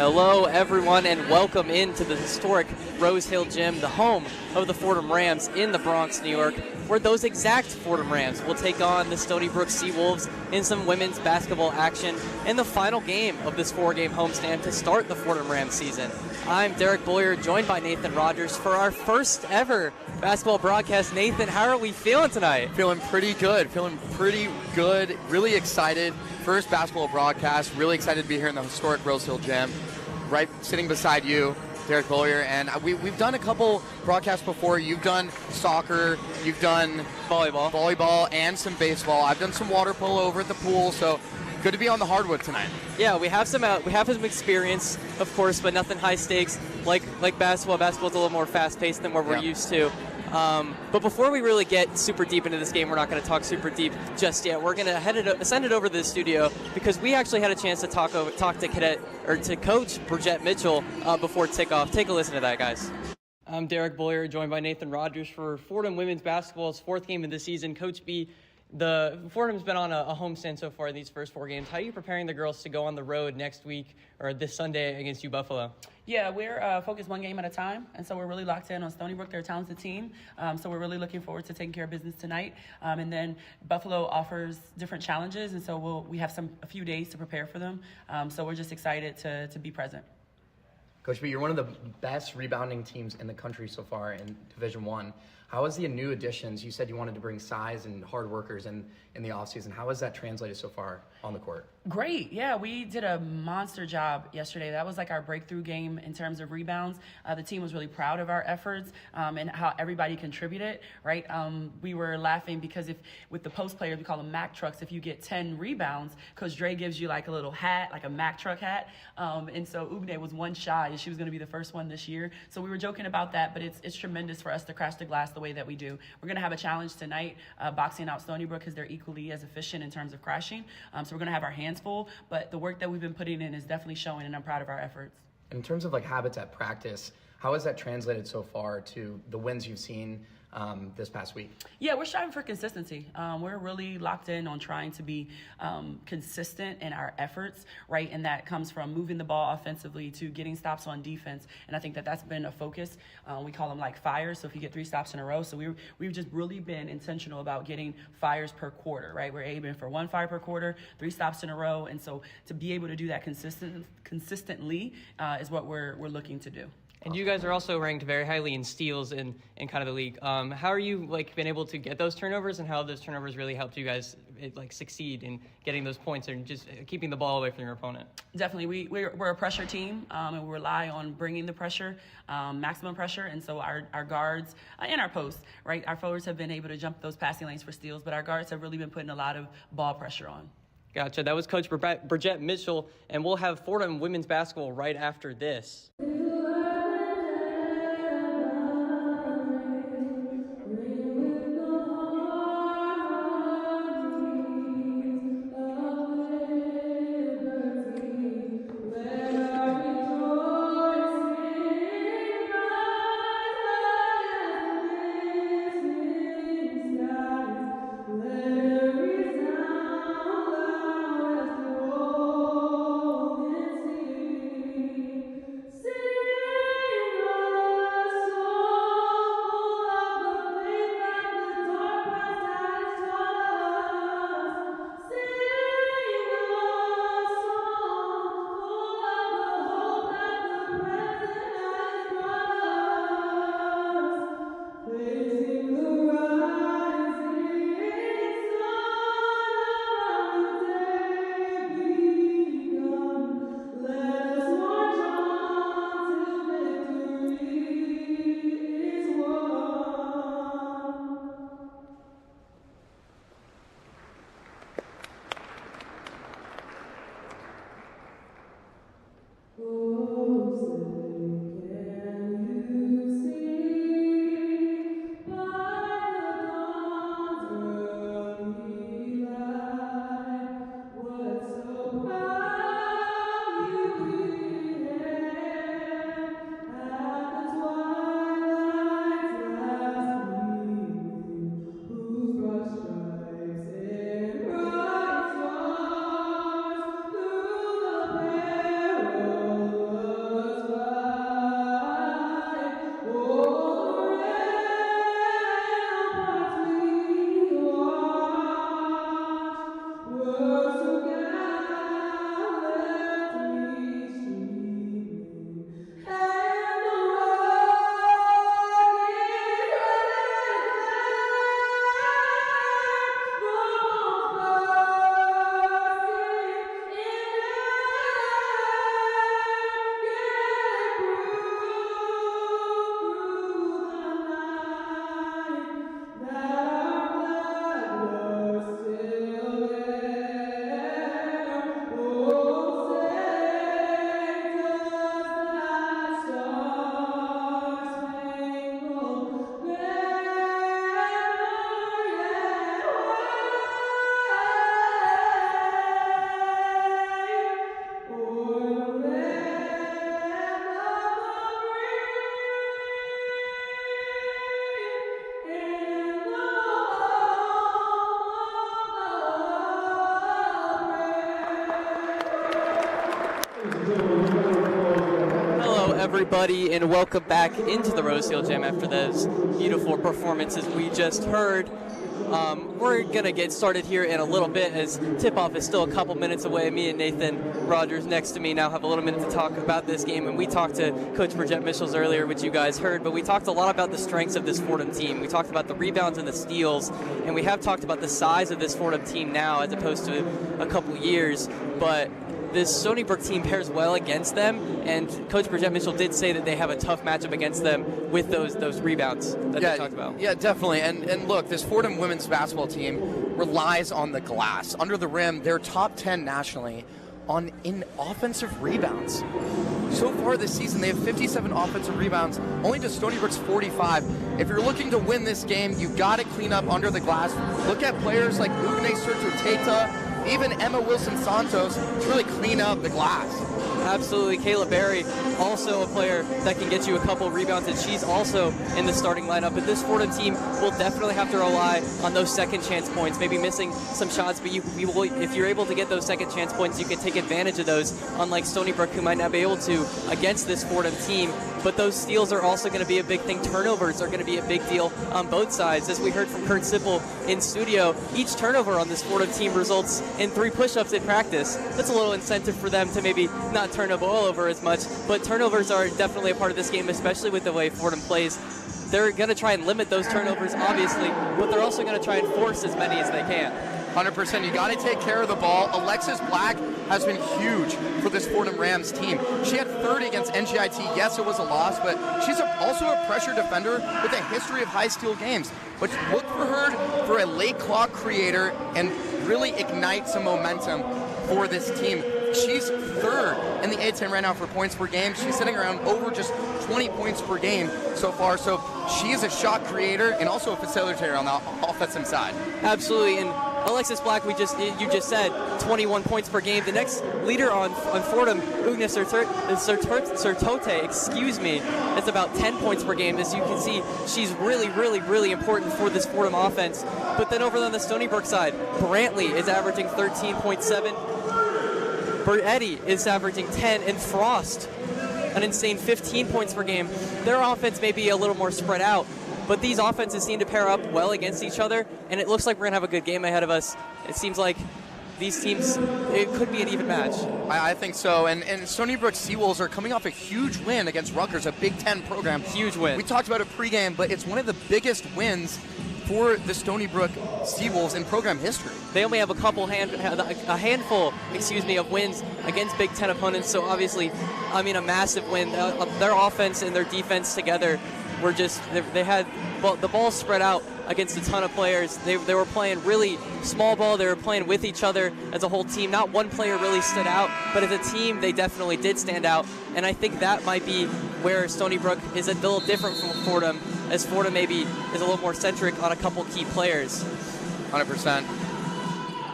Hello, everyone, and welcome into the historic Rose Hill Gym, the home of the Fordham Rams in the Bronx, New York, where those exact Fordham Rams will take on the Stony Brook Seawolves in some women's basketball action in the final game of this four-game homestand to start the Fordham Rams season. I'm Derek Beaulieu, joined by Nathan Rogers for our first ever basketball broadcast. Nathan, how are we feeling tonight? Feeling pretty good. Really excited. First basketball broadcast. Really excited to be here in the historic Rose Hill Gym. Right sitting beside you, Derek Beaulieu. And we've done a couple broadcasts before. You've done soccer. You've done volleyball and some baseball. I've done some water polo over at the pool. So good to be on the hardwood tonight. Yeah, we have some experience, of course, but nothing high stakes like basketball. Basketball's a little more fast-paced than what we're used to. But before we really get super deep into this game, we're not going to talk super deep just yet. We're going to send it over to the studio because we actually had a chance to talk to Coach Bridgette Mitchell before tip-off. Take a listen to that, guys. I'm Derek Beaulieu, joined by Nathan Rogers for Fordham women's basketball's fourth game of the season. Coach B, the Fordham's been on a homestand so far in these first four games. How are you preparing the girls to go on the road next week or this Sunday against Buffalo? Yeah, we're focused one game at a time, and so we're really locked in on Stony Brook. They're a talented team, so we're really looking forward to taking care of business tonight. And then Buffalo offers different challenges, and so we have a few days to prepare for them. So we're just excited to be present. Coach B, you're one of the best rebounding teams in the country so far in Division I. How has the new additions, you said you wanted to bring size and hard workers in the offseason, how has that translated so far on the court? Great. Yeah, we did a monster job yesterday. That was like our breakthrough game in terms of rebounds. The team was really proud of our efforts and how everybody contributed, right? We were laughing because with the post players, we call them Mack trucks. If you get 10 rebounds, Coach Dre gives you like a little hat, like a Mack truck hat. And so Ubne was one shy, and she was going to be the first one this year. So we were joking about that, but it's tremendous for us to crash the glass the way that we do. We're going to have a challenge tonight, boxing out Stony Brook because they're equally as efficient in terms of crashing. So we're going to have our hands full, but the work that we've been putting in is definitely showing, and I'm proud of our efforts. In terms of habits at practice, how has that translated so far to the wins you've seen this past week? Yeah, we're striving for consistency. We're really locked in on trying to be consistent in our efforts, right? And that comes from moving the ball offensively to getting stops on defense. And I think that's been a focus. We call them like fires. So if you get 3 stops in a row, so we've just really been intentional about getting fires per quarter, right? We're aiming for 1 fire per quarter, 3 stops in a row. And so to be able to do that consistently is what we're looking to do. And you guys are also ranked very highly in steals in kind of the league. How are you been able to get those turnovers, and how have those turnovers really helped you guys succeed in getting those points and just keeping the ball away from your opponent? Definitely, we're a pressure team, and we rely on bringing the pressure, maximum pressure, and so our guards and our posts, right? Our forwards have been able to jump those passing lanes for steals, but our guards have really been putting a lot of ball pressure on. Gotcha. That was Coach Bridgette Mitchell, and we'll have Fordham women's basketball right after this. Sing everybody, and welcome back into the Rose Hill Gym after those beautiful performances we just heard. We're going to get started here in a little bit as tip-off is still a couple minutes away. Me and Nathan Rogers next to me now have a little minute to talk about this game, and we talked to Coach Bridget Michels earlier, which you guys heard, but we talked a lot about the strengths of this Fordham team. We talked about the rebounds and the steals, and we have talked about the size of this Fordham team now as opposed to a couple years, but this Stony Brook team pairs well against them, and Coach Bridget Mitchell did say that they have a tough matchup against them with those rebounds that they talked about. Yeah, definitely. And look, this Fordham women's basketball team relies on the glass. Under the rim, they're top 10 nationally in offensive rebounds. So far this season, they have 57 offensive rebounds, only to Stony Brook's 45. If you're looking to win this game, you've got to clean up under the glass. Look at players like Ugne Sertuteta, even Emma Wilson-Santos, to really clean up the glass. Absolutely. Kayla Berry, also a player that can get you a couple rebounds, and she's also in the starting lineup. But this Fordham team will definitely have to rely on those second chance points, maybe missing some shots, but if you're able to get those second chance points, you can take advantage of those, unlike Stony Brook, who might not be able to against this Fordham team. But those steals are also going to be a big thing. Turnovers are going to be a big deal on both sides. As we heard from Kurt Sippel in studio, each turnover on this Fordham team results in 3 push-ups in practice. That's a little incentive for them to maybe not turn the ball over as much, but turnovers are definitely a part of this game, especially with the way Fordham plays. They're going to try and limit those turnovers, obviously, but they're also going to try and force as many as they can. 100%. You got to take care of the ball. Alexis Black has been huge for this Fordham Rams team. She had 30 against NGIT. Yes, it was a loss, but she's also a pressure defender with a history of high steal games. But look for her for a late clock creator and really ignite some momentum for this team. She's third in the A10 right now for points per game. She's sitting around over just 20 points per game so far. So she is a shot creator and also a facilitator on the offensive side. Absolutely. And Alexis Black, you just said 21 points per game. The next leader on Fordham, Ugne Sertote, it's about 10 points per game. As you can see, she's really important for this Fordham offense. But then over on the Stony Brook side, Brantley is averaging 13.7. Eddy is averaging 10, and Frost, an insane 15 points per game. Their offense may be a little more spread out, but these offenses seem to pair up well against each other, and it looks like we're going to have a good game ahead of us. It seems like these teams, it could be an even match. I think so, and Stony Brook Seawolves are coming off a huge win against Rutgers, a Big Ten program. Huge win. We talked about it pregame, but it's one of the biggest wins for the Stony Brook Seawolves in program history. They only have a handful of wins against Big Ten opponents, so obviously, a massive win. Their offense and their defense together were they had the ball spread out against a ton of players. They were playing really small ball. They were playing with each other as a whole team. Not one player really stood out, but as a team, they definitely did stand out, and I think that might be where Stony Brook is a little different from Fordham, as Fordham maybe is a little more centric on a couple key players. 100%.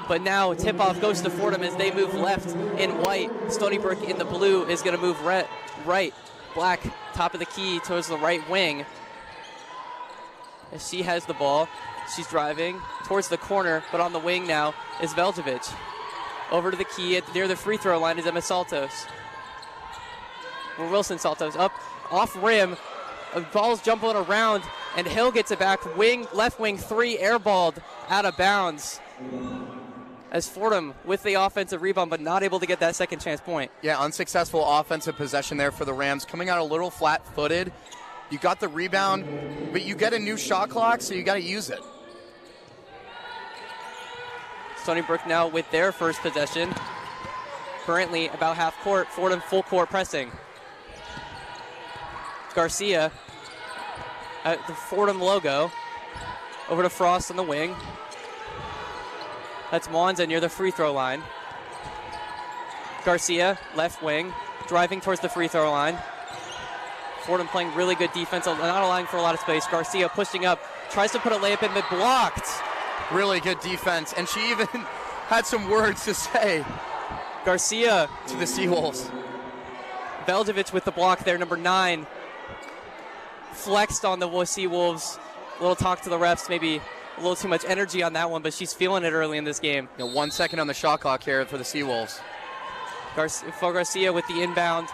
But now tip-off goes to Fordham as they move left in white. Stony Brook in the blue is going to move right. Black, top of the key towards the right wing. As she has the ball, she's driving towards the corner, but on the wing now is Veljovic. Over to the key near the free throw line is Emma Saltos. Or Wilson Saltos up off rim. Ball's jumping around, and Hill gets it back. Left wing 3, airballed out of bounds. As Fordham with the offensive rebound, but not able to get that second chance point. Yeah, unsuccessful offensive possession there for the Rams. Coming out a little flat-footed. You got the rebound, but you get a new shot clock, so you got to use it. Stony Brook now with their first possession. Currently about half court. Fordham full court pressing. Garcia at the Fordham logo. Over to Frost on the wing. That's Monza near the free throw line. Garcia, left wing, driving towards the free throw line. Fordham playing really good defense, not allowing for a lot of space. Garcia pushing up, tries to put a layup in, but blocked. Really good defense, and she even had some words to say. Garcia to the Seawolves. Veljovic with the block there, number 9. Flexed on the Seawolves. A little talk to the refs, maybe a little too much energy on that one, but she's feeling it early in this game. 1 second on the shot clock here for the Seawolves. Garcia with the inbound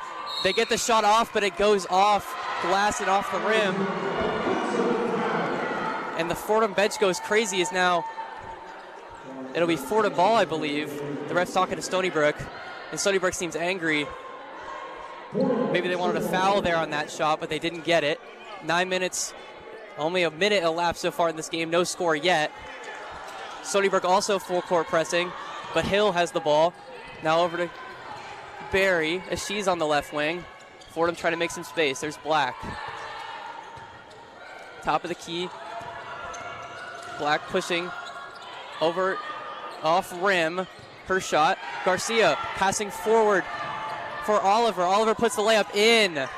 They get the shot off, but it goes off glass and off the rim. And the Fordham bench goes crazy. Is now, it'll be Fordham ball, I believe. The ref's talking to Stony Brook, and Stony Brook seems angry. Maybe they wanted a foul there on that shot, but they didn't get it. 9 minutes, only a minute elapsed so far in this game. No score yet. Stony Brook also full court pressing, but Hill has the ball. Now over to Barry as she's on the left wing. Fordham trying to make some space. There's Black. Top of the key. Black pushing over off rim. Her shot. Garcia passing forward for Oliver. Oliver puts the layup in.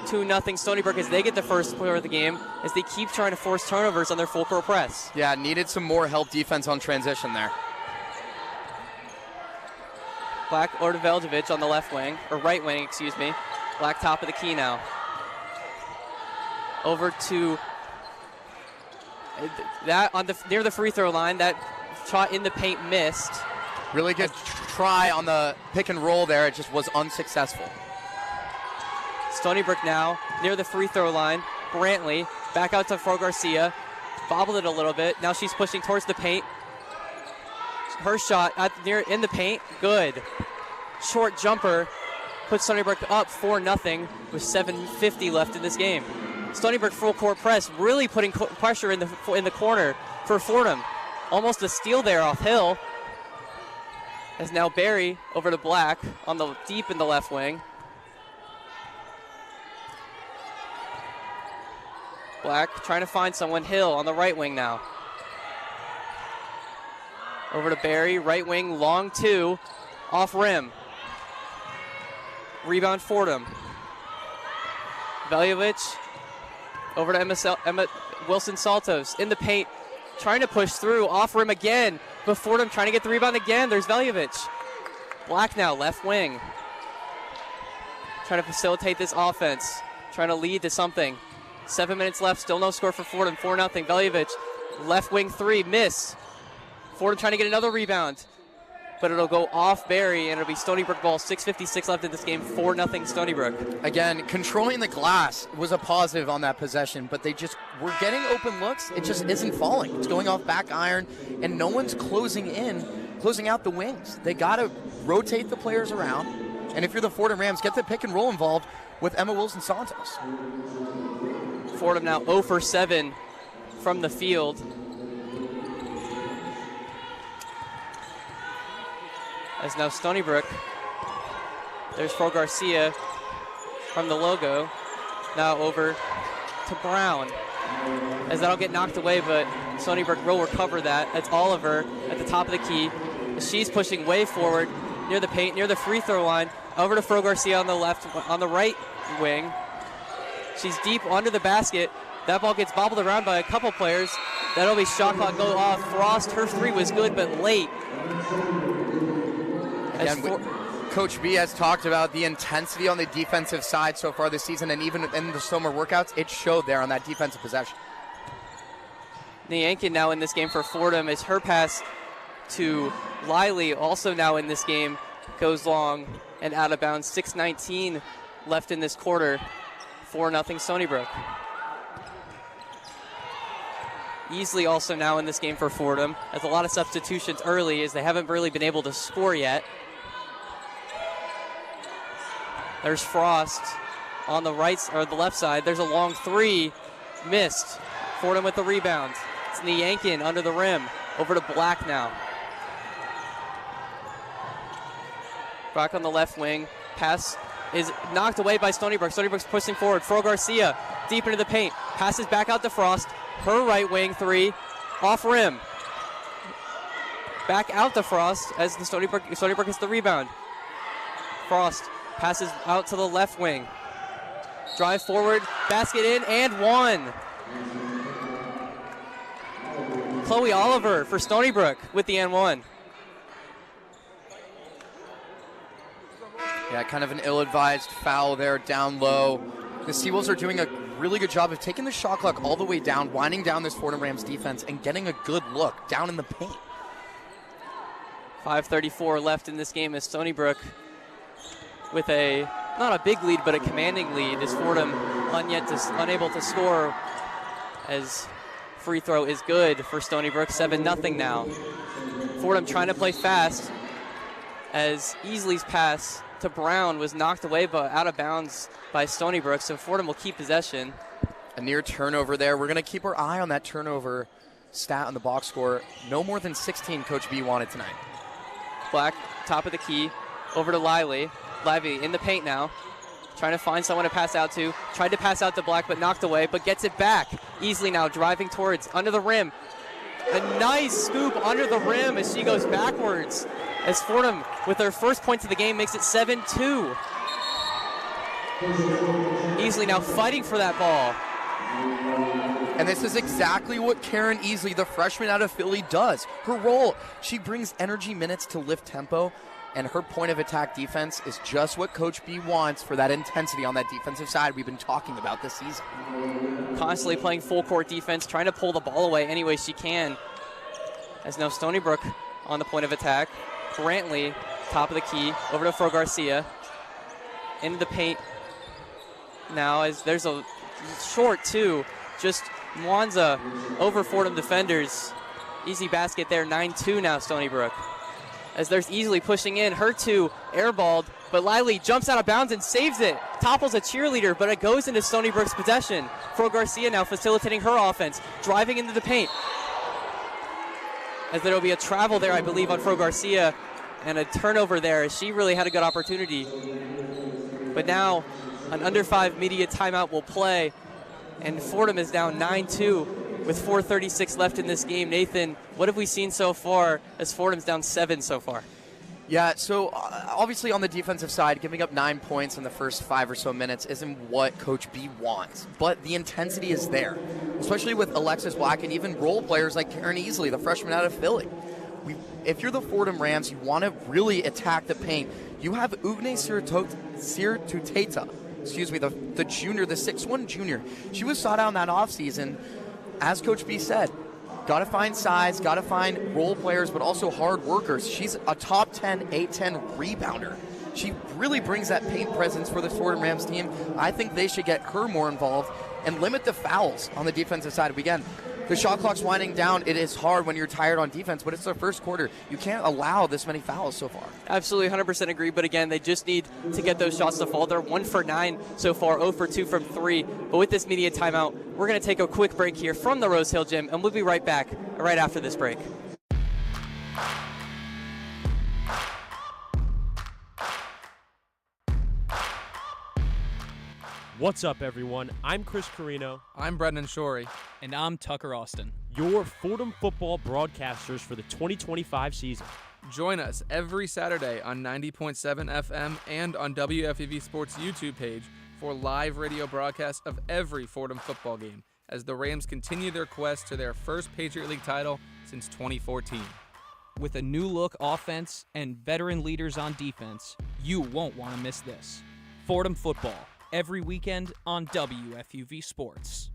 2-0 Stony Brook as they get the first player of the game as they keep trying to force turnovers on their full court press. Yeah, needed some more help defense on transition there. Black or Veljovic on the left wing, or right wing, excuse me. Black top of the key now. Over to that on the near the free throw line. That shot in the paint missed. Really good try on the pick and roll there. It just was unsuccessful. Stony Brook now near the free throw line. Brantley back out to Fro Garcia. Bobbled it a little bit. Now she's pushing towards the paint. Her shot in the paint, good. Short jumper puts Stony Brook up 4-0 with 7:50 left in this game. Stony Brook full court press, really putting pressure in the corner for Fordham. Almost a steal there off Hill. As now Barry over to Black on the deep in the left wing. Black trying to find someone. Hill on the right wing now. Over to Barry, right wing, long two, off rim. Rebound Fordham. Veljovic over to Emma Wilson Saltos in the paint, trying to push through, off rim again, but Fordham trying to get the rebound again. There's Veljovic. Black now, left wing. Trying to facilitate this offense, trying to lead to something. 7 minutes left, still no score for Fordham, 4-0. Veljovic, left wing three, miss. Fordham trying to get another rebound, but it'll go off Barry, and it'll be Stony Brook ball. 6:56 left in this game, 4-0 Stony Brook. Again, controlling the glass was a positive on that possession, but they just were getting open looks. It just isn't falling. It's going off back iron, and no one's closing out the wings. They got to rotate the players around, and if you're the Fordham Rams, get the pick and roll involved with Emma Wilson Santos. Fordham now 0 for 7 from the field. As now Stony Brook, there's Fro Garcia from the logo, now over to Brown. As that'll get knocked away, but Stony Brook will recover that. That's Oliver at the top of the key. She's pushing way forward near the paint, near the free throw line, over to Fro Garcia on the left, on the right wing. She's deep under the basket. That ball gets bobbled around by a couple players. That'll be shot clock go off. Frost, her three was good, but late. Again, Coach B has talked about the intensity on the defensive side so far this season, and even in the summer workouts, it showed there on that defensive possession. Niankin now in this game for Fordham as her pass to Liley, also now in this game, goes long and out of bounds. 6:19 left in this quarter. 4-0 Stony Brook. Easley also now in this game for Fordham. Has a lot of substitutions early as they haven't really been able to score yet. There's Frost on the right or the left side. There's a long three, missed. Fordham with the rebound. It's Niankin under the rim. Over to Black now. Back on the left wing. Pass is knocked away by Stony Brook. Stony Brook's pushing forward. Fro Garcia deep into the paint. Passes back out to Frost. Her right wing three, off rim. Back out to Frost as the Stony Brook gets the rebound. Frost passes out to the left wing. Drive forward, basket in, and one. Chloe Oliver for Stony Brook with the N1. Yeah, kind of an ill-advised foul there down low. The Seawolves are doing a really good job of taking the shot clock all the way down, winding down this Fordham Rams defense, and getting a good look down in the paint. 5:34 left in this game as Stony Brook with not a big lead, but a commanding lead, as Fordham unable to score, as free throw is good for Stony Brook. 7-0 now. Fordham trying to play fast, as Easley's pass to Brown was knocked away but out of bounds by Stony Brook, so Fordham will keep possession. A near turnover there. We're going to keep our eye on that turnover stat on the box score. No more than 16 Coach B wanted tonight. Black, top of the key, over to Lively. Lively in the paint now, trying to find someone to pass out to. Tried to pass out to Black, but knocked away, but gets it back. Easley now driving towards, under the rim. A nice scoop under the rim as she goes backwards, as Fordham, with their first points of the game, makes it 7-2. Easley now fighting for that ball. And this is exactly what Karen Easley, the freshman out of Philly, does. Her role, she brings energy minutes to lift tempo, and her point of attack defense is just what Coach B wants for that intensity on that defensive side we've been talking about this season. Constantly playing full court defense, trying to pull the ball away any way she can. As now Stony Brook on the point of attack. Brantley, top of the key, over to Fro Garcia. Into the paint now, as there's a short two. Just Mwanza over Fordham defenders. Easy basket there, 9-2 now Stony Brook. As there's Easley pushing in, her two airballed, but Lively jumps out of bounds and saves it. Topples a cheerleader, but it goes into Stony Brook's possession. Fro Garcia now facilitating her offense, driving into the paint. As there will be a travel there, I believe, on Fro Garcia, and a turnover there, as she really had a good opportunity. But now, an under 5 media timeout will play, and Fordham is down 9-2 with 4:36 left in this game. Nathan, what have we seen so far as Fordham's down 7 so far? Yeah, so obviously on the defensive side, giving up 9 points in the first 5 or so minutes isn't what Coach B wants. But the intensity is there, especially with Alexis Black and even role players like Karen Easley, the freshman out of Philly. If you're the Fordham Rams, you want to really attack the paint. You have Ugne Sirtuteta, the junior, the 6'1 junior. She was sought out in that offseason. As Coach B said, got to find size, got to find role players, but also hard workers. She's a top 10, 8-10 rebounder. She really brings that paint presence for the Fordham Rams team. I think they should get her more involved and limit the fouls on the defensive side. Again, the shot clock's winding down. It is hard when you're tired on defense, but it's their first quarter. You can't allow this many fouls so far. Absolutely, 100% agree. But again, they just need to get those shots to fall. They're 1 for 9 so far, 0 for 2 from 3. But with this media timeout, we're going to take a quick break here from the Rose Hill Gym, and we'll be right back right after this break. What's up, everyone? I'm Chris Carino. I'm Brendan Shorey. And I'm Tucker Austin. Your Fordham football broadcasters for the 2025 season. Join us every Saturday on 90.7 FM and on WFUV Sports YouTube page for live radio broadcasts of every Fordham football game as the Rams continue their quest to their first Patriot League title since 2014. With a new look offense and veteran leaders on defense, you won't want to miss this. Fordham football, every weekend on WFUV Sports.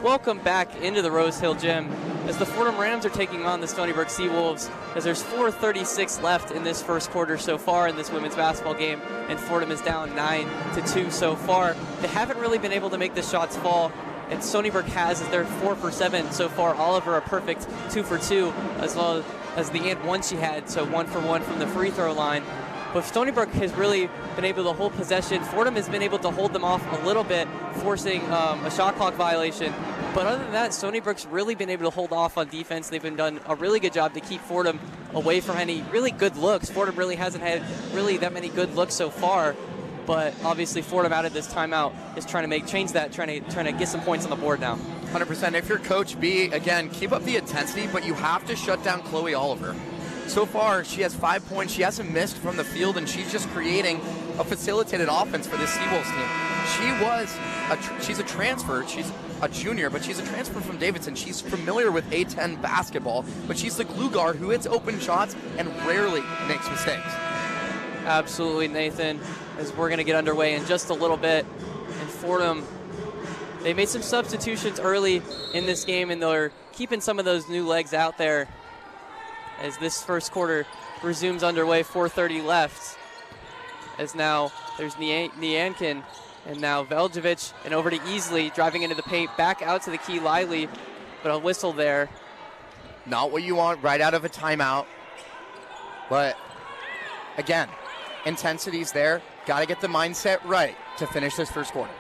Welcome back into the Rose Hill Gym as the Fordham Rams are taking on the Stony Brook Seawolves, as there's 4:36 left in this first quarter so far in this women's basketball game, and Fordham is down 9-2 so far. They haven't really been able to make the shots fall, and Stony Brook has, as they're 4 for 7 so far. Oliver a perfect 2 for 2, as well as the and one she had, so 1 for 1 from the free throw line. But Stony Brook has really been able to hold possession. Fordham has been able to hold them off a little bit, forcing a shot clock violation. But other than that, Stony Brook's really been able to hold off on defense. They've been done a really good job to keep Fordham away from any really good looks. Fordham really hasn't had really that many good looks so far. But obviously Fordham out of this timeout is trying to change that, trying to get some points on the board now. 100%. If you're Coach B, again, keep up the intensity, but you have to shut down Chloe Oliver. So far, she has 5 points. She hasn't missed from the field, and she's just creating a facilitated offense for this Seawolves team. she's a transfer. She's a junior, but she's a transfer from Davidson. She's familiar with A10 basketball, but she's the glue guard who hits open shots and rarely makes mistakes. Absolutely, Nathan, as we're going to get underway in just a little bit. And Fordham, they made some substitutions early in this game, and they're keeping some of those new legs out there as this first quarter resumes underway. 4:30 left. As now there's Niankin, and now Veljovic, and over to Easley, driving into the paint, back out to the key, Lively, but a whistle there. Not what you want right out of a timeout. But again, intensity's there. Got to get the mindset right to finish this first quarter.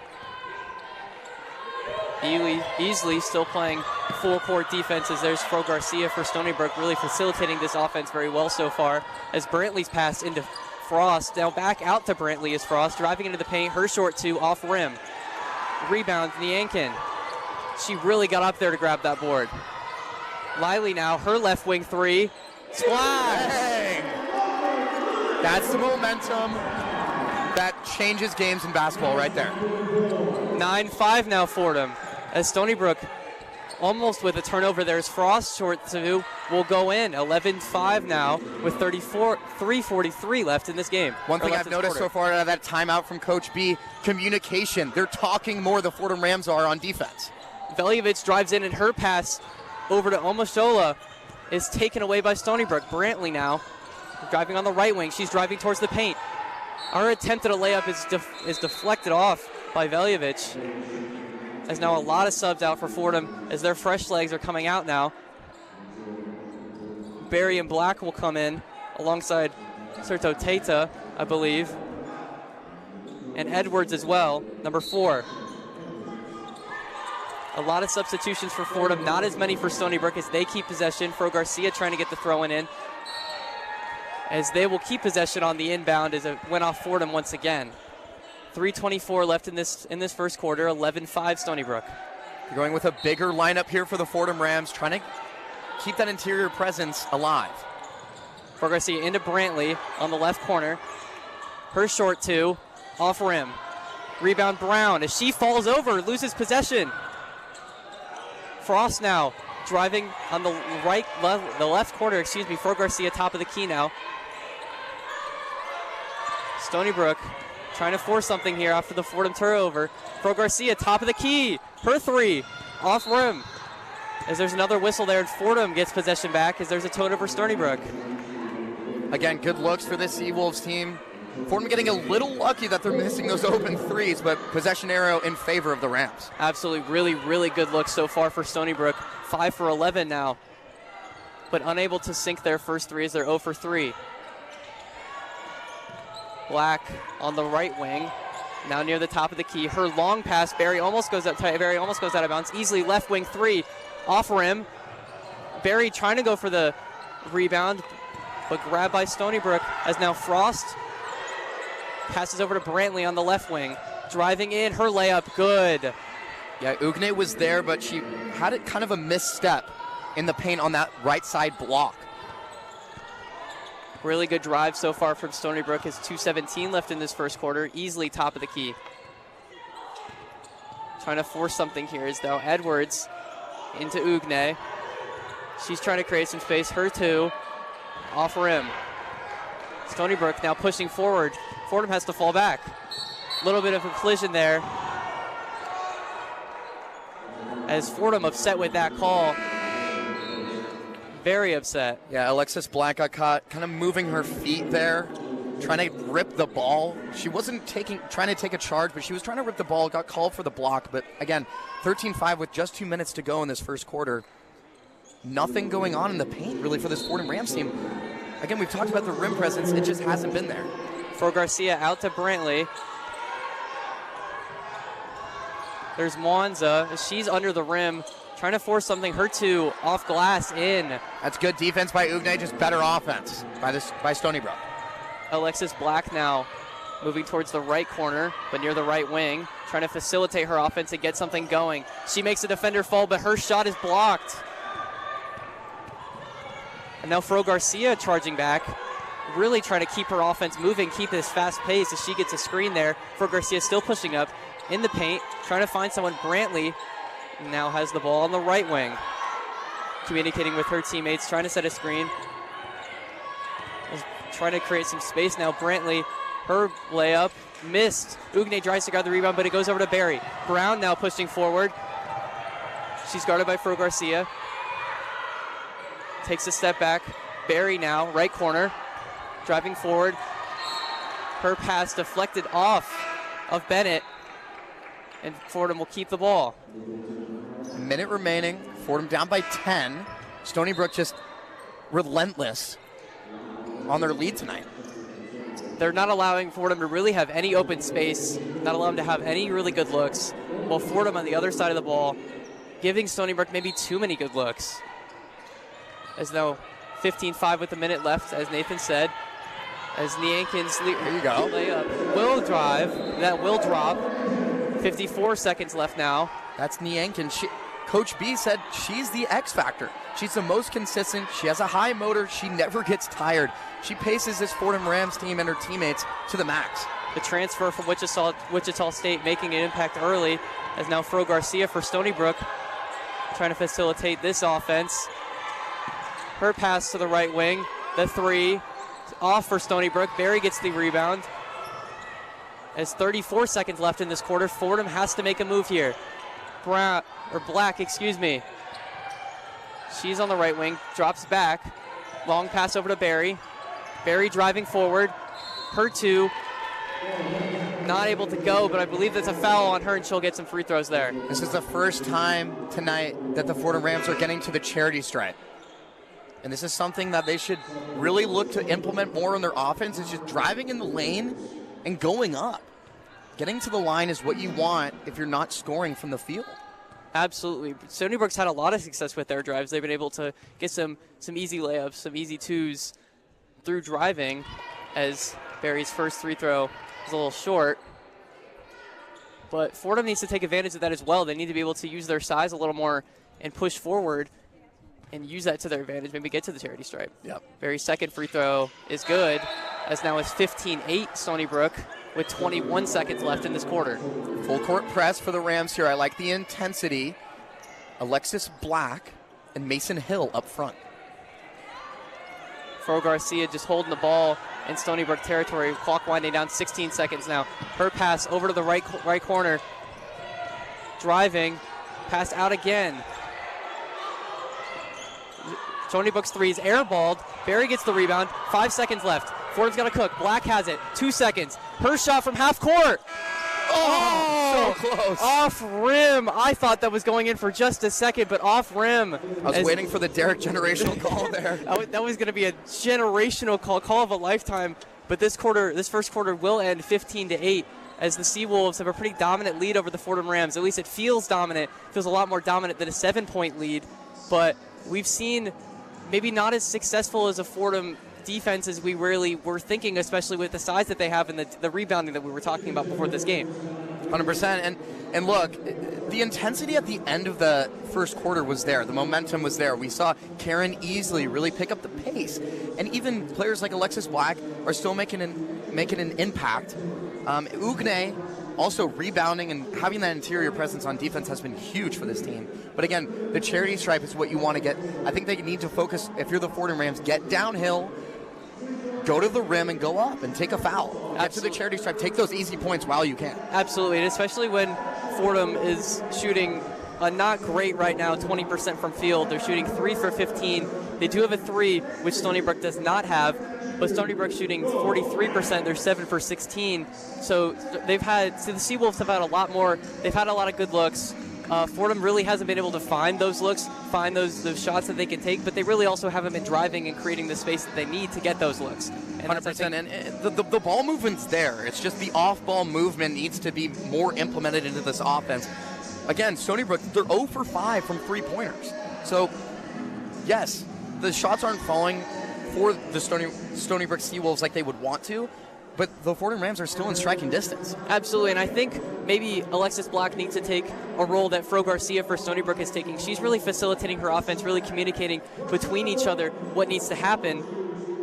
Easley still playing full court defense as there's Fro Garcia for Stony Brook, really facilitating this offense very well so far. As Brantley's pass into Frost, now back out to Brantley as Frost, driving into the paint, her short two off rim. Rebound, Niankin. She really got up there to grab that board. Lively now, her left wing three. Splash! Dang. That's the momentum that changes games in basketball right there. 9-5 now Fordham. As Stony Brook almost with a turnover. There's Frost, short two, will go in. 11-5 now with 3:43 left in this game. One thing I've noticed so far out of that timeout from Coach B, communication. They're talking more, the Fordham Rams are, on defense. Veljovic drives in, and her pass over to Omosola is taken away by Stony Brook. Brantley now driving on the right wing. She's driving towards the paint. Our attempt at a layup is deflected off by Veljovic. There's now a lot of subs out for Fordham as their fresh legs are coming out now. Barry and Black will come in alongside Serto Teta, I believe. And Edwards as well, number 4. A lot of substitutions for Fordham, not as many for Stony Brook as they keep possession. Fro Garcia trying to get the throw in, as they will keep possession on the inbound as it went off Fordham once again. 3:24 left in this first quarter, 11-5 Stony Brook. You're going with a bigger lineup here for the Fordham Rams, trying to keep that interior presence alive. Fro Garcia into Brantley on the left corner. Her short two, off rim. Rebound Brown as she falls over, loses possession. Frost now driving on the left corner, Fro Garcia top of the key now. Stony Brook trying to force something here after the Fordham turnover. Fro Garcia top of the key, her three, off rim. As there's another whistle there, and Fordham gets possession back as there's a turnover for Stony Brook. Again, good looks for this Sea-Wolves team. Fordham getting a little lucky that they're missing those open threes, but possession arrow in favor of the Rams. Absolutely, really, really good looks so far for Stony Brook. 5 for 11 now, but unable to sink their first three as they're 0 for 3. Black on the right wing, now near the top of the key. Her long pass, Barry almost goes out of bounds. Easily left wing three, off rim. Barry trying to go for the rebound, but grabbed by Stony Brook as now Frost passes over to Brantley on the left wing. Driving in, her layup, good. Yeah, Ugne was there, but she had it kind of a misstep in the paint on that right side block. Really good drive so far from Stony Brook. Has 2:17 left in this first quarter. Easily top of the key. Trying to force something here is though Edwards into Ugne. She's trying to create some space. Her two, off rim. Stony Brook now pushing forward. Fordham has to fall back. A little bit of a collision there, as Fordham upset with that call. Very upset. Yeah, Alexis Black got caught kind of moving her feet there, trying to rip the ball. She wasn't trying to take a charge, but she was trying to rip the ball, got called for the block. But again, 13-5 with just 2 minutes to go in this first quarter. Nothing going on in the paint really for this Fordham Rams team. Again, we've talked about the rim presence. It just hasn't been there. Fro Garcia out to Brantley. There's Mwanza. She's under the rim, trying to force something. Her two off glass in. That's good defense by Ugne, just better offense by Stony Brook. Alexis Black now moving towards the right corner, but near the right wing, trying to facilitate her offense and get something going. She makes a defender fall, but her shot is blocked. And now Fro Garcia charging back, really trying to keep her offense moving, keep this fast pace as she gets a screen there. Fro Garcia still pushing up. in the paint, trying to find someone. Brantley now has the ball on the right wing, communicating with her teammates, trying to set a screen. Trying to create some space now. Brantley, her layup, missed. Ugne tries to grab the rebound, but it goes over to Barry. Brown now pushing forward. She's guarded by Fro Garcia. Takes a step back. Barry now, right corner, driving forward. Her pass deflected off of Bennett, and Fordham will keep the ball. A minute remaining. Fordham down by 10. Stony Brook just relentless on their lead tonight. They're not allowing Fordham to really have any open space, not allowing them to have any really good looks, while Fordham on the other side of the ball giving Stony Brook maybe too many good looks. As though 15-5 with a minute left, as Nathan said. As Niankin's layup will drive, that will drop. 54 seconds left now. That's Niankin. Coach B said she's the X factor. She's the most consistent. She has a high motor. She never gets tired. She paces this Fordham Rams team and her teammates to the max. The transfer from Wichita State making an impact early, as now Fro Garcia for Stony Brook trying to facilitate this offense. Her pass to the right wing, the three, off for Stony Brook. Barry gets the rebound. As 34 seconds left in this quarter, Fordham has to make a move here. Black, excuse me. She's on the right wing, drops back. Long pass over to Barry. Barry driving forward. Her two, not able to go, but I believe that's a foul on her, and she'll get some free throws there. This is the first time tonight that the Fordham Rams are getting to the charity stripe. And this is something that they should really look to implement more in their offense. It's just driving in the lane and going up. Getting to the line is what you want if you're not scoring from the field. Absolutely. Stony Brook's had a lot of success with their drives. They've been able to get some easy layups, some easy twos through driving, as Barry's first free throw is a little short. But Fordham needs to take advantage of that as well. They need to be able to use their size a little more and push forward and use that to their advantage, maybe get to the charity stripe. Yep. Barry's second free throw is good, as now it's 15-8 Stony Brook with 21 seconds left in this quarter. Full court press for the Rams here. I like the intensity. Alexis Black and Mason Hill up front. Fro Garcia just holding the ball in Stony Brook territory. Clock winding down, 16 seconds now. Her pass over to the right corner. Driving, pass out again. Stony Brook's three is airballed. Barry gets the rebound. 5 seconds left. Fordham's got to cook. Black has it. 2 seconds. Her shot from half court. Oh, so close. Off rim. I thought that was going in for just a second, but off rim. I was waiting for the Derek generational call there. That was going to be a generational call of a lifetime. But this first quarter will end 15-8, as the Seawolves have a pretty dominant lead over the Fordham Rams. At least it feels dominant. It feels a lot more dominant than a 7-point lead. But we've seen maybe not as successful as a Fordham defense as we really were thinking, especially with the size that they have and the rebounding that we were talking about before this game. 100%. And look, the intensity at the end of the first quarter was there. The momentum was there. We saw Karen Easley really pick up the pace. And even players like Alexis Black are still making an impact. Ugne also rebounding and having that interior presence on defense has been huge for this team. But again, the charity stripe is what you want to get. I think they need to focus, if you're the Fordham Rams, get downhill, go to the rim and go up and take a foul. Get to the charity stripe. Take those easy points while you can. Absolutely, and especially when Fordham is shooting not great right now, 20% from field. They're shooting 3 for 15. They do have a 3, which Stony Brook does not have, but Stony Brook shooting 43%. They're 7 for 16. So the Seawolves have had a lot more. They've had a lot of good looks. Fordham really hasn't been able to find those looks, find those shots that they can take, but they really also haven't been driving and creating the space that they need to get those looks. And 100%. And the ball movement's there. It's just the off-ball movement needs to be more implemented into this offense. Again, Stony Brook, they're 0 for 5 from three-pointers. So, yes, the shots aren't falling for the Stony Brook Seawolves like they would want to, but the Fordham Rams are still in striking distance. Absolutely, and I think maybe Alexis Black needs to take a role that Fro Garcia for Stony Brook is taking. She's really facilitating her offense, really communicating between each other what needs to happen,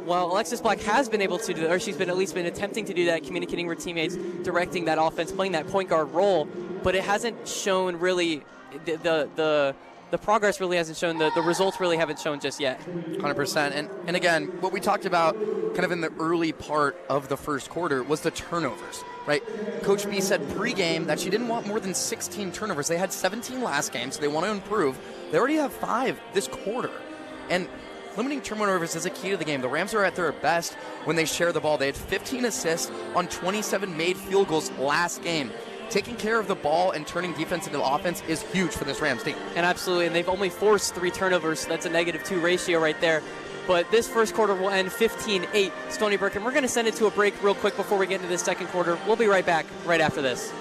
Well, Alexis Black has been able to do that, or she's been at least been attempting to do that, communicating with teammates, directing that offense, playing that point guard role, but it hasn't shown really the progress really hasn't shown, the results really haven't shown just yet. 100%. And again, what we talked about kind of in the early part of the first quarter was the turnovers, right? Coach B said pregame that she didn't want more than 16 turnovers. They had 17 last game, so they want to improve. They already have 5 this quarter. And limiting turnovers is a key to the game. The Rams are at their best when they share the ball. They had 15 assists on 27 made field goals last game. Taking care of the ball and turning defense into offense is huge for this Rams team. And absolutely, and they've only forced 3 turnovers, so that's a -2 ratio right there. But this first quarter will end 15-8 Stony Brook, and we're going to send it to a break real quick before we get into this second quarter. We'll be right back right after this.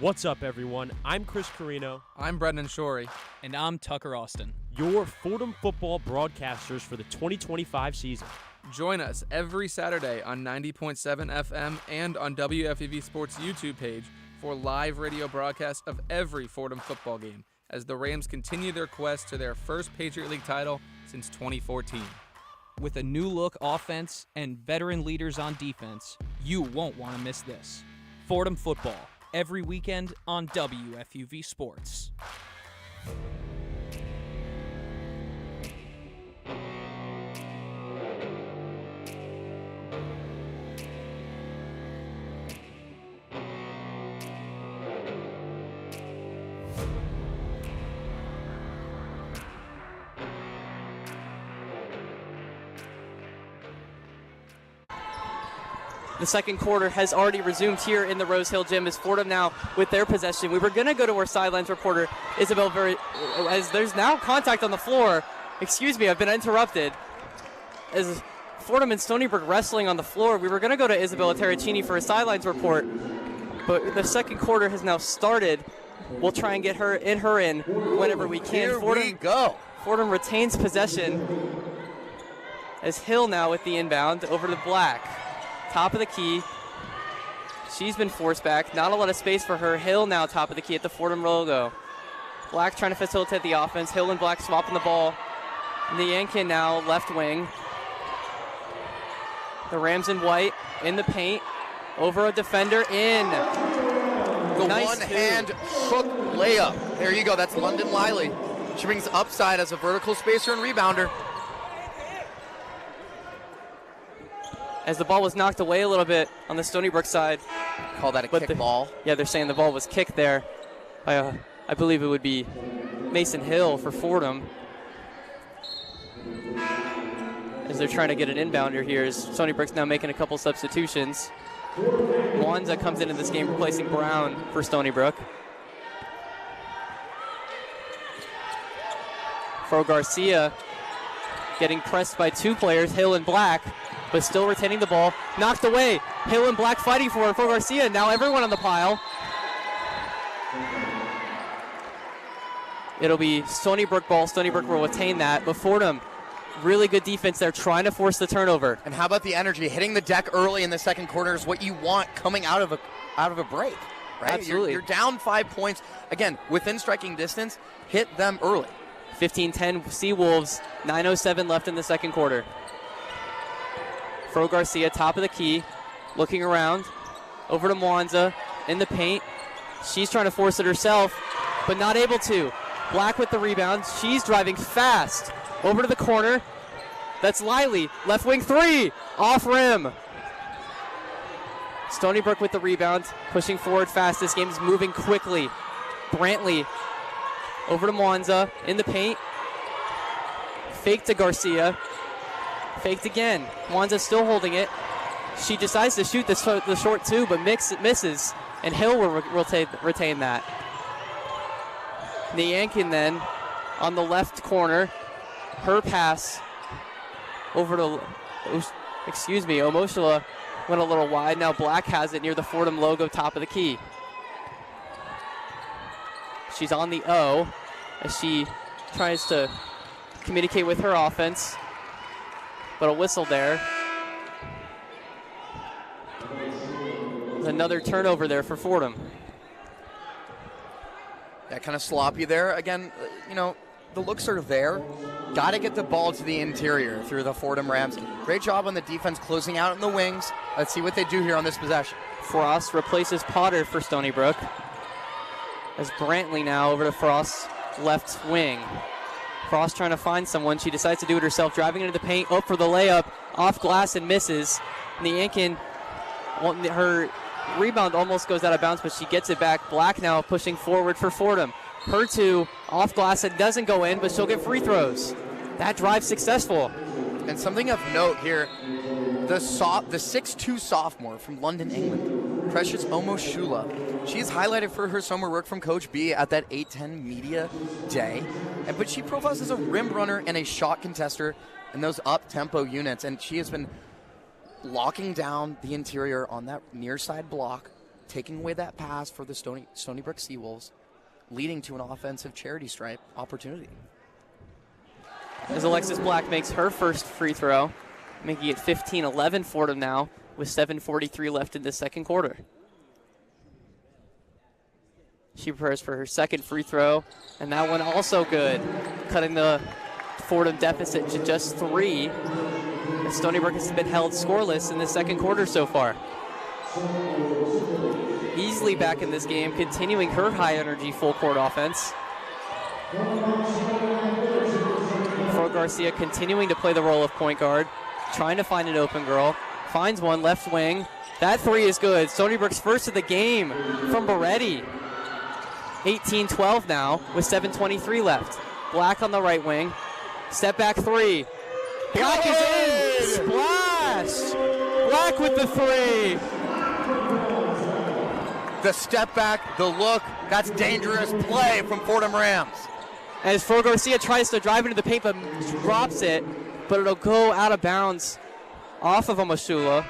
What's up, everyone? I'm Chris Carino. I'm Brendan Shorey. And I'm Tucker Austin. Your Fordham football broadcasters for the 2025 season. Join us every Saturday on 90.7 FM and on WFUV Sports YouTube page for live radio broadcasts of every Fordham football game as the Rams continue their quest to their first Patriot League title since 2014. With a new look offense and veteran leaders on defense, you won't want to miss this. Fordham football, every weekend on WFUV Sports. The second quarter has already resumed here in the Rose Hill Gym as Fordham now with their possession. We were going to go to our sidelines reporter, Isabel, as there's now contact on the floor. Excuse me, I've been interrupted. As Fordham and Stony Brook wrestling on the floor, we were going to go to Isabella Terracini for a sidelines report, but the second quarter has now started. We'll try and get her in whenever we can. Here we go. Fordham retains possession as Hill now with the inbound over to Black. Top of the key. She's been forced back. Not a lot of space for her. Hill now top of the key at the Fordham logo. Black trying to facilitate the offense. Hill and Black swapping the ball. Niankin now left wing. The Rams in white in the paint. Over a defender in. The Nice one-hand hook layup. There you go. That's London Lively. She brings upside as a vertical spacer and rebounder. As the ball was knocked away a little bit on the Stony Brook side. Call that a kick ball. Yeah, they're saying the ball was kicked there. I believe it would be Mason Hill for Fordham. As they're trying to get an inbounder here, as Stony Brook's now making a couple substitutions. Mwanza comes into this game replacing Brown for Stony Brook. Fro Garcia getting pressed by 2 players, Hill and Black, but still retaining the ball. Knocked away. Hill and Black fighting for it. Fro Garcia, now everyone on the pile. It'll be Stony Brook ball. Stony Brook will retain that, but Fordham, really good defense there, trying to force the turnover. And how about the energy? Hitting the deck early in the second quarter is what you want coming out of a break, right? Absolutely. You're down 5 points. Again, within striking distance, hit them early. 15-10 Seawolves, 9:07 left in the second quarter. Fro Garcia, top of the key, looking around, over to Mwanza in the paint. She's trying to force it herself, but not able to. Black with the rebound. She's driving fast. Over to the corner. That's Lively. Left wing 3. Off rim. Stony Brook with the rebound. Pushing forward fast. This game is moving quickly. Brantley over to Mwanza in the paint. Fake to Garcia. Faked again. Mwanza still holding it. She decides to shoot the short 2, but misses. And Hill will retain that. Niankin then on the left corner. Her pass over to, Omoshila went a little wide. Now Black has it near the Fordham logo, top of the key. She's on the O as she tries to communicate with her offense. But a whistle there. Another turnover there for Fordham. Yeah, kind of sloppy there. Again, the looks are there. Got to get the ball to the interior through the Fordham Rams. Great job on the defense closing out in the wings. Let's see what they do here on this possession. Frost replaces Potter for Stony Brook. As Brantley now over to Frost's left wing. Frost trying to find someone. She decides to do it herself, driving into the paint, up for the layup, off glass and misses. Niankin, her rebound almost goes out of bounds, but she gets it back. Black now pushing forward for Fordham. Her two off glass and doesn't go in, but she'll get free throws. That drive successful. And something of note here, the 6'2 sophomore from London, England, Precious Omoshula. She's highlighted for her summer work from Coach B at that 8-10 media day. But she profiles as a rim runner and a shot contester in those up-tempo units. And she has been locking down the interior on that near side block, taking away that pass for the Stony Brook Seawolves, leading to an offensive charity stripe opportunity. As Alexis Black makes her first free throw, making it 15-11 Fordham now with 7:43 left in the second quarter. She prepares for her second free throw, and that one also good, cutting the Fordham deficit to just 3. As Stony Brook has been held scoreless in the second quarter so far. Easily back in this game, continuing her high-energy full-court offense. Fro Garcia continuing to play the role of point guard, trying to find an open girl. Finds one, left wing. That 3 is good. Stony Brook's first of the game from Beretti. 18-12 now with 7:23 left. Black on the right wing. Step back 3. Black is in. Splash. Black with the 3. The step back, the look, that's dangerous play from Fordham Rams. As Fro Garcia tries to drive into the paint but drops it, but it'll go out of bounds off of Omoshula.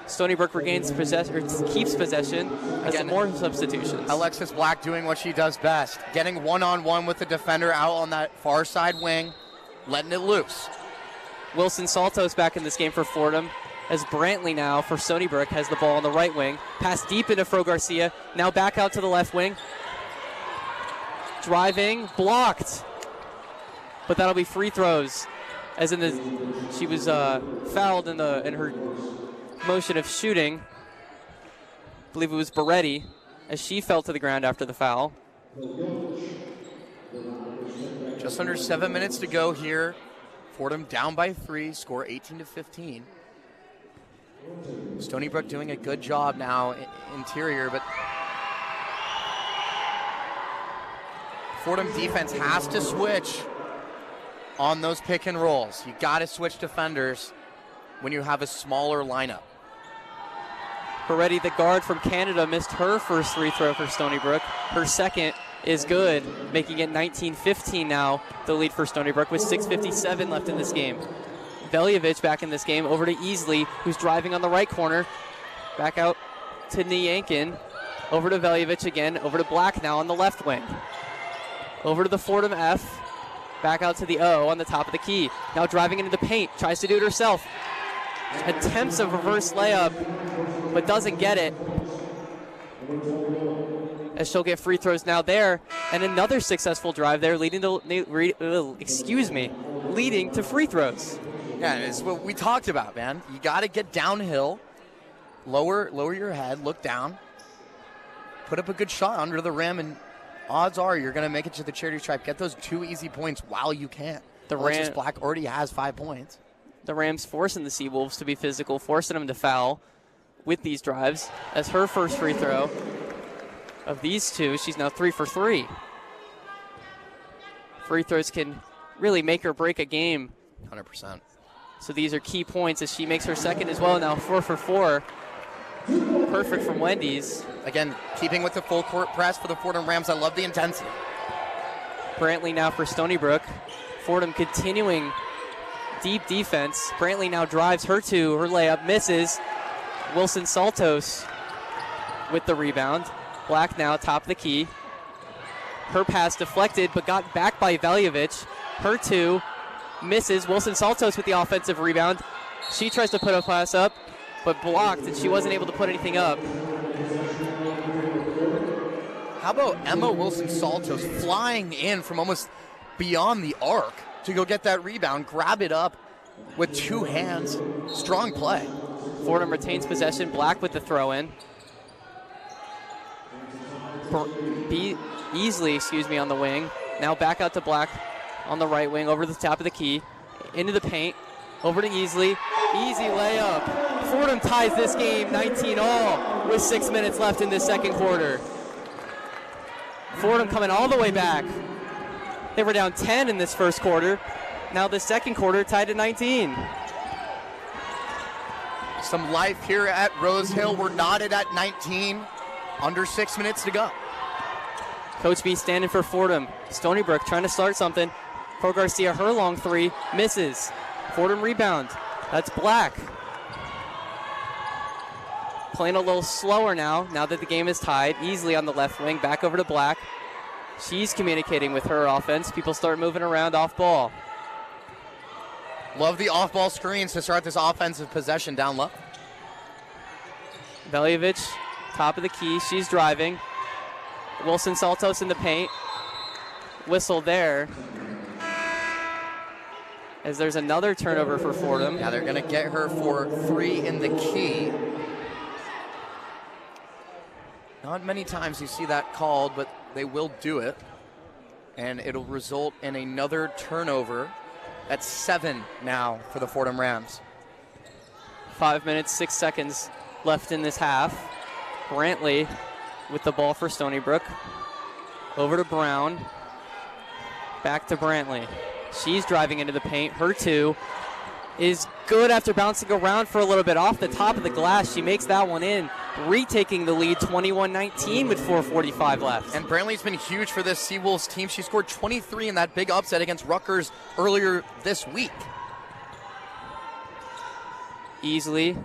Stony Brook regains possession, or keeps possession. Again, more substitutions. Alexis Black doing what she does best, getting one-on-one with the defender out on that far side wing, letting it loose. Wilson Saltos back in this game for Fordham, as Brantley now for Stony Brook has the ball on the right wing. Pass deep into Fro Garcia, now back out to the left wing. Driving, blocked. But that'll be free throws. As in she was fouled in her motion of shooting. I believe it was Beretti, as she fell to the ground after the foul. Just under 7 minutes to go here. Fordham down by 3, score 18-15. Stony Brook doing a good job now interior, but Fordham defense has to switch on those pick and rolls. You got to switch defenders when you have a smaller lineup. Beretti, the guard from Canada, missed her first free throw for Stony Brook. Her second is good, making it 19-15 now, the lead for Stony Brook with 6:57 left in this game. Veljevic back in this game, over to Easley, who's driving on the right corner. Back out to Niankin, over to Veljevic again, over to Black now on the left wing. Over to the Fordham F, back out to the O on the top of the key. Now driving into the paint, tries to do it herself. Attempts a reverse layup, but doesn't get it. As she'll get free throws now there, and another successful drive there, leading to free throws. Yeah, it's what we talked about, man. You got to get downhill, lower your head, look down, put up a good shot under the rim, and odds are you're going to make it to the charity stripe. Get those 2 easy points while you can. Alexis Black already has 5 points. The Rams forcing the Seawolves to be physical, forcing them to foul with these drives. As her first free throw of these 2, she's now 3 for 3. Free throws can really make or break a game. 100%. So these are key points as she makes her second as well. Now 4 for 4. Perfect from Wendy's. Again, keeping with the full court press for the Fordham Rams. I love the intensity. Brantley now for Stony Brook. Fordham continuing deep defense. Brantley now drives her layup, misses. Wilson Saltos with the rebound. Black now top of the key. Her pass deflected, but got back by Veljevic. Her 2 misses. Wilson Saltos with the offensive rebound. She tries to put a pass up, but blocked, and she wasn't able to put anything up. How about Emma Wilson-Saltos flying in from almost beyond the arc to go get that rebound, grab it up with 2 hands. Strong play. Fordham retains possession. Black with the throw in. Easily, on the wing. Now back out to Black on the right wing, over the top of the key, into the paint, over to Easley. Easy layup. Fordham ties this game 19-all with 6 minutes left in this second quarter. Fordham coming all the way back. They were down 10 in this first quarter. Now the second quarter tied at 19. Some life here at Rose Hill. We're knotted at 19. Under 6 minutes to go. Coach B standing for Fordham. Stony Brook trying to start something. Pro Garcia, her long three, misses. Fordham rebound. That's Black. Playing a little slower now that the game is tied. Easily on the left wing, back over to Black. She's communicating with her offense. People start moving around off ball. Love the off-ball screens to start this offensive possession down low. Veljovic, top of the key. She's driving. Wilson-Saltos in the paint. Whistle there. As there's another turnover for Fordham. Yeah, they're going to get her for 3 in the key. Not many times you see that called, but they will do it. And it'll result in another turnover. That's 7 now for the Fordham Rams. 5 minutes, 6 seconds left in this half. Brantley with the ball for Stony Brook. Over to Brown. Back to Brantley. She's driving into the paint. Her 2 is good after bouncing around for a little bit off the top of the glass. She makes that one in, retaking the lead 21-19 with 4:45 left. And Brantley's been huge for this Seawolves team. She scored 23 in that big upset against Rutgers earlier this week. Easily,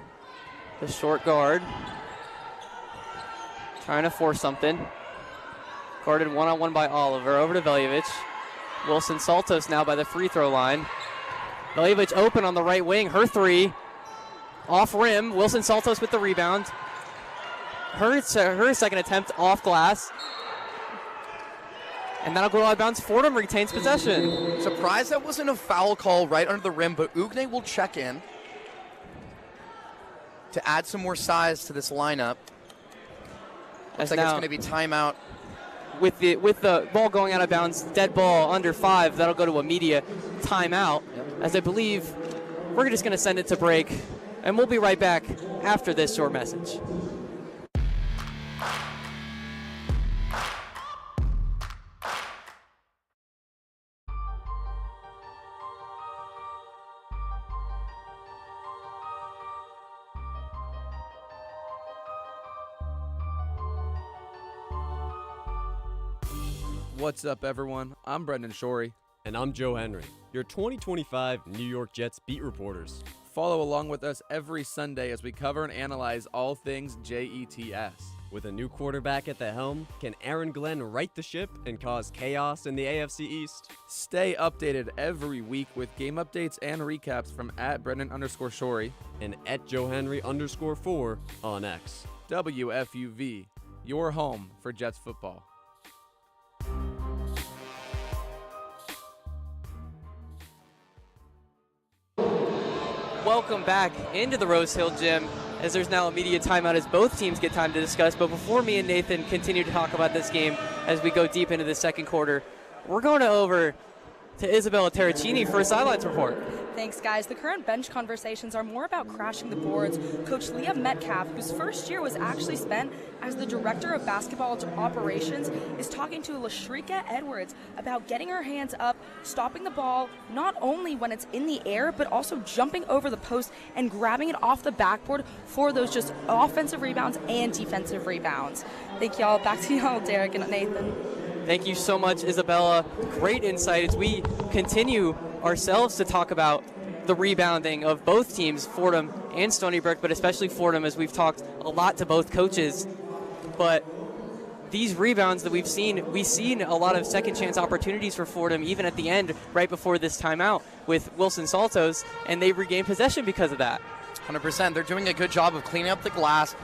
the short guard, trying to force something. Guarded one-on-one by Oliver. Over to Veljovic. Wilson-Saltos now by the free throw line. Veljovic open on the right wing. Her 3 off rim. Wilson-Saltos with the rebound. Her second attempt off glass. And that'll go out of bounds. Fordham retains possession. Surprised that wasn't a foul call right under the rim, but Ugne will check in to add some more size to this lineup. Looks like it's going to be timeout. With the ball going out of bounds, dead ball under 5, that'll go to a media timeout. Yep. As I believe we're just going to send it to break, and we'll be right back after this short message. What's up, everyone? I'm Brendan Shorey. And I'm Joe Henry, your 2025 New York Jets beat reporters. Follow along with us every Sunday as we cover and analyze all things JETS. With a new quarterback at the helm, can Aaron Glenn right the ship and cause chaos in the AFC East? Stay updated every week with game updates and recaps from @Brendan_Shorey and @JoeHenry_4 on X. WFUV, your home for Jets football. Welcome back into the Rose Hill Gym, as there's now a media timeout as both teams get time to discuss. But before me and Nathan continue to talk about this game as we go deep into the second quarter, we're going over to Isabella Terracini for a sidelines report. Thanks, guys. The current bench conversations are more about crashing the boards. Coach Leah Metcalf, whose first year was actually spent as the director of basketball operations, is talking to Lashrika Edwards about getting her hands up, stopping the ball, not only when it's in the air, but also jumping over the post and grabbing it off the backboard for those just offensive rebounds and defensive rebounds. Thank y'all. Back to y'all, Derek and Nathan. Thank you so much, Isabella. Great insight as we continue ourselves to talk about the rebounding of both teams, Fordham and Stony Brook, but especially Fordham, as we've talked a lot to both coaches. But these rebounds that we've seen a lot of second chance opportunities for Fordham, even at the end, right before this timeout with Wilson-Saltos, and they regained possession because of that. 100%. They're doing a good job of cleaning up the glass,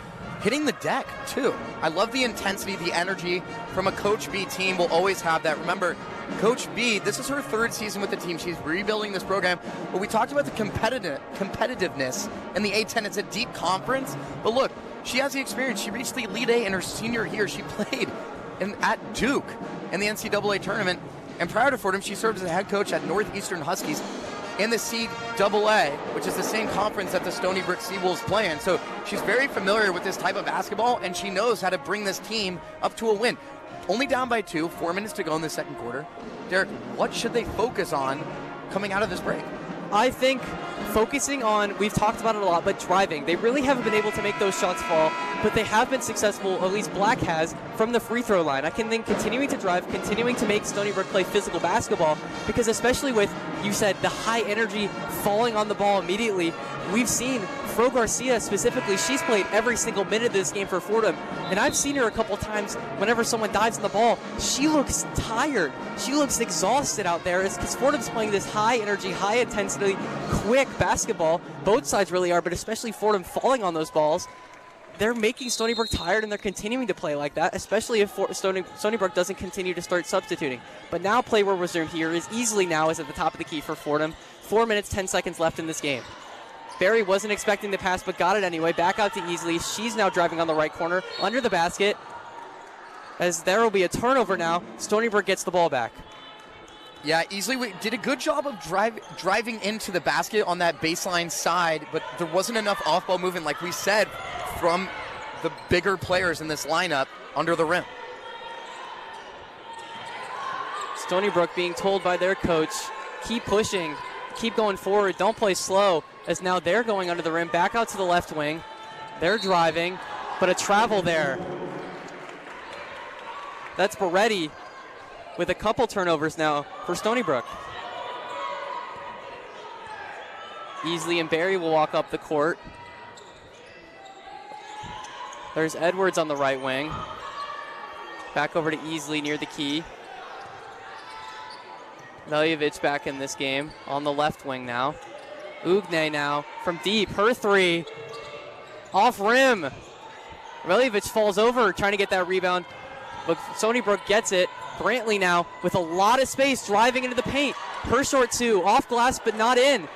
hitting the deck, too. I love the intensity, the energy from a Coach B team. We'll always have that. Remember, Coach B, this is her 3rd season with the team. She's rebuilding this program. But we talked about the competitiveness in the A-10. It's a deep conference. But look, she has the experience. She reached the Elite Eight in her senior year. She played at Duke in the NCAA tournament. And prior to Fordham, she served as a head coach at Northeastern Huskies in the CAA, which is the same conference that the Stony Brook Seawolves play in. So she's very familiar with this type of basketball, and she knows how to bring this team up to a win. Only down by 2, 4 minutes to go in the second quarter. Derek, what should they focus on coming out of this break? I think focusing on, we've talked about it a lot, but driving. They really haven't been able to make those shots fall, but they have been successful, at least Black has, from the free throw line. I can think continuing to drive, continuing to make Stony Brook play physical basketball, because especially with, you said, the high energy falling on the ball immediately, we've seen Fro Garcia specifically, she's played every single minute of this game for Fordham, and I've seen her a couple times whenever someone dives in the ball, she looks tired. She looks exhausted out there because Fordham's playing this high energy, high intensity, quick basketball. Both sides really are, but especially Fordham falling on those balls. They're making Stony Brook tired, and they're continuing to play like that, especially if Stony Brook doesn't continue to start substituting. But now play will resume here is easily now is at the top of the key for Fordham. 4 minutes, 10 seconds left in this game. Barry wasn't expecting the pass, but got it anyway. Back out to Easley. She's now driving on the right corner, under the basket. As there will be a turnover now, Stony Brook gets the ball back. Yeah, Easley did a good job of driving into the basket on that baseline side, but there wasn't enough off-ball movement, like we said, from the bigger players in this lineup under the rim. Stony Brook being told by their coach, keep pushing, keep going forward, don't play slow, as now they're going under the rim, back out to the left wing. They're driving, but a travel there. That's Beretti with a couple turnovers now for Stony Brook. Easley and Barry will walk up the court. There's Edwards on the right wing. Back over to Easley near the key. Veljovic back in this game on the left wing now. Ugne now from deep. Her 3. Off rim. Veljovic falls over trying to get that rebound, but Stony Brook gets it. Brantley now with a lot of space driving into the paint. Her short 2. Off glass but not in.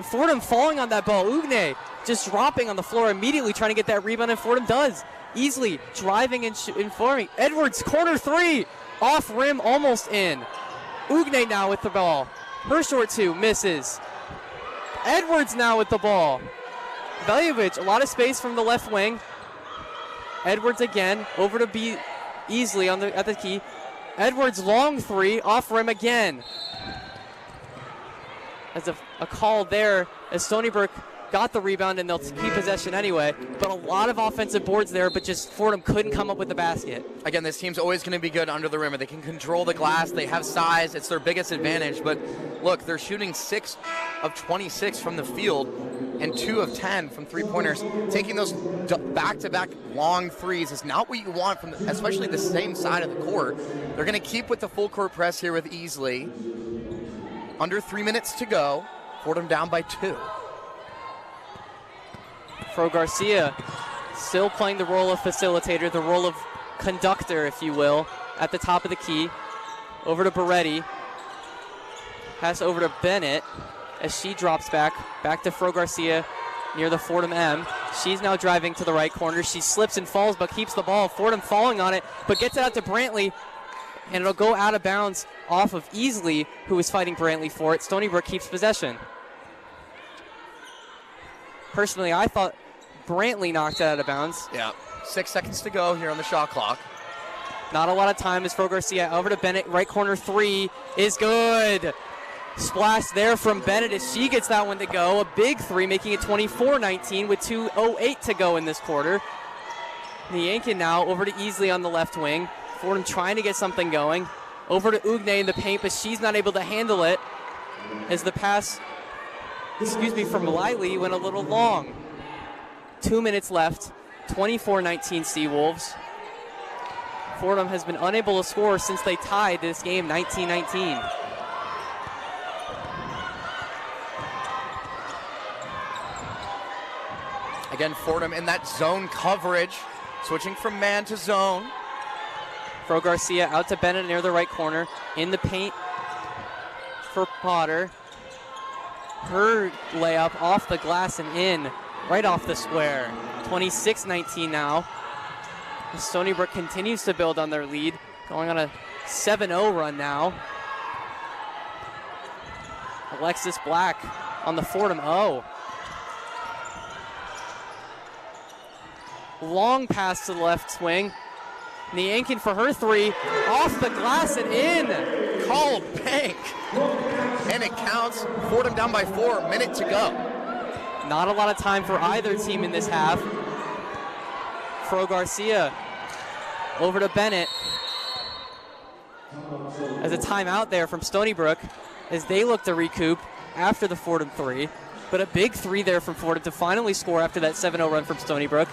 Fordham falling on that ball. Ugne just dropping on the floor immediately trying to get that rebound, and Fordham does. Easily driving and informing. Edwards, corner 3. Off rim, almost in. Ugne now with the ball. Her short 2 misses. Edwards now with the ball. Veljovic, a lot of space from the left wing. Edwards again, over to Easley at the key. Edwards, long 3, off rim again. As a call there, as Stony Brook got the rebound and they'll keep possession anyway. But a lot of offensive boards there, but just Fordham couldn't come up with the basket. Again, this team's always going to be good under the rim. They can control the glass. They have size. It's their biggest advantage. But look, they're shooting 6 of 26 from the field and 2 of 10 from three-pointers. Taking those back-to-back long threes is not what you want from especially the same side of the court. They're going to keep with the full court press here with Easley. Under 3 minutes to go. Fordham down by 2. Fro Garcia still playing the role of facilitator, the role of conductor, if you will, at the top of the key. Over to Beretti. Pass over to Bennett as she drops back to Fro Garcia near the Fordham M. She's now driving to the right corner. She slips and falls but keeps the ball. Fordham falling on it, but gets it out to Brantley, and it'll go out of bounds off of Easley, who was fighting Brantley for it. Stony Brook keeps possession. Personally, I thought Brantley knocked it out of bounds. Yeah, 6 seconds to go here on the shot clock. Not a lot of time as Fro Garcia over to Bennett. Right corner 3 is good. Splash there from Bennett as she gets that one to go. A big 3, making it 24-19 with 2:08 to go in this quarter. The Yankin now over to Easley on the left wing. Fordham trying to get something going. Over to Ugne in the paint, but she's not able to handle it as the pass, from Lively went a little long. 2 minutes left, 24-19 Seawolves. Fordham has been unable to score since they tied this game 19-19. Again, Fordham in that zone coverage, switching from man to zone. Fro Garcia out to Bennett near the right corner. In the paint for Potter. Her layup off the glass and in, right off the square. 26-19 now. Stony Brook continues to build on their lead, going on a 7-0 run now. Alexis Black on the Fordham O. Long pass to the left wing. Niankin for her three, off the glass and in. Called bank. And it counts. Fordham down by 4, minute to go. Not a lot of time for either team in this half. Fro Garcia over to Bennett. As a timeout there from Stony Brook as they look to recoup after the Fordham three. But a big three there from Fordham to finally score after that 7-0 run from Stony Brook.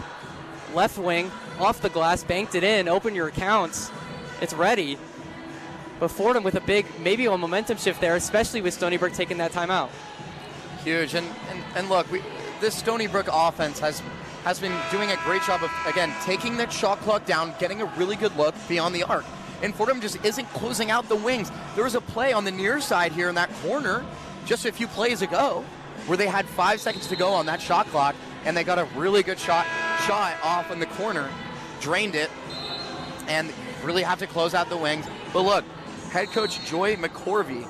Left wing, off the glass, banked it in. Open your accounts. It's ready. But Fordham with a big, maybe a momentum shift there, especially with Stony Brook taking that timeout. Huge. And look, this Stony Brook offense has been doing a great job of, again, taking that shot clock down, getting a really good look beyond the arc. And Fordham just isn't closing out the wings. There was a play on the near side here in that corner just a few plays ago where they had 5 seconds to go on that shot clock, and they got a really good shot off in the corner, drained it, and really have to close out the wings. But look, head coach Joy McCorvey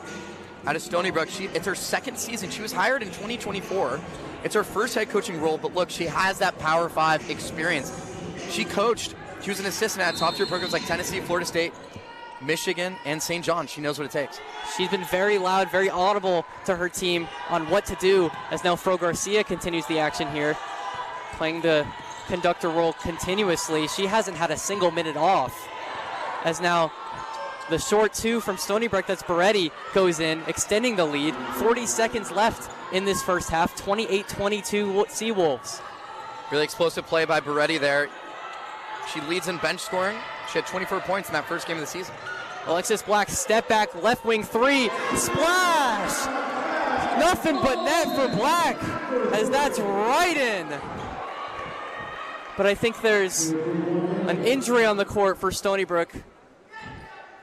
out of Stony Brook, it's her second season. She was hired in 2024. It's her first head coaching role, but look, she has that Power 5 experience. She was an assistant at top-tier programs like Tennessee, Florida State, Michigan, and St. John. She knows what it takes. She's been very loud, very audible to her team on what to do, as now Fro Garcia continues the action here, playing the conductor role continuously. She hasn't had a single minute off, as now the short two from Stony Brook, that's Beretti, goes in, extending the lead. 40 seconds left in this first half, 28-22 Seawolves. Really explosive play by Beretti there. She leads in bench scoring. She had 24 points in that first game of the season. Alexis Black, step back, left wing three, splash! Nothing but net for Black, as that's right in. But I think there's an injury on the court for Stony Brook.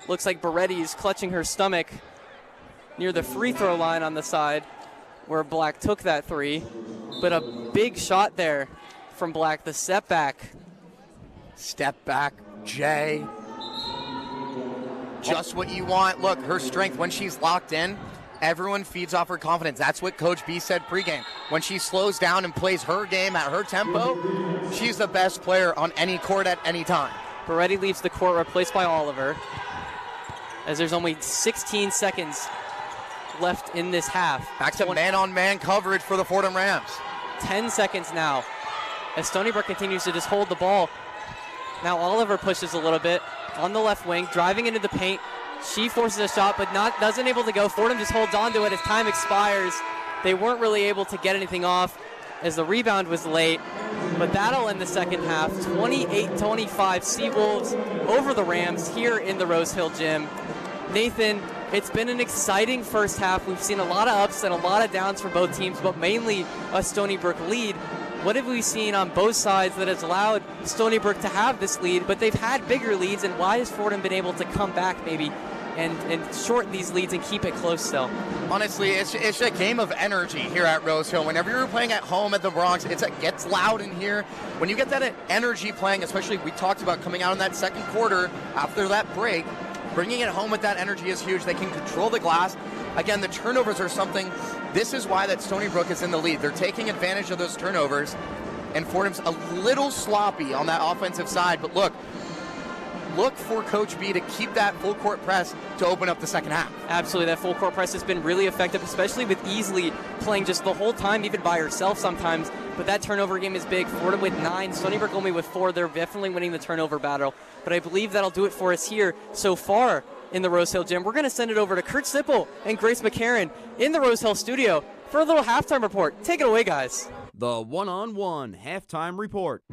Looks like Beretti is clutching her stomach near the free throw line on the side where Black took that three. But a big shot there from Black, the step back. Step back, Jay. Just what you want. Look, her strength, when she's locked in, everyone feeds off her confidence. That's what Coach B said pregame. When she slows down and plays her game at her tempo, she's the best player on any court at any time. Beretti leaves the court, replaced by Oliver, as there's only 16 seconds left in this half. Back to man-on-man coverage for the Fordham Rams. 10 seconds now as Stony Brook continues to just hold the ball. Now Oliver pushes a little bit on the left wing, driving into the paint. She forces a shot, but doesn't able to go. Fordham just holds on to it as time expires. They weren't really able to get anything off as the rebound was late, but that'll end the second half. 28-25 Seawolves over the Rams here in the Rose Hill Gym. Nathan, it's been an exciting first half. We've seen a lot of ups and a lot of downs for both teams, but mainly a Stony Brook lead. What have we seen on both sides that has allowed Stony Brook to have this lead, but they've had bigger leads, and why has Fordham been able to come back maybe and shorten these leads and keep it close still? Honestly, it's a game of energy here at Rose Hill. Whenever you're playing at home at the Bronx, it gets loud in here. When you get that energy playing, especially we talked about coming out in that second quarter after that break, bringing it home with that energy is huge. They can control the glass. Again, the turnovers are something. This is why that Stony Brook is in the lead. They're taking advantage of those turnovers, and Fordham's a little sloppy on that offensive side. But look for Coach B to keep that full court press to open up the second half. Absolutely, that full court press has been really effective, especially with Easley playing just the whole time, even by herself sometimes. But that turnover game is big. Fordham with 9, Stony Brook only with 4. They're definitely winning the turnover battle. But I believe that'll do it for us here so far in the Rose Hill Gym. We're going to send it over to Kurt Sipple and Grace McCarran in the Rose Hill studio for a little halftime report. Take it away, guys. The one-on-one halftime report.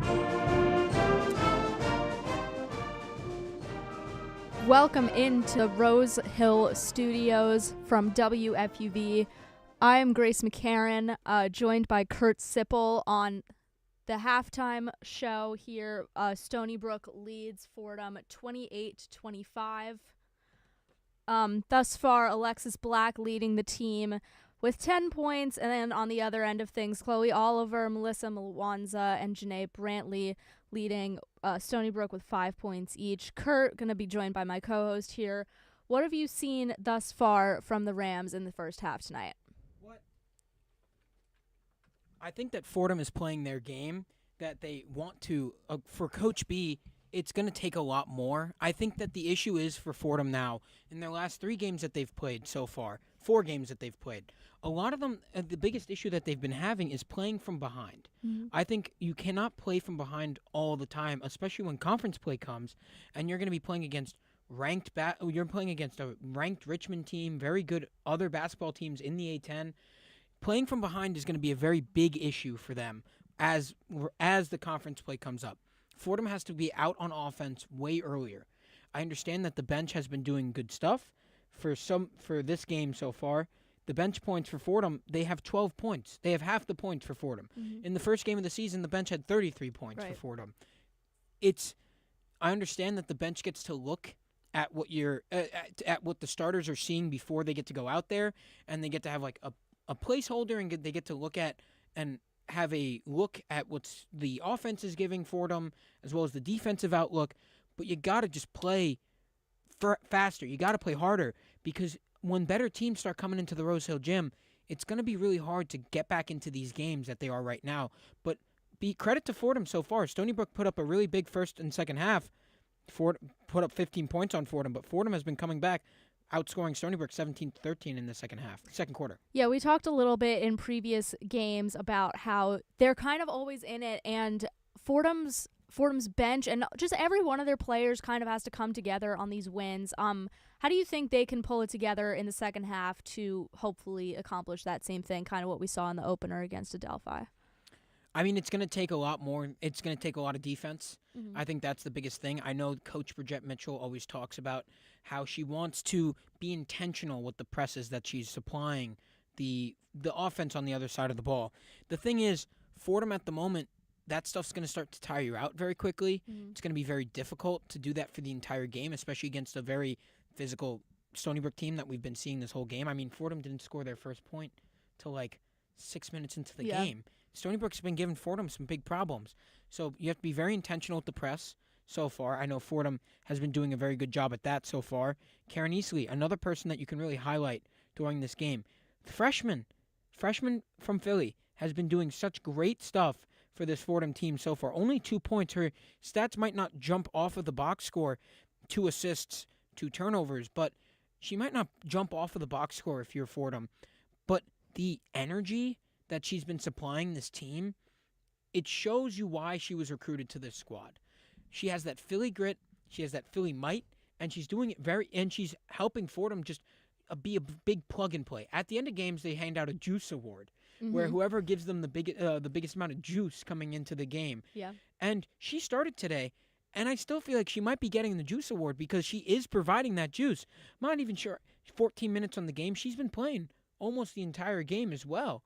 Welcome into the Rose Hill Studios from WFUV. I am Grace McCarran, joined by Kurt Sipple on the halftime show here. Stony Brook leads Fordham 28-25. Thus far, Alexis Black leading the team with 10 points. And then on the other end of things, Chloe Oliver, Melissa Mwanza, and Janae Brantley leading Stony Brook with 5 points each. Kurt, going to be joined by my co-host here. What have you seen thus far from the Rams in the first half tonight? I think that Fordham is playing their game that they want to. For Coach B, it's going to take a lot more. I think that the issue is for Fordham now, in their last 3 games that they've played so far, 4 games that they've played, a lot of them, the biggest issue that they've been having is playing from behind. Mm-hmm. I think you cannot play from behind all the time, especially when conference play comes, and you're going to be playing against you're playing against a ranked Richmond team, very good other basketball teams in the A10. Playing from behind is going to be a very big issue for them as the conference play comes up. Fordham has to be out on offense way earlier. I understand that the bench has been doing good stuff for this game so far. The bench points for Fordham, they have 12 points. They have half the points for Fordham. Mm-hmm. In the first game of the season, the bench had 33 points for Fordham. I understand that the bench gets to look at what at what the starters are seeing before they get to go out there, and they get to have like a placeholder, and they get to look at and have a look at what the offense is giving Fordham as well as the defensive outlook. But you got to just play faster. You got to play harder, because when better teams start coming into the Rose Hill Gym, it's going to be really hard to get back into these games that they are right now. But credit to Fordham so far. Stony Brook put up a really big first and second half. Put up 15 points on Fordham, but Fordham has been coming back, outscoring Stony Brook 17-13 in the second quarter. Yeah, we talked a little bit in previous games about how they're kind of always in it, and Fordham's bench and just every one of their players kind of has to come together on these wins. How do you think they can pull it together in the second half to hopefully accomplish that same thing, kind of what we saw in the opener against Adelphi? I mean, it's going to take a lot more. It's going to take a lot of defense. Mm-hmm. I think that's the biggest thing. I know Coach Bridgette Mitchell always talks about how she wants to be intentional with the presses that she's supplying the offense on the other side of the ball. The thing is, Fordham at the moment, that stuff's going to start to tire you out very quickly. Mm-hmm. It's going to be very difficult to do that for the entire game, especially against a very physical Stony Brook team that we've been seeing this whole game. I mean, Fordham didn't score their first point till like 6 minutes into the game. Stony Brook's been giving Fordham some big problems. So you have to be very intentional with the press so far. I know Fordham has been doing a very good job at that so far. Karen Easley, another person that you can really highlight during this game. Freshman from Philly, has been doing such great stuff for this Fordham team so far. Only 2 points. Her stats might not jump off of the box score, 2 assists, 2 turnovers, but she might not jump off of the box score if you're Fordham. But the energy that she's been supplying this team, it shows you why she was recruited to this squad. She has that Philly grit, she has that Philly might, and she's doing it and she's helping Fordham just be a big plug and play. At the end of games, they hand out a juice award, where whoever gives them the biggest amount of juice coming into the game. Yeah. And she started today, and I still feel like she might be getting the juice award because she is providing that juice. I'm not even sure. 14 minutes on the game, she's been playing almost the entire game as well.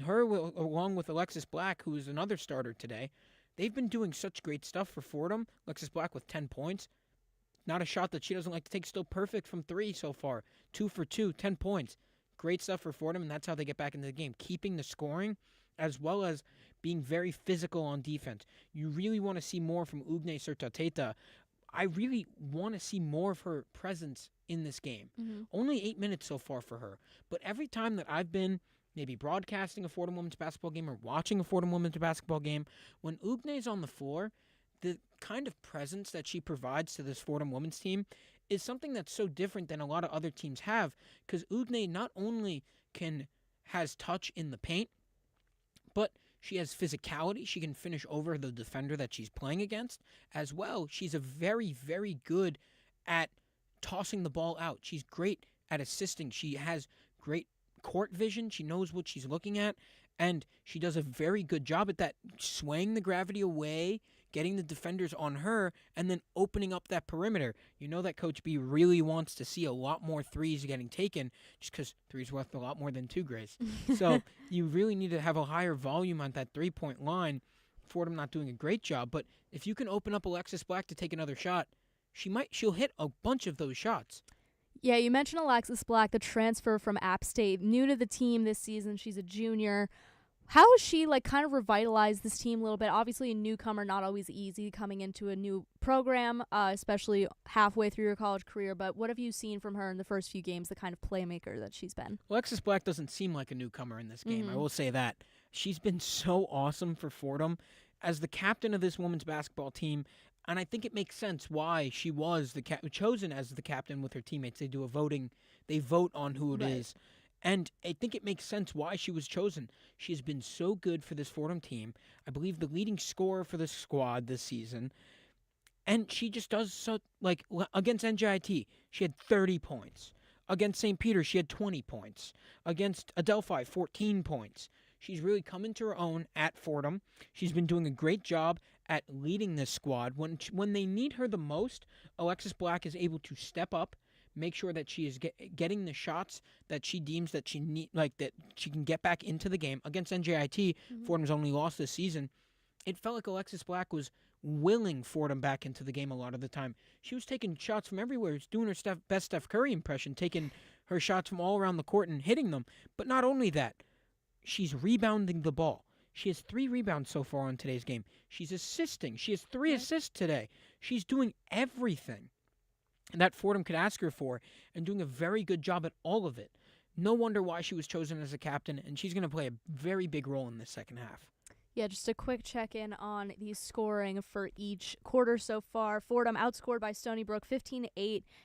Her, along with Alexis Black, who is another starter today, they've been doing such great stuff for Fordham. Alexis Black with 10 points. Not a shot that she doesn't like to take, still perfect from 3 so far. 2 for 2, 10 points. Great stuff for Fordham, and that's how they get back into the game. Keeping the scoring, as well as being very physical on defense. You really want to see more from Ugne Sertateta. I really want to see more of her presence in this game. Mm-hmm. Only 8 minutes so far for her. But every time that I've been maybe broadcasting a Fordham women's basketball game or watching a Fordham women's basketball game, when Ugne's on the floor, the kind of presence that she provides to this Fordham women's team is something that's so different than a lot of other teams have, because Ugne not only has touch in the paint, but she has physicality. She can finish over the defender that she's playing against. As well, she's a very, very good at tossing the ball out. She's great at assisting. She has great court vision. She knows what she's looking at, and she does a very good job at that, swaying the gravity away, getting the defenders on her, and then opening up that perimeter. You know that Coach B really wants to see a lot more threes getting taken, just because three's worth a lot more than 2, Grace. So you really need to have a higher volume on that three-point line, Fordham not doing a great job, but if you can open up Alexis Black to take another shot, she'll hit a bunch of those shots. Yeah, you mentioned Alexis Black, the transfer from App State, new to the team this season. She's a junior. How has she kind of revitalized this team a little bit? Obviously, a newcomer, not always easy coming into a new program, especially halfway through your college career. But what have you seen from her in the first few games, the kind of playmaker that she's been? Alexis Black doesn't seem like a newcomer in this game. I will say that. She's been so awesome for Fordham as the captain of this women's basketball team. And I think it makes sense why she was chosen as the captain with her teammates. They do a voting. They vote on who it is. And I think it makes sense why she was chosen. She has been so good for this Fordham team. I believe the leading scorer for the squad this season. And she just does so, against NJIT, she had 30 points. Against St. Peter, she had 20 points. Against Adelphi, 14 points. She's really come into her own at Fordham. She's been doing a great job at leading this squad. When they need her the most, Alexis Black is able to step up, make sure that she is getting the shots that she deems that she that she can get back into the game. Against NJIT, Fordham's only lost this season. It felt like Alexis Black was willing Fordham back into the game a lot of the time. She was taking shots from everywhere. She was doing her best Steph Curry impression, taking her shots from all around the court and hitting them. But not only that, she's rebounding the ball. She has 3 rebounds so far on today's game. She's assisting. She has 3 assists today. She's doing everything that Fordham could ask her for and doing a very good job at all of it. No wonder why she was chosen as a captain, and she's going to play a very big role in this second half. Yeah, just a quick check-in on the scoring for each quarter so far. Fordham outscored by Stony Brook 15-8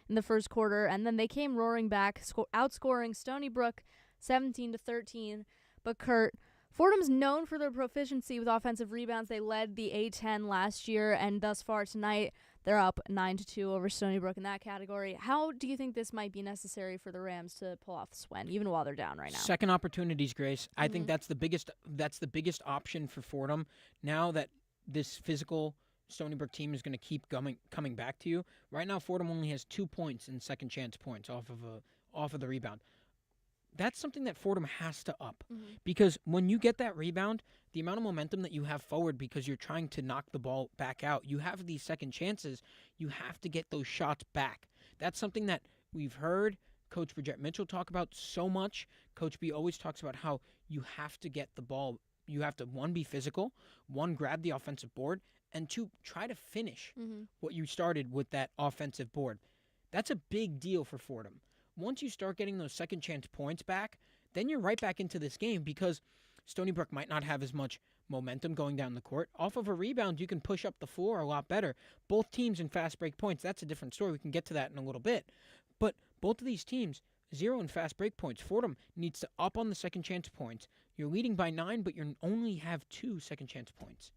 in the first quarter, and then they came roaring back, outscoring Stony Brook 17-13. But Kurt, Fordham's known for their proficiency with offensive rebounds. They led the A-10 last year, and thus far tonight, they're up 9-2 over Stony Brook in that category. How do you think this might be necessary for the Rams to pull off this win, even while they're down right now? Second opportunities, Grace. I think that's the biggest option for Fordham. Now that this physical Stony Brook team is going to keep coming back to you. Right now, Fordham only has 2 points in second chance points off of the rebound. That's something that Fordham has to up. Because when you get that rebound, the amount of momentum that you have forward because you're trying to knock the ball back out, you have these second chances, you have to get those shots back. That's something that we've heard Coach Bridgette Mitchell talk about so much. Coach B always talks about how you have to get the ball. You have to, 1, be physical, 1, grab the offensive board, and 2, try to finish what you started with that offensive board. That's a big deal for Fordham. Once you start getting those second chance points back, then you're right back into this game because Stony Brook might not have as much momentum going down the court. Off of a rebound, you can push up the floor a lot better. Both teams in fast break points, that's a different story. We can get to that in a little bit. But both of these teams, 0 in fast break points. Fordham needs to up on the second chance points. You're leading by 9, but you only have 2 second chance points.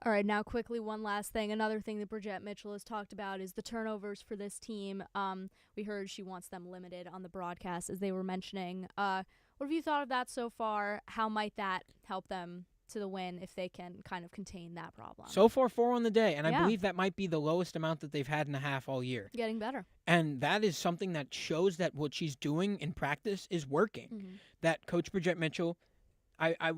All right, now quickly, one last thing. Another thing that Bridgette Mitchell has talked about is the turnovers for this team. We heard she wants them limited on the broadcast, as they were mentioning. What have you thought of that so far? How might that help them to the win if they can kind of contain that problem? So far, 4 on the day, and I believe that might be the lowest amount that they've had in a half all year. Getting better. And that is something that shows that what she's doing in practice is working. That Coach Bridgette Mitchell,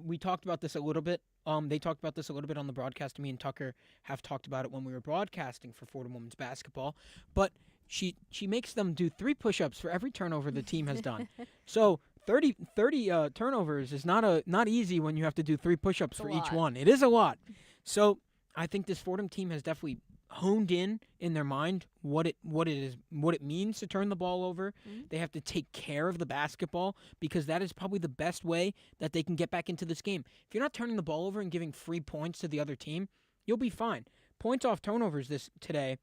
we talked about this a little bit. They talked about this a little bit on the broadcast. Me and Tucker have talked about it when we were broadcasting for Fordham women's basketball. But she makes them do 3 push-ups for every turnover the team has done. So 30 turnovers is not easy when you have to do 3 push-ups for each one. It is a lot. So I think this Fordham team has definitely honed in their mind what it means to turn the ball over. They have to take care of the basketball because that is probably the best way that they can get back into this game. If you're not turning the ball over and giving free points to the other team, you'll be fine. Points off turnovers today,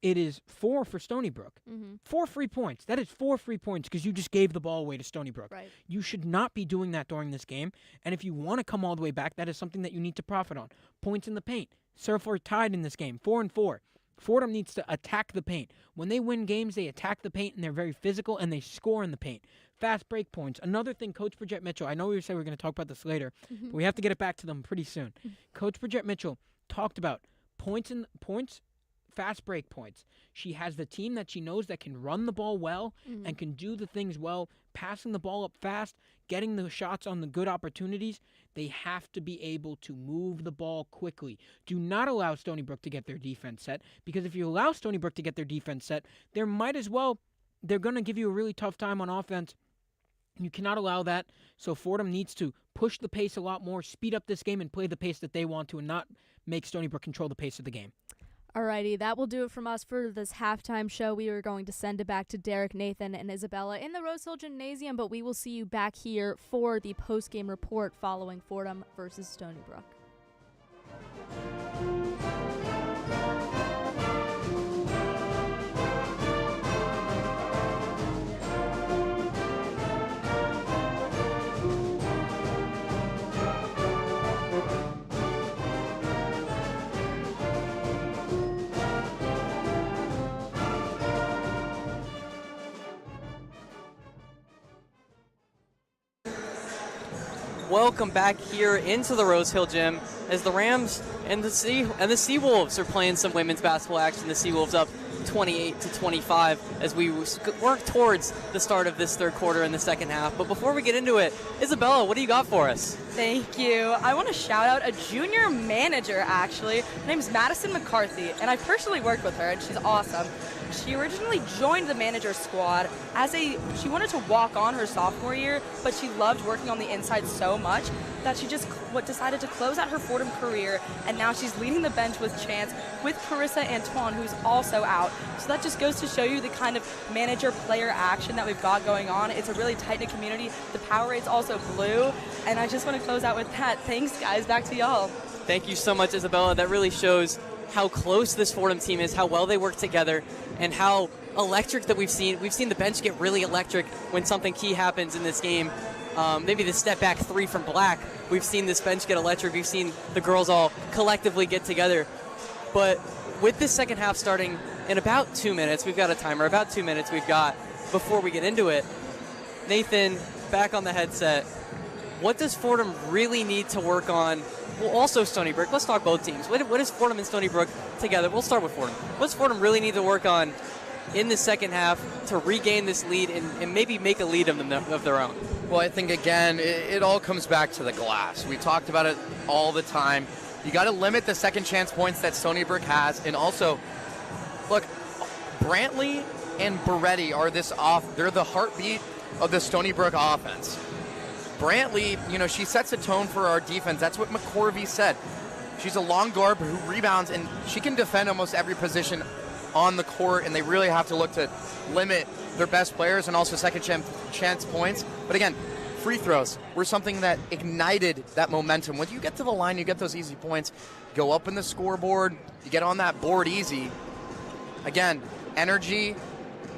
it is 4 for Stony Brook. 4 free points. That is 4 free points because you just gave the ball away to Stony Brook. Right. You should not be doing that during this game. And if you want to come all the way back, that is something that you need to profit on. Points in the paint. Surf are tied in this game, 4-4. Fordham needs to attack the paint. When they win games, they attack the paint, and they're very physical, and they score in the paint. Fast break points. Another thing, Coach Bridgette Mitchell, I know we said we were going to talk about this later, but we have to get it back to them pretty soon. Coach Bridgette Mitchell talked about points fast break points. She has the team that she knows that can run the ball well and can do the things well, passing the ball up fast, getting the shots on the good opportunities. They have to be able to move the ball quickly. Do not allow Stony Brook to get their defense set, because if you allow Stony Brook to get their defense set, they're going to give you a really tough time on offense. You cannot allow that. So Fordham needs to push the pace a lot more, speed up this game, and play the pace that they want to, and not make Stony Brook control the pace of the game. Alrighty, that will do it from us for this halftime show. We are going to send it back to Derek, Nathan, and Isabella in the Rose Hill Gymnasium, but we will see you back here for the post-game report following Fordham versus Stony Brook. Welcome back here into the Rose Hill Gym as the Rams and the Seawolves are playing some women's basketball action. The Seawolves up 28-25 as we work towards the start of this third quarter in the second half. But before we get into it, Isabella, what do you got for us? Thank you. I want to shout out a junior manager, actually. Her name's Madison McCarthy, and I personally worked with her, and she's awesome. She originally joined the manager squad she wanted to walk on her sophomore year, but she loved working on the inside so much that she just decided to close out her Fordham career, and now she's leading the bench with Chance, with Carissa Antoine, who's also out. So that just goes to show you the kind of manager-player action that we've got going on. It's a really tight-knit community. The Powerade's also blue, and I just want to close out with that. Thanks, guys. Back to y'all. Thank you so much, Isabella. That really shows how close this Fordham team is, how well they work together, and how electric that we've seen. We've seen the bench get really electric when something key happens in this game. Maybe the step back three from Black. We've seen this bench get electric. We've seen the girls all collectively get together. But with this second half starting in about 2 minutes, we've got a timer, about 2 minutes we've got before we get into it. Nathan, back on the headset. What does Fordham really need to work on? Well, also Stony Brook. Let's talk both teams. What is Fordham and Stony Brook together? We'll start with Fordham. What does Fordham really need to work on in the second half to regain this lead and maybe make a lead of their own? Well, I think, again, it all comes back to the glass. We talked about it all the time. You got to limit the second chance points that Stony Brook has. And also, look, Brantley and Beretti they're the heartbeat of the Stony Brook offense. Brantley, she sets a tone for our defense. That's what McCorvey said. She's a long guard who rebounds, and she can defend almost every position on the court, and they really have to look to limit their best players and also second chance points. But again, free throws were something that ignited that momentum. When you get to the line, you get those easy points, go up in the scoreboard, you get on that board easy. Again, energy,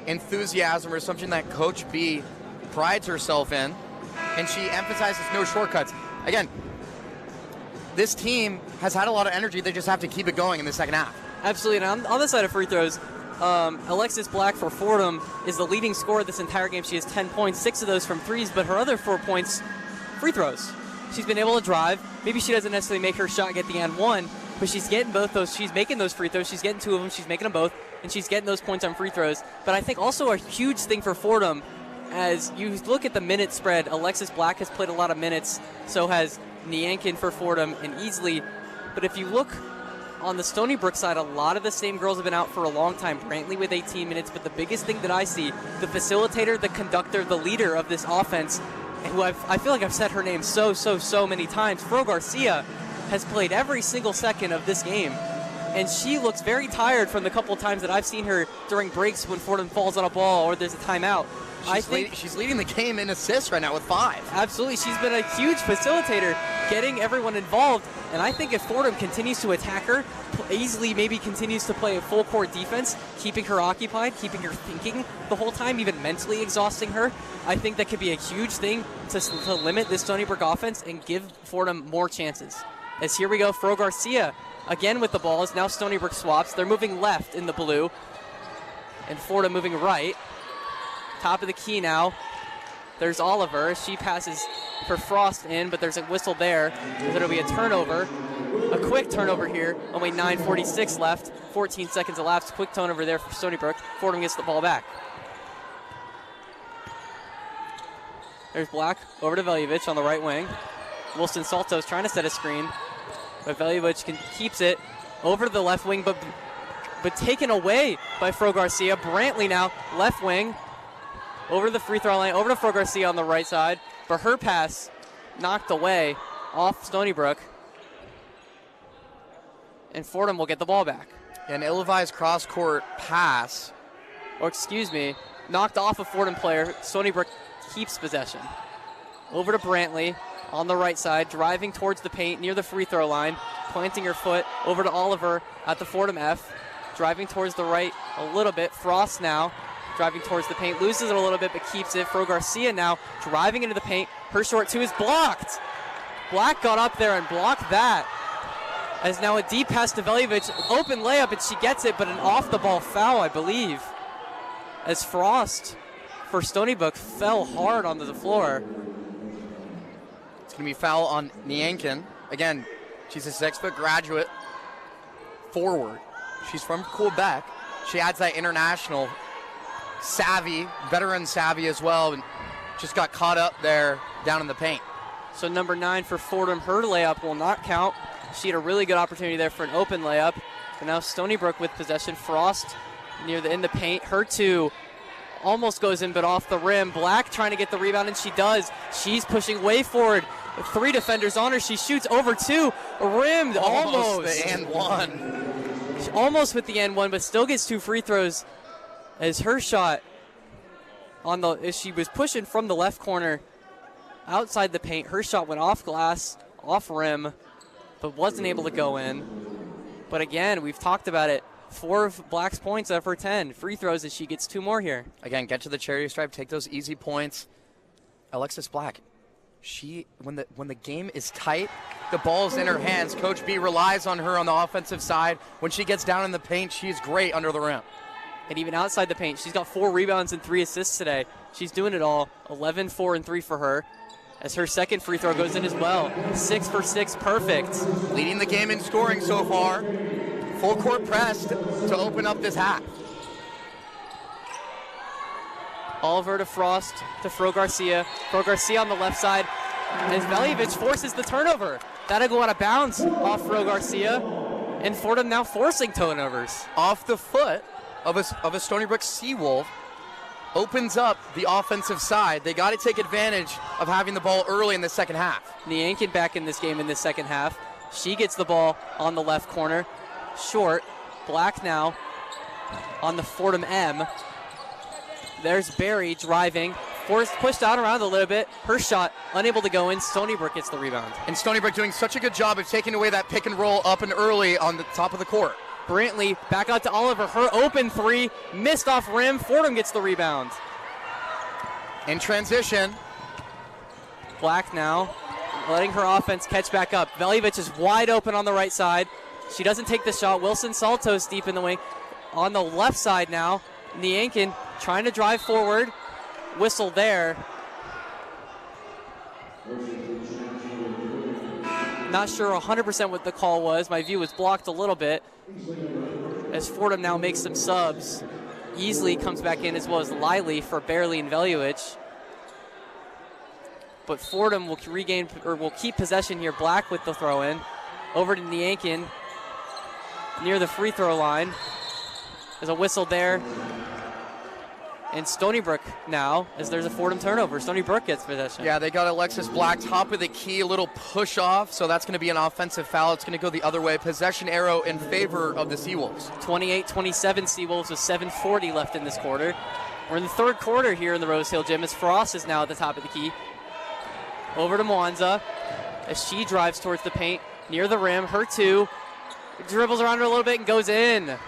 enthusiasm are something that Coach B prides herself in, and she emphasizes no shortcuts. Again, this team has had a lot of energy. They just have to keep it going in the second half. Absolutely. And on the side of free throws, Alexis Black for Fordham is the leading scorer this entire game. She has 10 points, 6 of those from threes, but her other 4 points, free throws. She's been able to drive. Maybe she doesn't necessarily make her shot get the and one, but she's getting both those. She's making those free throws. She's getting 2 of them. She's making them both, and she's getting those points on free throws. But I think also a huge thing for Fordham, as you look at the minute spread, Alexis Black has played a lot of minutes. So has Niankin for Fordham and Easley. But if you look on the Stony Brook side, a lot of the same girls have been out for a long time. Brantley with 18 minutes. But the biggest thing that I see, the facilitator, the conductor, the leader of this offense, who I feel like I've said her name so many times, Fro Garcia, has played every single second of this game. And she looks very tired from the couple of times that I've seen her during breaks when Fordham falls on a ball or there's a timeout. She's leading the game in assists right now with 5. Absolutely. She's been a huge facilitator, getting everyone involved. And I think if Fordham continues to attack her, easily maybe continues to play a full court defense, keeping her occupied, keeping her thinking the whole time, even mentally exhausting her, I think that could be a huge thing to limit this Stony Brook offense and give Fordham more chances. As here we go, Fro Garcia again with the ball. As now Stony Brook swaps. They're moving left in the blue, and Fordham moving right. Top of the key now. There's Oliver. She passes for Frost in, but there's a whistle there. It'll be a turnover. A quick turnover here. Only 9:46 left. 14 seconds elapsed. Quick turnover there for Stony Brook. Fordham gets the ball back. There's Black over to Veljovic on the right wing. Wilson Salto's trying to set a screen, but Veljovic keeps it over to the left wing, but taken away by Fro Garcia. Brantley now left wing over the free throw line, over to Fro Garcia on the right side, but her pass knocked away off Stony Brook, and Fordham will get the ball back. An ill-advised cross-court pass, or excuse me, knocked off a Fordham player. Stony Brook keeps possession. Over to Brantley on the right side, driving towards the paint near the free throw line, planting her foot over to Oliver at the Fordham F, driving towards the right a little bit. Frost now driving towards the paint, loses it a little bit but keeps it. Fro Garcia now driving into the paint. Her short two is blocked. Black got up there and blocked that. As now a deep pass to Veljovic, open layup, and she gets it, but an off-the-ball foul, I believe, as Frost for Stony Brook fell hard onto the floor. It's going to be foul on Niankin. Again, she's a 6-foot graduate forward. She's from Quebec. She adds that international savvy, veteran savvy as well, and just got caught up there down in the paint. So number 9 for Fordham, her layup will not count. She had a really good opportunity there for an open layup. But now Stony Brook with possession. Frost in the paint. Her two almost goes in, but off the rim. Black trying to get the rebound, and she does. She's pushing way forward. 3 defenders on her. She shoots over 2. Rimmed almost. The and one. Almost with the and one, but still gets 2 free throws as her shot as she was pushing from the left corner outside the paint. Her shot went off glass, off rim, but wasn't able to go in. But again, we've talked about it. 4 of Black's points out of her 10 free throws, and she gets 2 more here. Again, get to the charity stripe, take those easy points. Alexis Black, when the game is tight, the ball's in her hands. Coach B relies on her on the offensive side. When she gets down in the paint, she's great under the rim. And even outside the paint, she's got 4 rebounds and 3 assists today. She's doing it all. 11, 4, and 3 for her, as her second free throw goes in as well. 6 for 6, perfect. Leading the game in scoring so far. Full court press to open up this half. Oliver to Frost to Fro Garcia. Fro Garcia on the left side, as Veljovic forces the turnover. That'll go out of bounds off Fro Garcia, and Fordham now forcing turnovers. Off the foot of a Stony Brook Seawolf, opens up the offensive side. They got to take advantage of having the ball early in the second half. Niankin back in this game in the second half. She gets the ball on the left corner. Short. Black now on the Fordham M. There's Barry driving. Pushed out around a little bit. Her shot unable to go in. Stony Brook gets the rebound. And Stony Brook doing such a good job of taking away that pick and roll up and early on the top of the court. Brantley back out to Oliver. Her open 3 missed off rim. Fordham gets the rebound. In transition. Black now letting her offense catch back up. Veljovic is wide open on the right side. She doesn't take the shot. Wilson Saltos deep in the wing. On the left side now, Niankin trying to drive forward. Whistle there. Not sure 100% what the call was. My view was blocked a little bit. As Fordham now makes some subs. Easley comes back in, as well as Liley for Barely and Veljovic. But Fordham will will keep possession here. Black with the throw in. Over to Niankin near the free throw line. There's a whistle there. And Stony Brook now, as there's a Fordham turnover. Stony Brook gets possession. Yeah, they got Alexis Black top of the key, a little push off, so that's going to be an offensive foul. It's going to go the other way. Possession arrow in favor of the Seawolves. 28-27 Seawolves with 7:40 left in this quarter. We're in the third quarter here in the Rose Hill Gym, as Frost is now at the top of the key. Over to Mwanza as she drives towards the paint near the rim. Her 2 dribbles around her a little bit and goes in.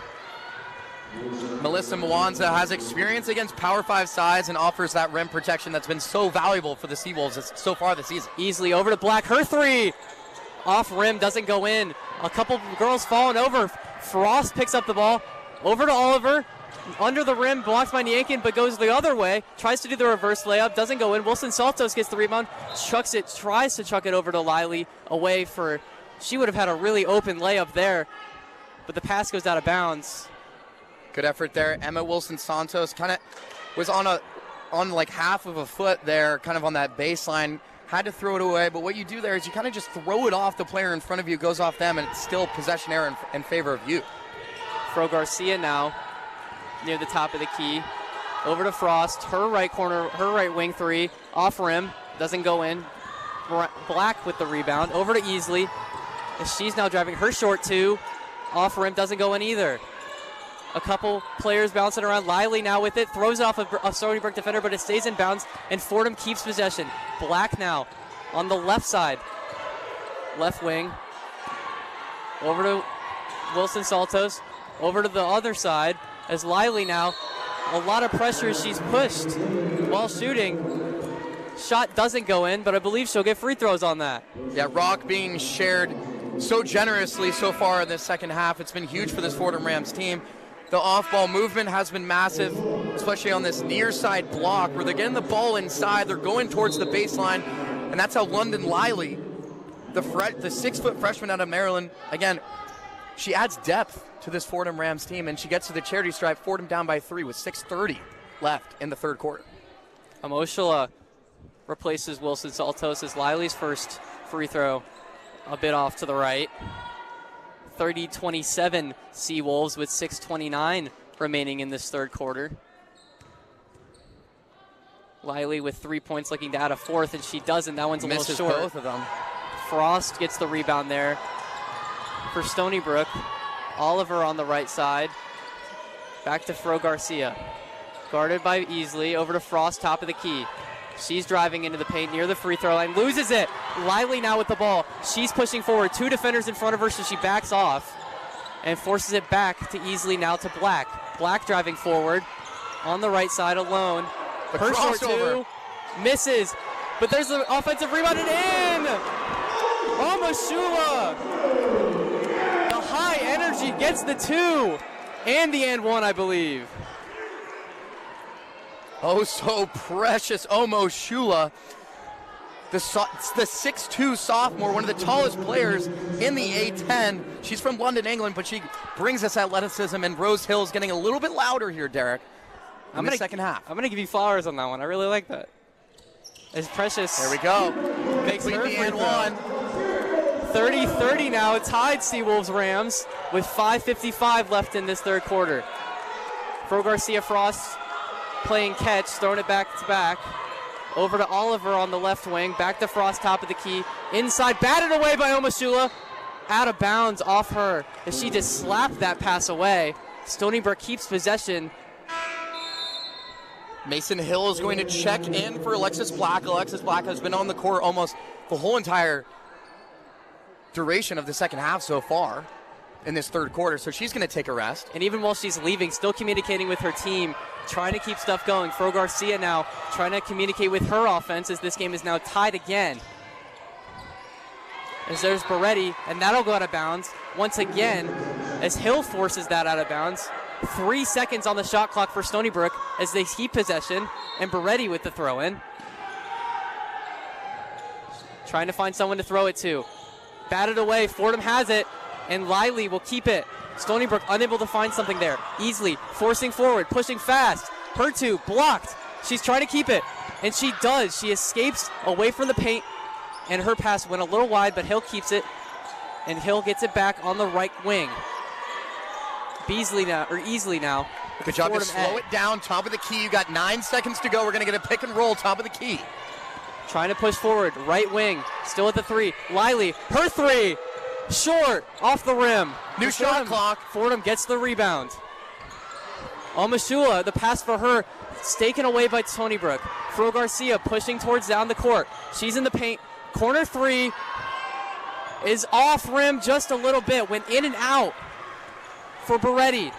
Melissa Mwanza has experience against Power 5 sides and offers that rim protection that's been so valuable for the Seawolves so far this season. Easily over to Black. Her 3 off rim, doesn't go in. A couple girls falling over. Frost picks up the ball. Over to Oliver. Under the rim, blocked by Niankin, but goes the other way. Tries to do the reverse layup, doesn't go in. Wilson Saltos gets the rebound, tries to chuck it over to Liley, away for She would have had a really open layup there, but the pass goes out of bounds. Good effort there. Emma Wilson-Santos kind of was on like half of a foot there, kind of on that baseline. Had to throw it away, but what you do there is you kind of just throw it off the player in front of you, goes off them, and it's still possession error in favor of you. Fro Garcia now near the top of the key. Over to Frost, her right corner, her right wing three, off rim, doesn't go in. Black with the rebound, over to Easley. She's now driving her short two, off rim, doesn't go in either. A couple players bouncing around. Lively now with it, throws it off a Stony Brook defender, but it stays in bounds, and Fordham keeps possession. Black now on the left side, left wing. Over to Wilson Saltos, over to the other side, as Lively now, a lot of pressure, she's pushed while shooting. Shot doesn't go in, but I believe she'll get free throws on that. Yeah, rock being shared so generously so far in this second half. It's been huge for this Fordham Rams team. The off-ball movement has been massive, especially on this near side block where they're getting the ball inside. They're going towards the baseline, and that's how London Lively, the 6-foot freshman out of Maryland, again, she adds depth to this Fordham Rams team, and she gets to the charity stripe. Fordham down by 3 with 6:30 left in the third quarter. Amoshala replaces Wilson Saltos as Lively's first free throw, a bit off to the right. 30-27 Seawolves with 6:29 remaining in this third quarter. Lively with 3 points, looking to add a fourth, and she doesn't. That one's a little short. Both of them. Frost gets the rebound there for Stony Brook. Oliver on the right side. Back to Fro Garcia. Guarded by Easley. Over to Frost, top of the key. She's driving into the paint near the free throw line. Loses it. Lively now with the ball. She's pushing forward. 2 defenders in front of her, so she backs off and forces it back to Easley, now to Black. Black driving forward on the right side alone. Her short two misses, but there's an offensive rebound and in! Amashula! The high energy gets the 2 and the and 1, I believe. Oh, so precious Omo Shula, the 6'2 sophomore, one of the tallest players in the A-10. She's from London, England, but she brings us athleticism, and Rose Hill's getting a little bit louder here, Derek, in the second half. I'm going to give you flowers on that one. I really like that. It's Precious. There we go. Makes Complete her the and 1. 30-30 now. Tied Seawolves Rams with 5:55 left in this third quarter. Fro Garcia Frost playing catch, throwing it back to back. Over to Oliver on the left wing. Back to Frost, top of the key. Inside, batted away by Omashula. Out of bounds off her as she just slapped that pass away. Stony Brook keeps possession. Mason Hill is going to check in for Alexis Black. Alexis Black has been on the court almost the whole entire duration of the second half so far in this third quarter, so she's going to take a rest. And even while she's leaving, still communicating with her team, trying to keep stuff going. Fro Garcia now trying to communicate with her offense as this game is now tied again. As there's Beretti, and that'll go out of bounds once again as Hill forces that out of bounds. 3 seconds on the shot clock for Stony Brook as they keep possession, and Beretti with the throw-in. Trying to find someone to throw it to. Batted away, Fordham has it, and Lively will keep it. Stony Brook unable to find something there. Easley forcing forward, pushing fast. Her two blocked. She's trying to keep it, and she does. She escapes away from the paint, and her pass went a little wide, but Hill keeps it, and Hill gets it back on the right wing. Easley now. Good job to slow it down, top of the key. You got 9 seconds to go. We're going to get a pick and roll, top of the key. Trying to push forward, right wing, still at the 3. Lively, her 3, short, off the rim. New shot clock. Fordham gets the rebound. Omashula, the pass for her, it's taken away by Stony Brook. Fro Garcia pushing towards down the court. She's in the paint. Corner 3 is off rim just a little bit, went in and out for Beretti.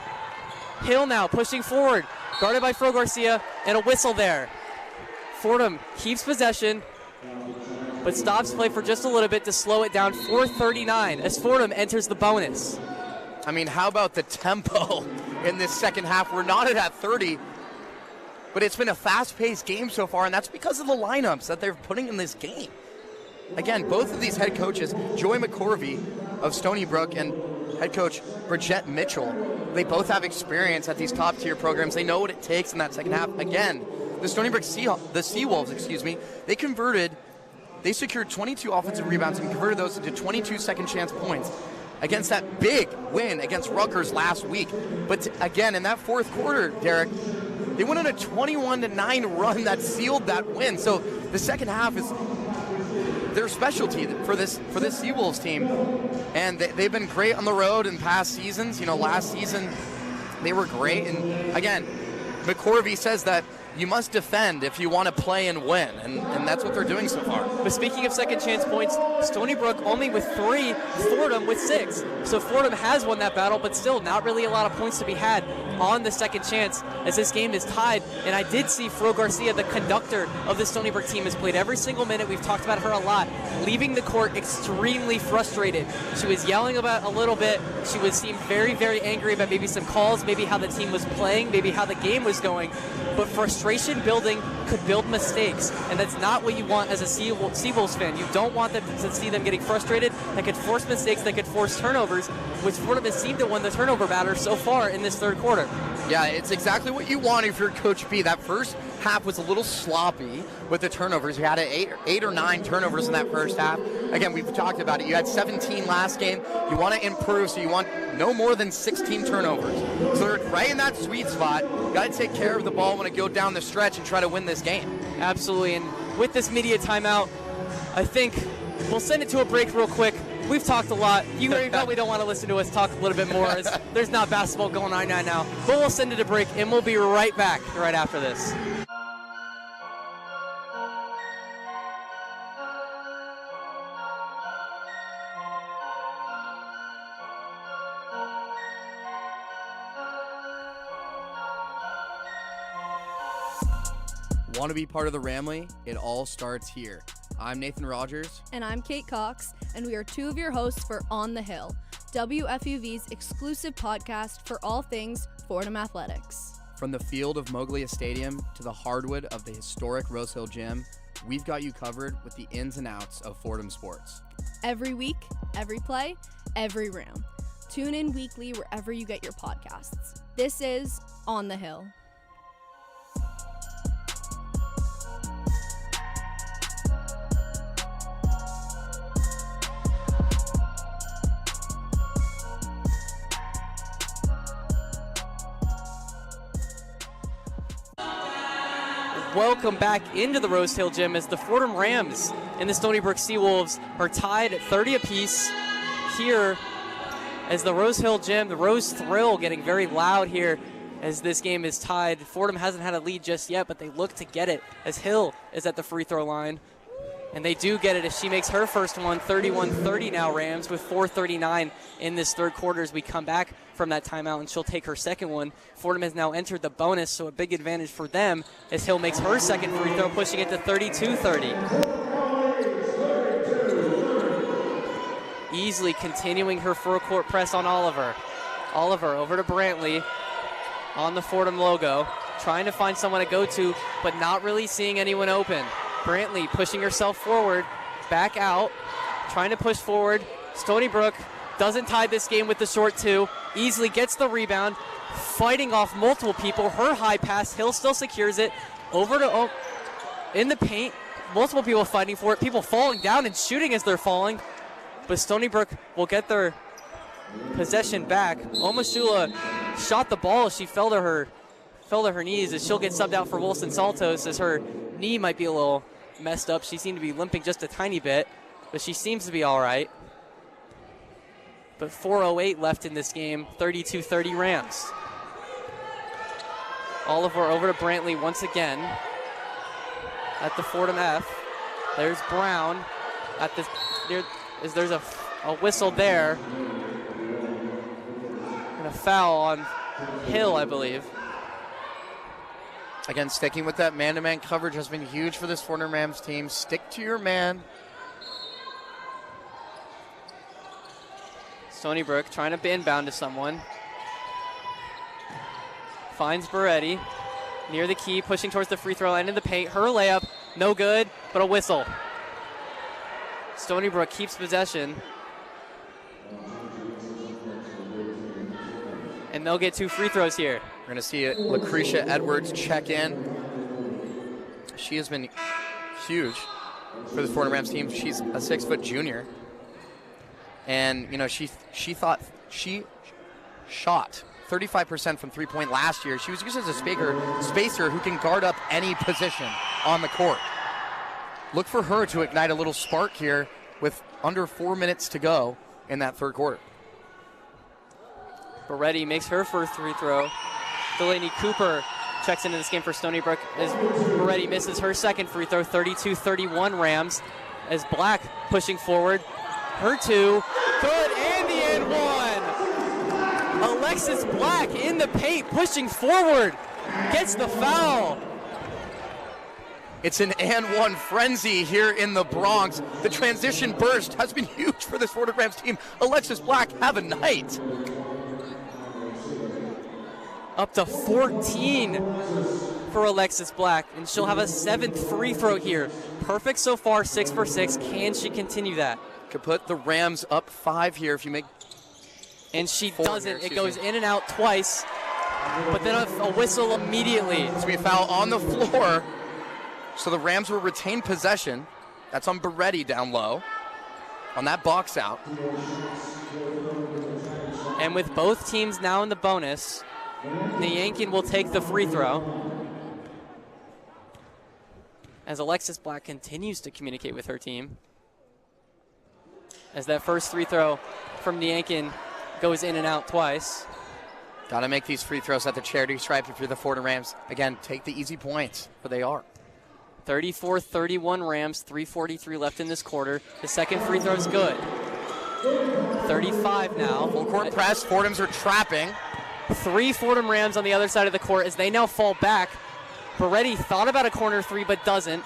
Hill now pushing forward, guarded by Fro Garcia, and a whistle there. Fordham keeps possession, but stops play for just a little bit to slow it down. 4:39 as Fordham enters the bonus. I mean, how about the tempo in this second half? We're not at 30, but it's been a fast-paced game so far, and that's because of the lineups that they're putting in this game. again, both of these head coaches, Joy McCorvey of Stony Brook and head coach Bridgette Mitchell, they both have experience at these top-tier programs. They know what it takes in that second half. Again, the Stony Brook Seawolves, they secured 22 offensive rebounds and converted those into 22 second-chance points against that big win against Rutgers last week. But again, in that fourth quarter, Derek, they went on a 21-9 run that sealed that win. So the second half is their specialty for this Seawolves team, and they've been great on the road in past seasons. Last season they were great, and again, McCorvey says that you must defend if you want to play and win, and that's what they're doing so far. But speaking of second chance points, Stony Brook only with 3, Fordham with 6. So Fordham has won that battle, but still not really a lot of points to be had on the second chance as this game is tied. And I did see Fro Garcia, the conductor of the Stony Brook team, has played every single minute. We've talked about her a lot, leaving the court extremely frustrated. She was yelling about a little bit. She seemed very, very angry about maybe some calls, maybe how the team was playing, maybe how the game was going. But frustration building could build mistakes, and that's not what you want as a Seawolves fan. You don't want them to see them getting frustrated. That could force mistakes, that could force turnovers, which Fordham has seemed to win the turnover battle so far in this third quarter. Yeah, it's exactly what you want if you're Coach B. That first half was a little sloppy with the turnovers. You had 8 or 9 turnovers in that first half. Again, we've talked about it. You had 17 last game. You want to improve, so you want no more than 16 turnovers. So they're right in that sweet spot. Got to take care of the ball when it goes down the stretch and try to win this game. Absolutely, and with this media timeout, I think we'll send it to a break real quick. We've talked a lot. You probably don't want to listen to us talk a little bit more, as there's not basketball going on right now. But we'll send it to break, and we'll be right back right after this. Want to be part of the Ramley? It all starts here. I'm Nathan Rogers. And I'm Kate Cox, and we are 2 of your hosts for On the Hill, WFUV's exclusive podcast for all things Fordham athletics. From the field of Moglia Stadium to the hardwood of the historic Rose Hill Gym, we've got you covered with the ins and outs of Fordham sports. Every week, every play, every round. Tune in weekly wherever you get your podcasts. This is On the Hill. Welcome back into the Rose Hill Gym as the Fordham Rams and the Stony Brook Seawolves are tied at 30 apiece here as the Rose Hill Gym, the Rose Thrill getting very loud here as this game is tied. Fordham hasn't had a lead just yet, but they look to get it as Hill is at the free throw line. And they do get it as she makes her first one, 31-30 now Rams, with 4:39 in this third quarter as we come back from that timeout, and she'll take her second one. Fordham has now entered the bonus, so a big advantage for them as Hill makes her second free throw, pushing it to 32-30. Easily continuing her full court press on Oliver. Oliver over to Brantley on the Fordham logo, trying to find someone to go to, but not really seeing anyone open. Brantley pushing herself forward, back out, trying to push forward. Stony Brook doesn't tie this game with the short 2. Easily gets the rebound, fighting off multiple people. Her high pass, Hill still secures it. Over to in the paint, multiple people fighting for it. People falling down and shooting as they're falling. But Stony Brook will get their possession back. Omashula shot the ball as she fell to her knees, as she'll get subbed out for Wilson Saltos as her knee might be a little messed up. She seemed to be limping just a tiny bit, but she seems to be all right. But 4:08 left in this game, 32-30 Rams. Oliver over to Brantley once again at the Fordham F. There's Brown at the there's a whistle there and a foul on Hill, I believe. Again, sticking with that man-to-man coverage has been huge for this Fordham Rams team. Stick to your man. Stony Brook trying to inbound to someone. Finds Beretti near the key, pushing towards the free throw line in the paint. Her layup, no good, but a whistle. Stony Brook keeps possession. And they'll get 2 free throws here. We're going to see Lucretia Edwards check in. She has been huge for the Fordham Rams team. She's a 6-foot junior. And, you know, she shot 35% from three-point last year. She was used as a spacer who can guard up any position on the court. Look for her to ignite a little spark here with under 4 minutes to go in that third quarter. Beretti makes her first free throw. Delaney Cooper checks into this game for Stony Brook as Beretti misses her second free throw. 32-31 Rams as Black pushing forward. Her 2, good, and the and 1. Alexis Black in the paint, pushing forward, gets the foul. It's an and 1 frenzy here in the Bronx. The transition burst has been huge for this Fordham Rams team. Alexis Black, have a night. Up to 14 for Alexis Black, and she'll have a 7th free throw here. Perfect so far, 6 for 6. Can she continue that? Could put the Rams up 5 here if you make. And she doesn't. It goes in and out twice, but then a whistle immediately. It's going to be a foul on the floor. So the Rams will retain possession. That's on Beretti down low on that box out. And with both teams now in the bonus, the Yankin will take the free throw as Alexis Black continues to communicate with her team. As that first free throw from the Yankin goes in and out twice. Got to make these free throws at the charity stripe if you're the Fordham Rams. Again, take the easy points, for they are. 34-31 Rams, 3:43 left in this quarter. The second free throw is good. 35 now. Full court press, Fordhams are trapping. 3 Fordham Rams on the other side of the court as they now fall back. Beretti thought about a corner 3 but doesn't.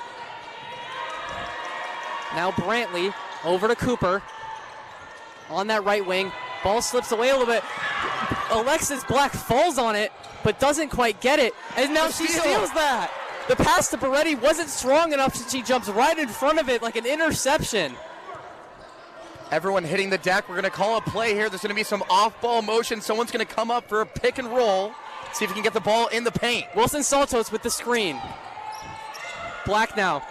Now Brantley over to Cooper on that right wing. Ball slips away a little bit. Alexis Black falls on it but doesn't quite get it. And now she steals that. The pass to Beretti wasn't strong enough, so she jumps right in front of it like an interception. Everyone hitting the deck. We're going to call a play here. There's going to be some off-ball motion. Someone's going to come up for a pick and roll. See if he can get the ball in the paint. Wilson Santos with the screen. Black now.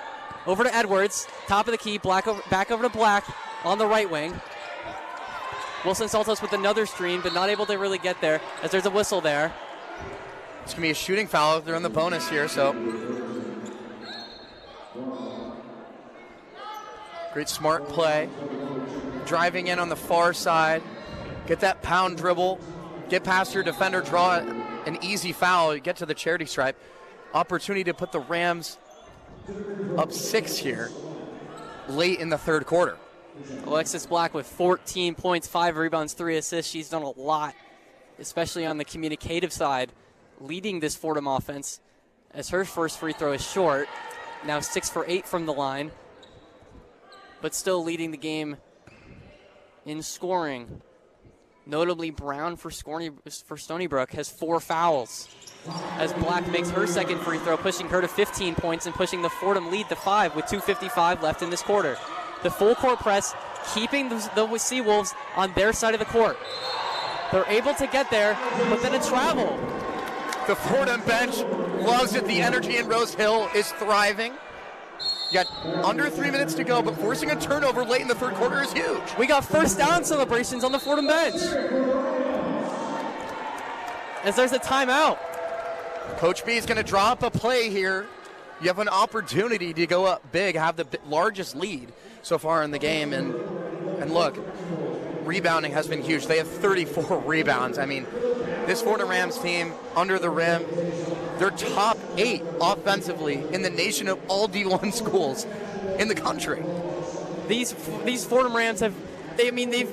Over to Edwards. Top of the key. Black back over to Black on the right wing. Wilson Santos with another screen, but not able to really get there as there's a whistle there. It's going to be a shooting foul. They're in the bonus here, so. Great smart play. Driving in on the far side. Get that pound dribble. Get past your defender. Draw an easy foul. Get to the charity stripe. Opportunity to put the Rams up 6 here late in the third quarter. Alexis Black with 14 points, 5 rebounds, 3 assists. She's done a lot, especially on the communicative side, leading this Fordham offense as her first free throw is short. Now 6 for 8 from the line, but still leading the game in scoring. Notably, Brown for Stony Brook has 4 fouls as Black makes her second free throw, pushing her to 15 points and pushing the Fordham lead to 5 with 2:55 left in this quarter. The full court press, keeping the Seawolves on their side of the court. They're able to get there, but then a travel. The Fordham bench loves it. The energy in Rose Hill is thriving. You got under 3 minutes to go, but forcing a turnover late in the third quarter is huge. We got first down celebrations on the Fordham bench as there's a timeout. Coach B is going to draw up a play here. You have an opportunity to go up big, have the largest lead so far in the game. And look, rebounding has been huge. They have 34 rebounds. I mean, this Fordham Rams team, under the rim, they're top 8 offensively in the nation of all D1 schools in the country. These Fordham Rams they've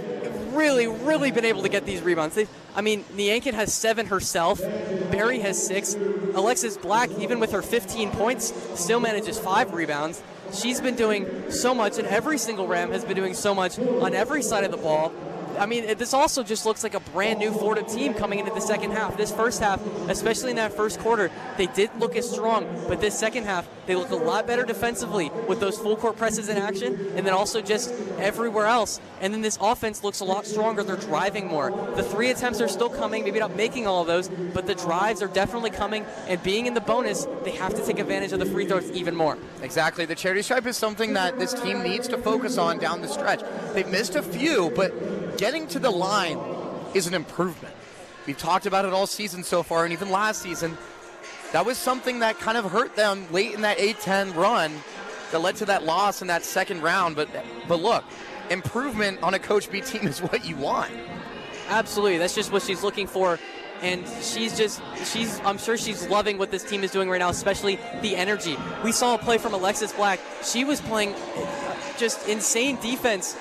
really been able to get these rebounds. Niankin has 7 herself. Barry has 6. Alexis Black, even with her 15 points, still manages 5 rebounds. She's been doing so much, and every single Ram has been doing so much on every side of the ball. I mean, this also just looks like a brand new Fordham team coming into the second half. This first half, especially in that first quarter, they didn't look as strong, but this second half, they look a lot better defensively with those full court presses in action, and then also just everywhere else. And then this offense looks a lot stronger. They're driving more. The 3 attempts are still coming, maybe not making all of those, but the drives are definitely coming, and being in the bonus, they have to take advantage of the free throws even more. Exactly. The charity stripe is something that this team needs to focus on down the stretch. They've missed a few, but getting to the line is an improvement. We've talked about it all season so far, and even last season. That was something that kind of hurt them late in that 8-10 run that led to that loss in that second round. But look, improvement on a Coach B team is what you want. Absolutely. That's just what she's looking for. And I'm sure she's loving what this team is doing right now, especially the energy. We saw a play from Alexis Black. She was playing just insane defense.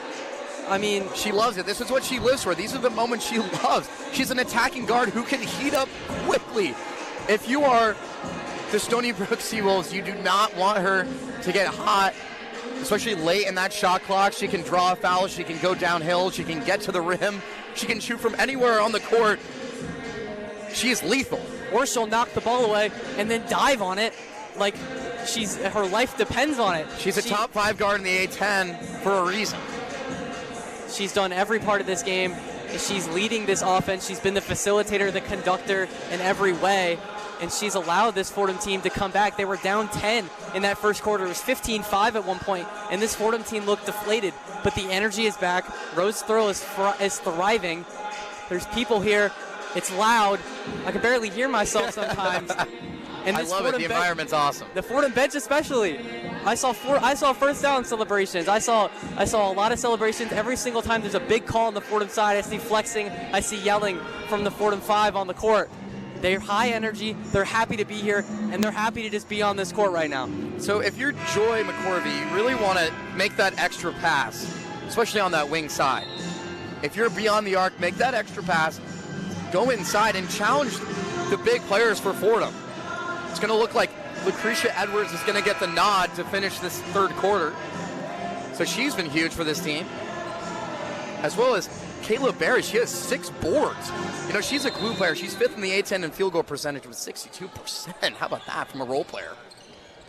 I mean, she loves it. This is what she lives for. These are the moments she loves. She's an attacking guard who can heat up quickly. If you are the Stony Brook Seawolves, you do not want her to get hot, especially late in that shot clock. She can draw a foul. She can go downhill. She can get to the rim. She can shoot from anywhere on the court. She is lethal. Or she'll knock the ball away and then dive on it like her life depends on it. She's a top 5 guard in the A-10 for a reason. She's done every part of this game. She's leading this offense. She's been the facilitator, the conductor in every way. And she's allowed this Fordham team to come back. They were down 10 in that first quarter. It was 15-5 at one point, and this Fordham team looked deflated. But the energy is back. Rose Throw is thriving. There's people here. It's loud. I can barely hear myself sometimes. And I love it. The environment's awesome. The Fordham bench especially. I saw first down celebrations. I saw a lot of celebrations every single time there's a big call on the Fordham side. I see flexing. I see yelling from the Fordham 5 on the court. They're high energy. They're happy to be here, and they're happy to just be on this court right now. So if you're Joy McCorvey, you really want to make that extra pass, especially on that wing side. If you're beyond the arc, make that extra pass. Go inside and challenge the big players for Fordham. It's going to look like Lucretia Edwards is going to get the nod to finish this third quarter. So she's been huge for this team. As well as Kayla Berry. She has 6 boards. You know, she's a glue player. She's 5th in the A-10 in field goal percentage with 62%. How about that from a role player?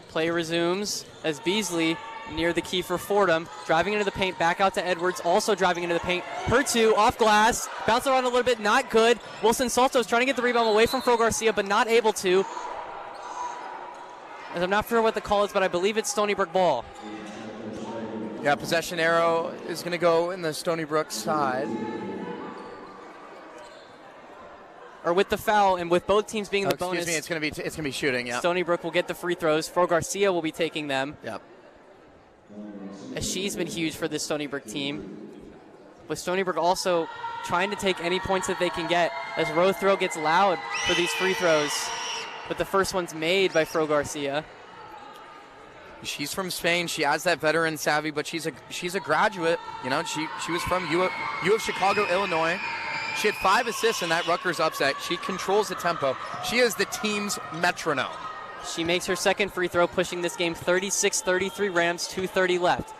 Play resumes as Beasley near the key for Fordham, driving into the paint, back out to Edwards, also driving into the paint. Her 2, off glass, bounce around a little bit, not good. Wilson Salto's trying to get the rebound away from Fro Garcia, but not able to. As I'm not sure what the call is, but I believe it's Stony Brook ball. Yeah, possession arrow is going to go in the Stony Brook side. Or with the foul, and with both teams being in the bonus. Excuse me, it's going to be shooting. Yeah. Stony Brook will get the free throws. Fro Garcia will be taking them. Yep. As she's been huge for this Stony Brook team. With Stony Brook also trying to take any points that they can get. As Row Throw gets loud for these free throws. But the first one's made by Fro Garcia. She's from Spain. She has that veteran savvy, but she's a graduate. You know, she was from U of Chicago, Illinois. She had 5 assists in that Rutgers upset. She controls the tempo. She is the team's metronome. She makes her second free throw, pushing this game 36-33 Rams, 2:30 left.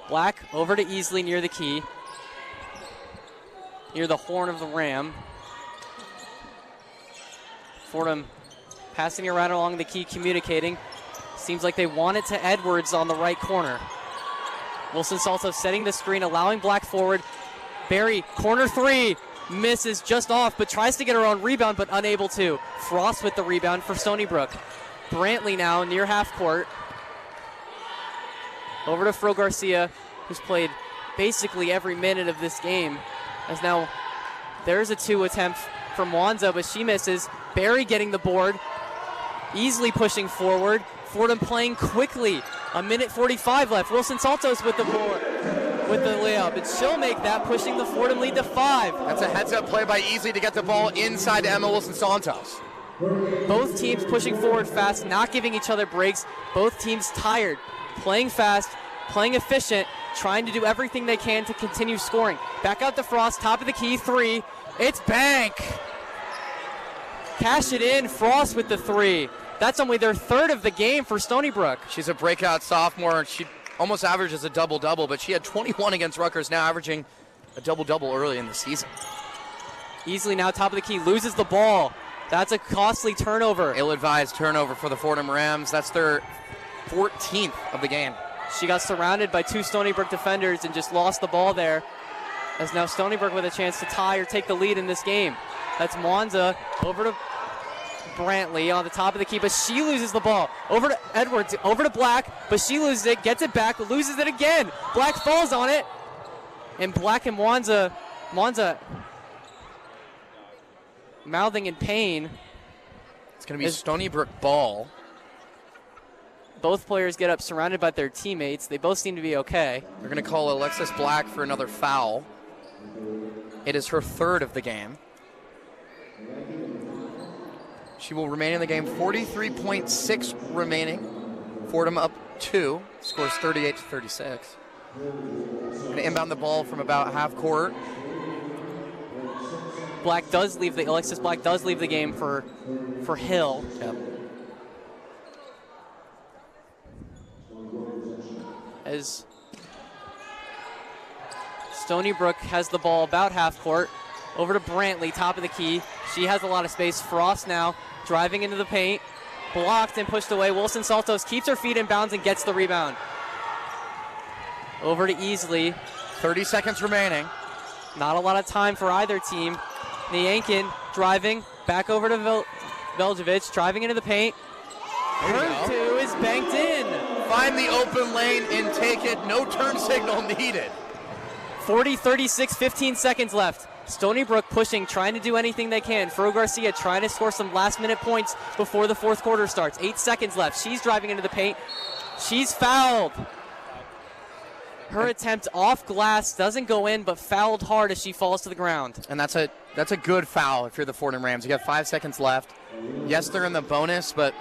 Black over to Easley near the key. Near the horn of the Ram. Fordham passing around along the key, communicating. Seems like they want it to Edwards on the right corner. Wilson Salto setting the screen, allowing Black forward. Berry, corner 3, misses just off, but tries to get her own rebound, but unable to. Frost with the rebound for Stony Brook. Brantley now near half court. Over to Fro Garcia, who's played basically every minute of this game. As now there's a 2 attempt from Wanza, but she misses. Berry getting the board. Easily pushing forward. Fordham playing quickly. 1:45 left. Wilson Saltos with the board, with the layup, and she'll make that, pushing the Fordham lead to 5. That's a heads-up play by Easley to get the ball inside to Emma Wilson Santos. Both teams pushing forward fast, not giving each other breaks. Both teams tired, playing fast, playing efficient, trying to do everything they can to continue scoring. Back out to Frost, top of the key, 3. It's bank. Cash it in, Frost with the 3. That's only their 3rd of the game for Stony Brook. She's a breakout sophomore. She almost averages a double-double, but she had 21 against Rutgers, now averaging a double-double early in the season. Easily now top of the key, loses the ball. That's a costly turnover. Ill-advised turnover for the Fordham Rams. That's their 14th of the game. She got surrounded by 2 Stony Brook defenders and just lost the ball there. As now Stony Brook with a chance to tie or take the lead in this game. That's Mwanza over to Brantley on the top of the key, but she loses the ball. Over to Edwards, over to Black, but she loses it, gets it back, loses it again. Black falls on it, and Black and Mwanza mouthing in pain. It's going to be Stony Brook ball. Both players get up surrounded by their teammates. They both seem to be okay. They're going to call Alexis Black for another foul. It is her 3rd of the game. She will remain in the game. 43.6 remaining. Fordham up 2. Scores 38-36. Going to inbound the ball from about half court. Alexis Black does leave the game for Hill. Yep. As Stony Brook has the ball about half court. Over to Brantley, top of the key. She has a lot of space. Frost now driving into the paint. Blocked and pushed away. Wilson Saltos keeps her feet in bounds and gets the rebound. Over to Easley. 30 seconds remaining. Not a lot of time for either team. Niankin driving back over to Veljovic, driving into the paint. Her 2 is banked in. Find the open lane and take it. No turn signal needed. 40-36, 15 seconds left. Stony Brook pushing, trying to do anything they can. Fro Garcia trying to score some last-minute points before the 4th quarter starts. 8 seconds left. She's driving into the paint. She's fouled. Her attempt off glass doesn't go in, but fouled hard as she falls to the ground. And that's a good foul if you're the Fordham Rams. You got 5 seconds left. Yes, they're in the bonus, but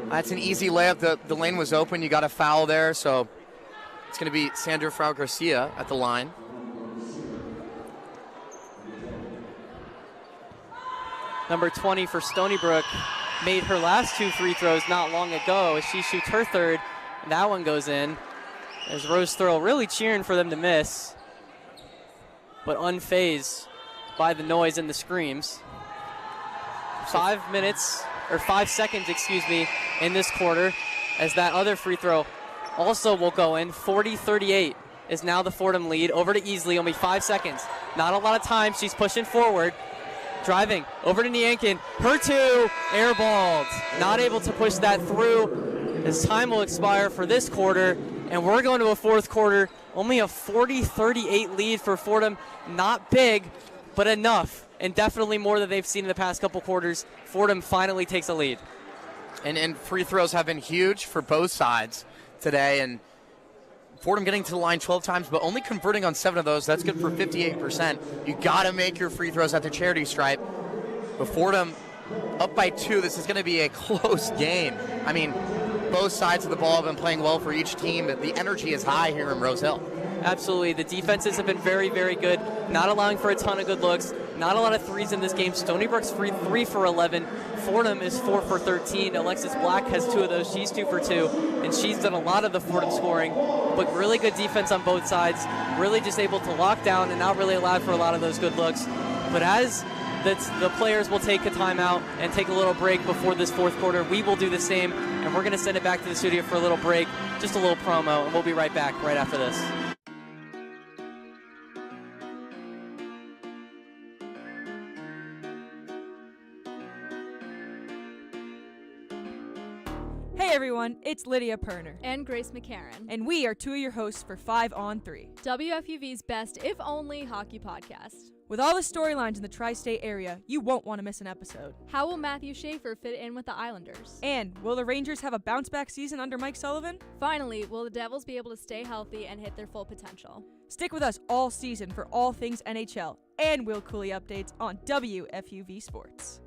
that's an easy layup. The lane was open. You got a foul there, so it's going to be Sandra Frau Garcia at the line. Number 20 for Stony Brook made her last 2 free throws not long ago as she shoots her 3rd. That one goes in. There's Rose Thurl really cheering for them to miss, but unfazed by the noise and the screams. 5 seconds, in this quarter as that other free throw also will go in. 40-38 is now the Fordham lead. Over to Easley, only 5 seconds. Not a lot of time. She's pushing forward. Driving over to Niankin. Her 2 airballed. Not able to push that through as time will expire for this quarter. And we're going to a 4th quarter. Only a 40-38 lead for Fordham. Not big, but enough. And definitely more than they've seen in the past couple quarters. Fordham finally takes a lead. And free throws have been huge for both sides today. And Fordham getting to the line 12 times, but only converting on 7 of those. That's good for 58%. You got to make your free throws at the charity stripe. But Fordham up by 2. This is going to be a close game. I mean, both sides of the ball have been playing well for each team. The energy is high here in Rose Hill. Absolutely. The defenses have been very, very good. Not allowing for a ton of good looks. Not a lot of threes in this game. Stony Brook's 3 for 11. Fordham is 4 for 13. Alexis Black has 2 of those. She's 2 for 2. And she's done a lot of the Fordham scoring. But really good defense on both sides. Really just able to lock down and not really allow for a lot of those good looks. But as the players will take a timeout and take a little break before this 4th quarter, we will do the same. And we're going to send it back to the studio for a little break. Just a little promo. And we'll be right back right after this. Hey everyone, it's Lydia Perner. And Grace McCarran. And we are 2 of your hosts for 5 on 3. WFUV's best, if only, hockey podcast. With all the storylines in the tri-state area, you won't want to miss an episode. How will Matthew Schaefer fit in with the Islanders? And will the Rangers have a bounce-back season under Mike Sullivan? Finally, will the Devils be able to stay healthy and hit their full potential? Stick with us all season for all things NHL and Will Cooley updates on WFUV Sports.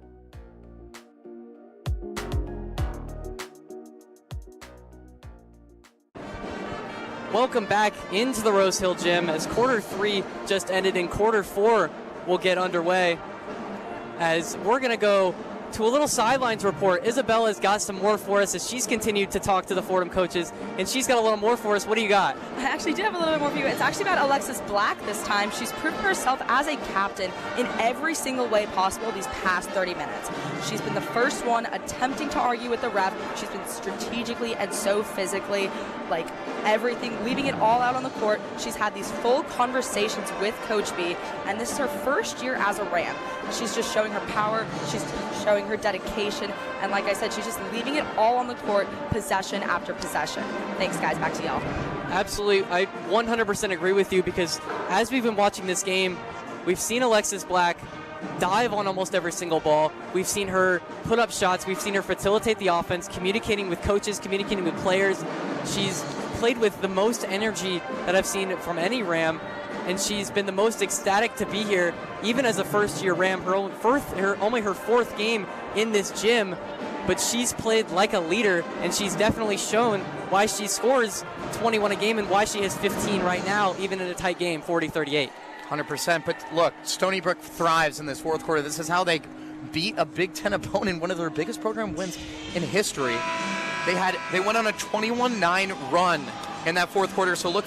Welcome back into the Rose Hill Gym as quarter 3 just ended and quarter 4 will get underway as we're going to go to a little sidelines report. Isabella's got some more for us as she's continued to talk to the Fordham coaches, and she's got a little more for us. What do you got? I actually do have a little bit more for you. It's actually about Alexis Black this time. She's proven herself as a captain in every single way possible these past 30 minutes. She's been the first one attempting to argue with the ref. She's been strategically and so physically, like everything, leaving it all out on the court. She's had these full conversations with Coach B, and this is her first year as a Ram. She's just showing her power, she's showing her dedication, and like I said, she's just leaving it all on the court, possession after possession. Thanks, guys. Back to y'all. Absolutely. I 100% agree with you, because as we've been watching this game, we've seen Alexis Black dive on almost every single ball. We've seen her put up shots. We've seen her facilitate the offense, communicating with coaches, communicating with players. She's played with the most energy that I've seen from any Ram, and she's been the most ecstatic to be here, even as a first-year Ram. Only her fourth game in this gym, but she's played like a leader, and she's definitely shown why she scores 21 a game and why she has 15 right now, even in a tight game, 40-38. 100%. But look, Stony Brook thrives in this fourth quarter. This is how they beat a Big Ten opponent, one of their biggest program wins in history. They went on a 21-9 run in that fourth quarter. So look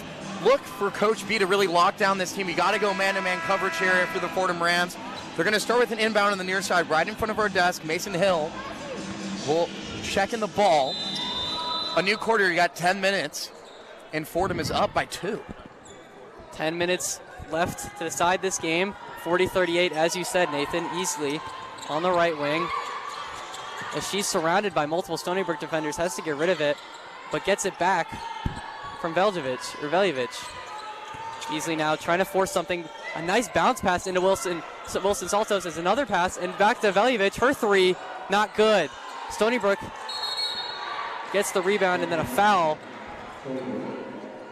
for Coach B to really lock down this team. You got to go man-to-man coverage here for the Fordham Rams. They're going to start with an inbound on the near side, right in front of our desk. Mason Hill will check in the ball. A new quarter, you got 10 minutes, and Fordham is up by 2. 10 minutes left to decide this game. 40-38, as you said, Nathan. Easley on the right wing, as she's surrounded by multiple Stony Brook defenders, has to get rid of it, but gets it back from Veljevic. Easley now trying to force something. A nice bounce pass into Wilson. Wilson Saltos has another pass, and back to Veljevic. Her three, not good. Stony Brook gets the rebound and then a foul,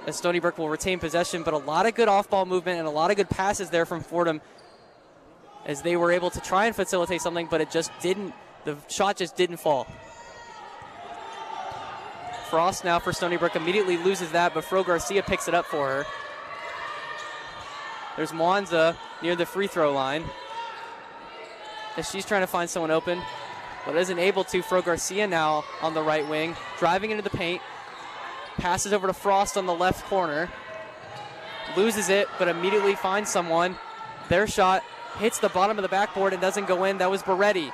as Stony Brook will retain possession, but a lot of good off-ball movement and a lot of good passes there from Fordham, as they were able to try and facilitate something, but it just didn't, the shot just didn't fall. Frost now for Stony Brook immediately loses that, but Fro Garcia picks it up for her. There's Mwanza near the free throw line, as she's trying to find someone open, but isn't able to. Fro Garcia now on the right wing, driving into the paint, passes over to Frost on the left corner, loses it, but immediately finds someone. Their shot hits the bottom of the backboard and doesn't go in. That was Beretti.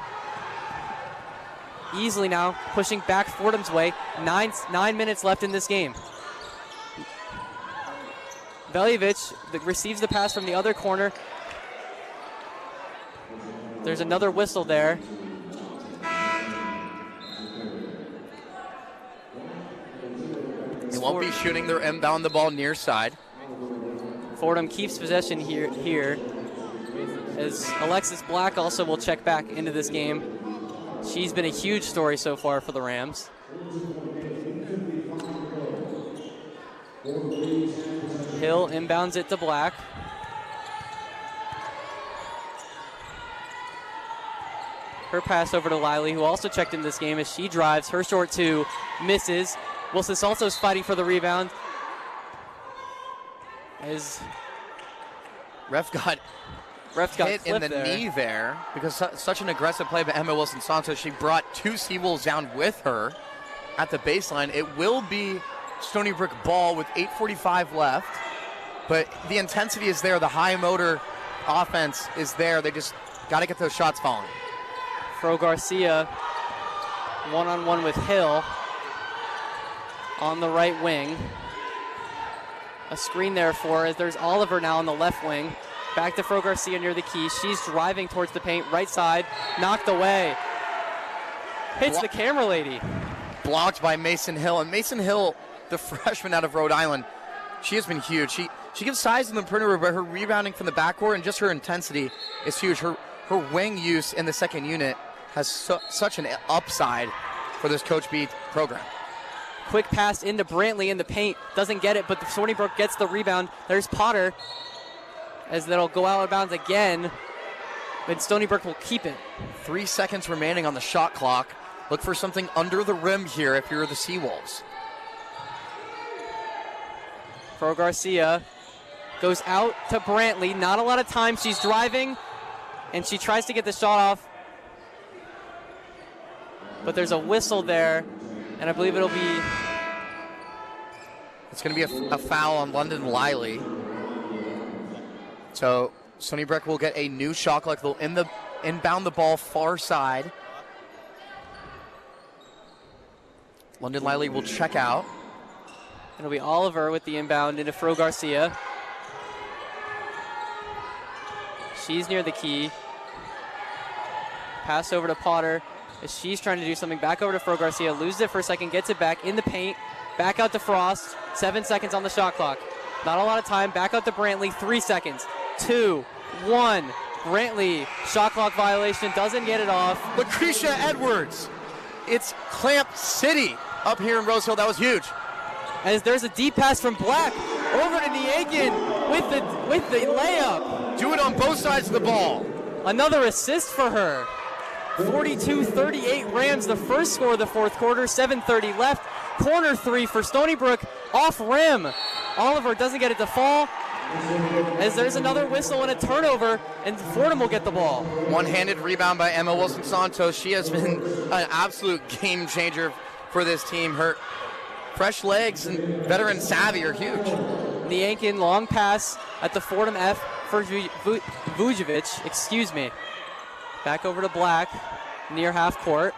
Easily now pushing back Fordham's way. 9 minutes left in this game. Veljevic receives the pass from the other corner. There's another whistle there. They won't be shooting their inbound the ball near side. Fordham keeps possession here, as Alexis Black also will check back into this game. She's been a huge story so far for the Rams. Hill inbounds it to Black. Her pass over to Liley, who also checked in this game, as she drives. Her short two misses. Wilson Salto's fighting for the rebound. As Ref got hit in the knee there, because such an aggressive play by Emma Wilson Santos. She brought 2 Seawolves down with her at the baseline. It will be Stony Brook ball with 8:45 left, but the intensity is there. The high motor offense is there. They just got to get those shots falling. Fro Garcia one-on-one with Hill on the right wing. A screen there for her. There's Oliver now on the left wing. Back to Fro Garcia near the key. She's driving towards the paint. Right side. Knocked away. Hits the camera lady. Blocked by Mason Hill. And Mason Hill, the freshman out of Rhode Island, she has been huge. She gives size in the perimeter, but her rebounding from the backcourt and just her intensity is huge. Her wing use in the second unit has such an upside for this Coach B program. Quick pass into Brantley in the paint. Doesn't get it, but the Stony Brook gets the rebound. There's Potter, as that'll go out of bounds again, but Stony Brook will keep it. 3 seconds remaining on the shot clock. Look for something under the rim here if you're the Seawolves. Fro Garcia goes out to Brantley. Not a lot of time. She's driving, and she tries to get the shot off. but there's a whistle there, and I believe it'll be... It's going to be a foul on London Lively. So Stony Brook will get a new shot clock. They'll inbound the ball far side. London Lively will check out. It'll be Oliver with the inbound into Fro Garcia. She's near the key. Pass over to Potter as she's trying to do something. Back over to Fro Garcia. Loses it for a second. Gets it back in the paint. Back out to Frost. 7 seconds on the shot clock. Not a lot of time. Back out to Brantley. 3 seconds. 2, 1. Brantley, shot clock violation. Doesn't get it off. Lucretia Edwards. It's Clamp City up here in Rose Hill. That was huge. As there's a deep pass from Black over to Niakin with the layup. Do it on both sides of the ball. Another assist for her. 42-38 Rams, the first score of the fourth quarter. 7:30 left. Corner three for Stony Brook, off rim. Oliver doesn't get it to fall, as there's another whistle and a turnover, and Fordham will get the ball. One-handed rebound by Emma Wilson-Santos. She has been an absolute game changer for this team. Her fresh legs and veteran savvy are huge. Niankin, long pass at the Fordham F for Vujovic, Back over to Black, near half court.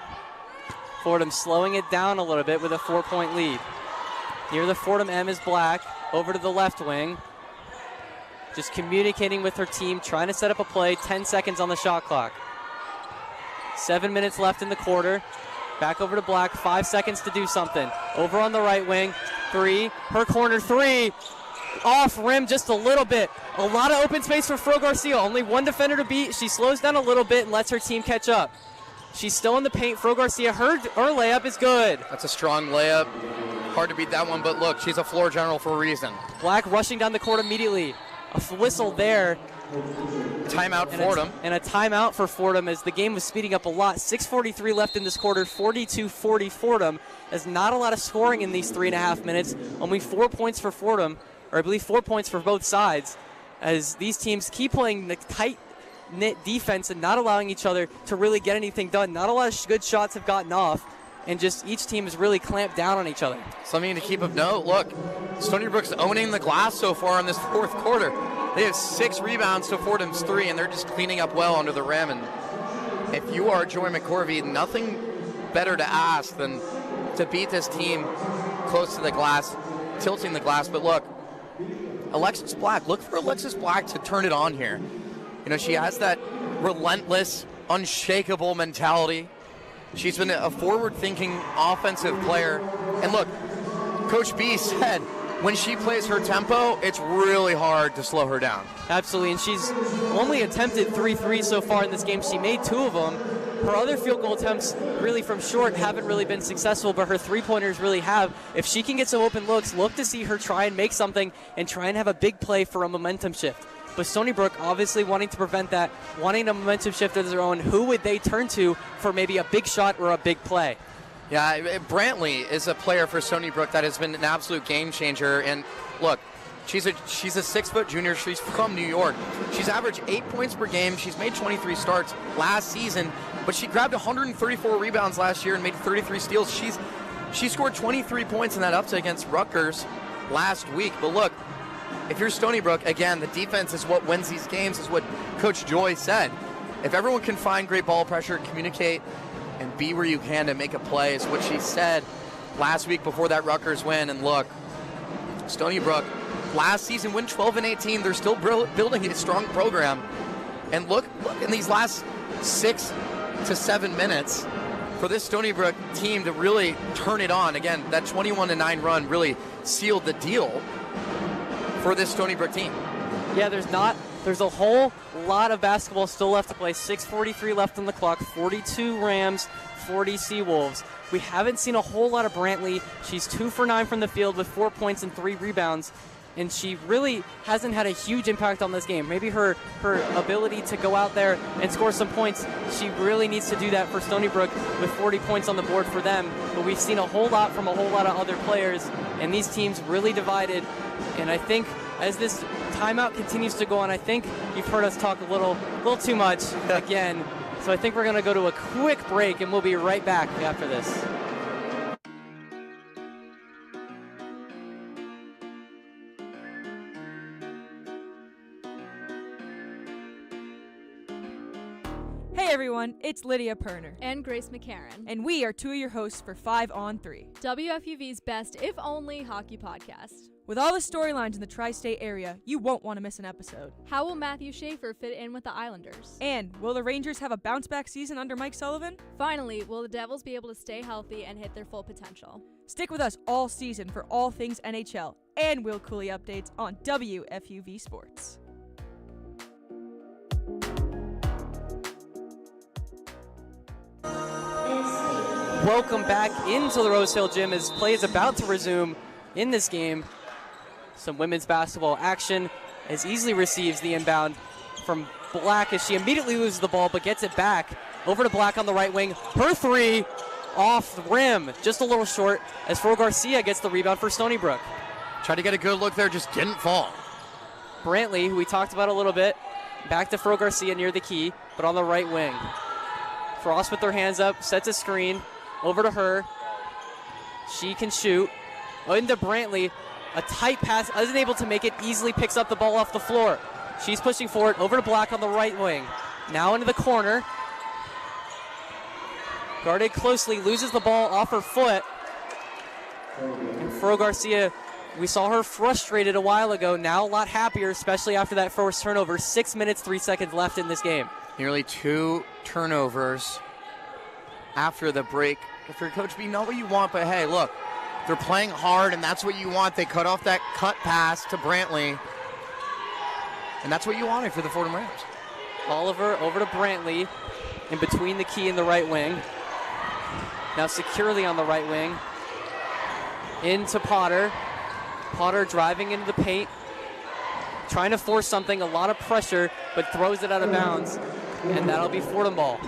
Fordham slowing it down a little bit with a 4-point lead. Near the Fordham M is Black, over to the left wing. Just communicating with her team, trying to set up a play. 10 seconds on the shot clock. 7 minutes left in the quarter. Back over to Black, 5 seconds to do something. Over on the right wing, 3, her corner 3. Off rim just a little bit. A lot of open space for Fro Garcia. Only one defender to beat. She slows down a little bit and lets her team catch up. She's still in the paint. Fro Garcia, her layup is good. That's a strong layup. Hard to beat that one, but look, she's a floor general for a reason. Black rushing down the court immediately. A whistle there. Timeout Fordham. And a timeout for Fordham as the game was speeding up a lot. 6:43 left in this quarter, 42-40 Fordham. There's not a lot of scoring in these 3.5 minutes. Only 4 points for Fordham, or I believe 4 points for both sides, as these teams keep playing the tight-knit defense and not allowing each other to really get anything done. Not a lot of good shots have gotten off, and just each team has really clamped down on each other. Something to keep of note, look, Stony Brook's owning the glass so far in this fourth quarter. They have 6 rebounds to Fordham's 3, and they're just cleaning up well under the rim. And if you are Joy McCorvey, nothing better to ask than to beat this team close to the glass, tilting the glass. But look, Alexis Black, look for Alexis Black to turn it on here. You know, she has that relentless, unshakable mentality. She's been a forward-thinking offensive player. And look, Coach B said when she plays her tempo, it's really hard to slow her down. Absolutely, and she's only attempted 3 threes so far in this game. She made 2 of them. Her other field goal attempts really from short haven't really been successful, but her three-pointers really have. If she can get some open looks, look to see her try and make something and try and have a big play for a momentum shift. But Stony Brook obviously wanting to prevent that, wanting a momentum shift of their own. Who would they turn to for maybe a big shot or a big play? Yeah, Brantley is a player for Stony Brook that has been an absolute game changer. And look, she's a 6-foot junior. She's from New York. She's averaged 8 points per game. She's made 23 starts last season, but she grabbed 134 rebounds last year and made 33 steals. She scored 23 points in that upset against Rutgers last week. But look, if you're Stony Brook, again, the defense is what wins these games, is what Coach Joy said. If everyone can find great ball pressure, communicate, and be where you can to make a play, is what she said last week before that Rutgers win. And look, Stony Brook, last season went 12-18. They're still building a strong program. And look in these last 6 to 7 minutes for this Stony Brook team to really turn it on. Again, that 21-9 run really sealed the deal for this Stony Brook team. Yeah, there's a whole lot of basketball still left to play. 6:43 left on the clock, 42 Rams, 40 Seawolves. We haven't seen a whole lot of Brantley. She's 2 for 9 from the field with 4 points and 3 rebounds. And she really hasn't had a huge impact on this game. Maybe her ability to go out there and score some points, she really needs to do that for Stony Brook with 40 points on the board for them. But we've seen a whole lot from a whole lot of other players, and these teams really divided. And I think as this timeout continues to go on, I think you've heard us talk a little too much again. So I think we're going to go to a quick break, and we'll be right back after this. Hey everyone, it's Lydia Perner. And Grace McCarran. And we are two of your hosts for 5 on 3. WFUV's best, if only, hockey podcast. With all the storylines in the tri-state area, you won't want to miss an episode. How will Matthew Schaefer fit in with the Islanders? And will the Rangers have a bounce-back season under Mike Sullivan? Finally, will the Devils be able to stay healthy and hit their full potential? Stick with us all season for all things NHL and Will Cooley updates on WFUV Sports. Welcome back into the Rose Hill Gym as play is about to resume in this game. Some women's basketball action as Easley receives the inbound from Black as she immediately loses the ball but gets it back. Over to Black on the right wing. Her three off the rim, just a little short as Fro Garcia gets the rebound for Stony Brook. Tried to get a good look there, just didn't fall. Brantley, who we talked about a little bit, back to Fro Garcia near the key, but on the right wing. Frost with her hands up, sets a screen, over to her. She can shoot. Into Brantley, a tight pass, isn't able to make it, easily picks up the ball off the floor. She's pushing forward, over to Black on the right wing. Now into the corner. Guarded closely, loses the ball off her foot. And Fro Garcia, we saw her frustrated a while ago, now a lot happier, especially after that first turnover. 6 minutes, 3 seconds left in this game. Nearly 2 turnovers after the break. If you're Coach B, not what you want, but hey, look, they're playing hard, and that's what you want. They cut off that cut pass to Brantley, and that's what you wanted for the Fordham Rams. Oliver over to Brantley, in between the key and the right wing. Now securely on the right wing. Into Potter. Potter driving into the paint. Trying to force something, a lot of pressure, but throws it out of bounds. And that'll be Fordham ball.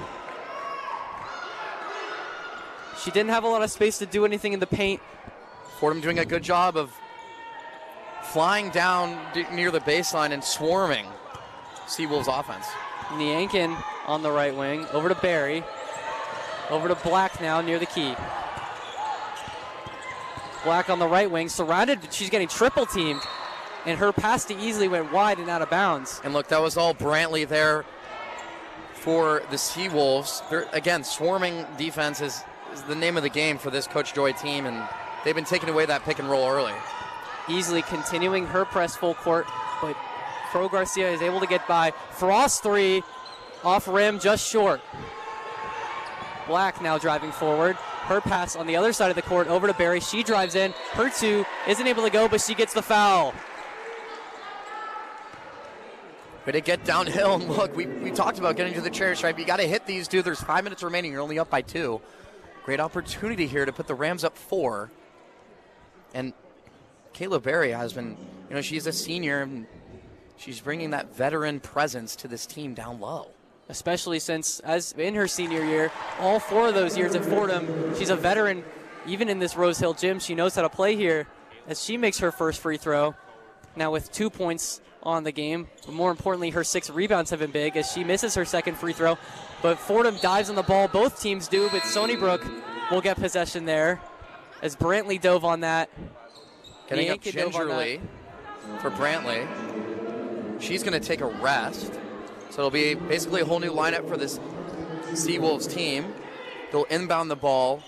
She didn't have a lot of space to do anything in the paint. Fordham doing a good job of flying down near the baseline and swarming Seawolves offense. Niankin on the right wing, over to Barry. Over to Black now near the key. Black on the right wing, surrounded, she's getting triple teamed. And her pass to Easley went wide and out of bounds. And look, that was all Brantley there for the Seawolves. They're, again, swarming defense is the name of the game for this Coach Joy team, and they've been taking away that pick and roll early. Easley continuing her press full court, but Fro Garcia is able to get by. Frost three, off rim, just short. Black now driving forward. Her pass on the other side of the court over to Barry. She drives in. Her two isn't able to go, but she gets the foul. Way to get downhill, and look, we talked about getting to the chair stripe. You got to hit these two. There's 5 minutes remaining. You're only up by 2. Great opportunity here to put the Rams up 4. And Kayla Berry has been, she's a senior, and she's bringing that veteran presence to this team down low. Especially since, as in her senior year, all 4 of those years at Fordham, she's a veteran. Even in this Rose Hill gym, she knows how to play here as she makes her first free throw. Now with 2 points on the game, but more importantly, her 6 rebounds have been big as she misses her second free throw. But Fordham dives on the ball. Both teams do, but Stony Brook will get possession there as Brantley dove on that. Getting up gingerly for Brantley. She's going to take a rest. So it'll be basically a whole new lineup for this Seawolves team. They'll inbound the ball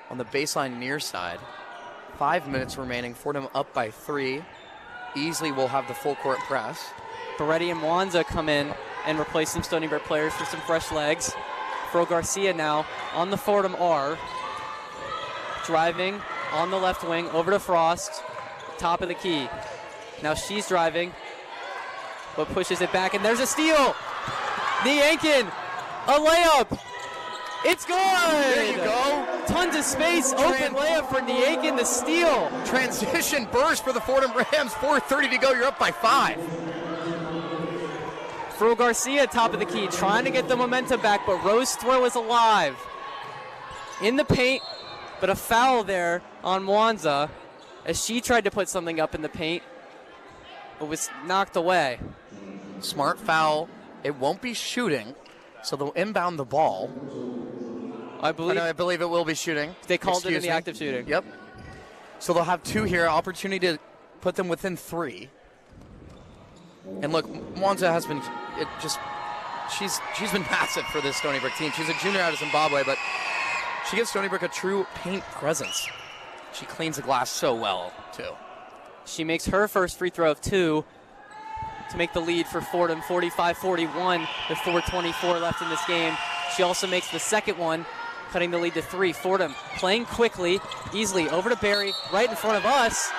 on the baseline near side. 5 minutes remaining. Fordham up by 3. Easley will have the full court press. Beretti and Wanza come in and replace some Stony Brook players for some fresh legs. Fro Garcia now on the Fordham R. Driving on the left wing over to Frost. Top of the key. Now she's driving, but pushes it back, and there's a steal. Niankin, a layup. It's good. There you go. Tons of space. Open layup for Niankin, the steal. Transition burst for the Fordham Rams. 4:30 to go. You're up by 5. Fro Garcia, top of the key, trying to get the momentum back, but Rose throw is alive. In the paint, but a foul there on Wanza as she tried to put something up in the paint, but was knocked away. Smart foul. It won't be shooting. So they'll inbound the ball. I believe it will be shooting. They called it in the active shooting. Yep. So they'll have 2 here. Opportunity to put them within 3. And look, Mwanza has been she's been massive for this Stony Brook team. She's a junior out of Zimbabwe, but she gives Stony Brook a true paint presence. She cleans the glass so well, too. She makes her first free throw of 2 to make the lead for Fordham, 45-41 with 4:24 left in this game. She also makes the second one, cutting the lead to 3. Fordham playing quickly, easily, over to Barry, right in front of us.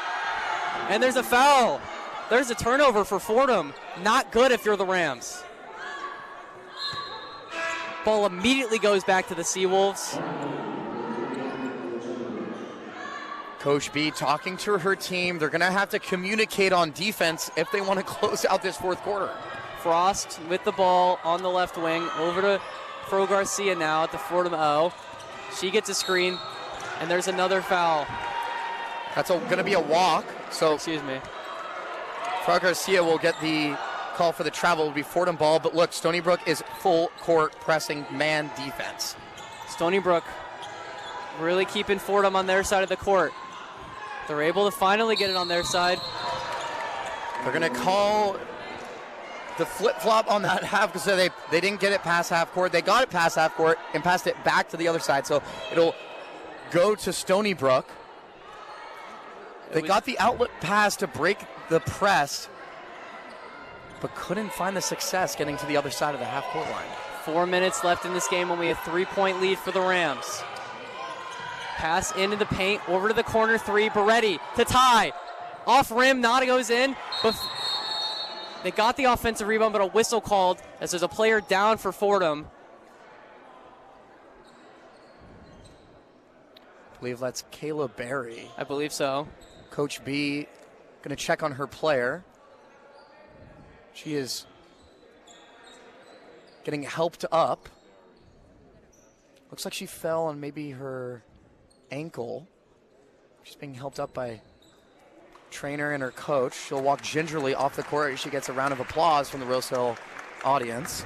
And there's a foul. There's a turnover for Fordham. Not good if you're the Rams. Ball immediately goes back to the Seawolves. Coach B talking to her team. They're going to have to communicate on defense if they want to close out this fourth quarter. Frost with the ball on the left wing, over to Fro Garcia now at the Fordham O. She gets a screen, and there's another foul. That's going to be a walk. So excuse me. Fro Garcia will get the call for the travel. It will be Fordham ball, but look, Stony Brook is full court pressing man defense. Stony Brook really keeping Fordham on their side of the court. They're able to finally get it on their side. They're going to call the flip-flop on that half because they didn't get it past half court. They got it past half court and passed it back to the other side, so it'll go to Stony Brook. They got the outlet pass to break the press, but couldn't find the success getting to the other side of the half-court line. 4 minutes left in this game, only a 3-point lead for the Rams. Pass into the paint, over to the corner 3, Beretti to tie. Off rim, Nada goes in, but they got the offensive rebound, but a whistle called as there's a player down for Fordham. I believe that's Kayla Berry. I believe so. Coach B going to check on her player. She is getting helped up. Looks like she fell on maybe her ankle. She's being helped up by trainer and her coach. She'll walk gingerly off the court. She gets a round of applause from the Rose Hill audience.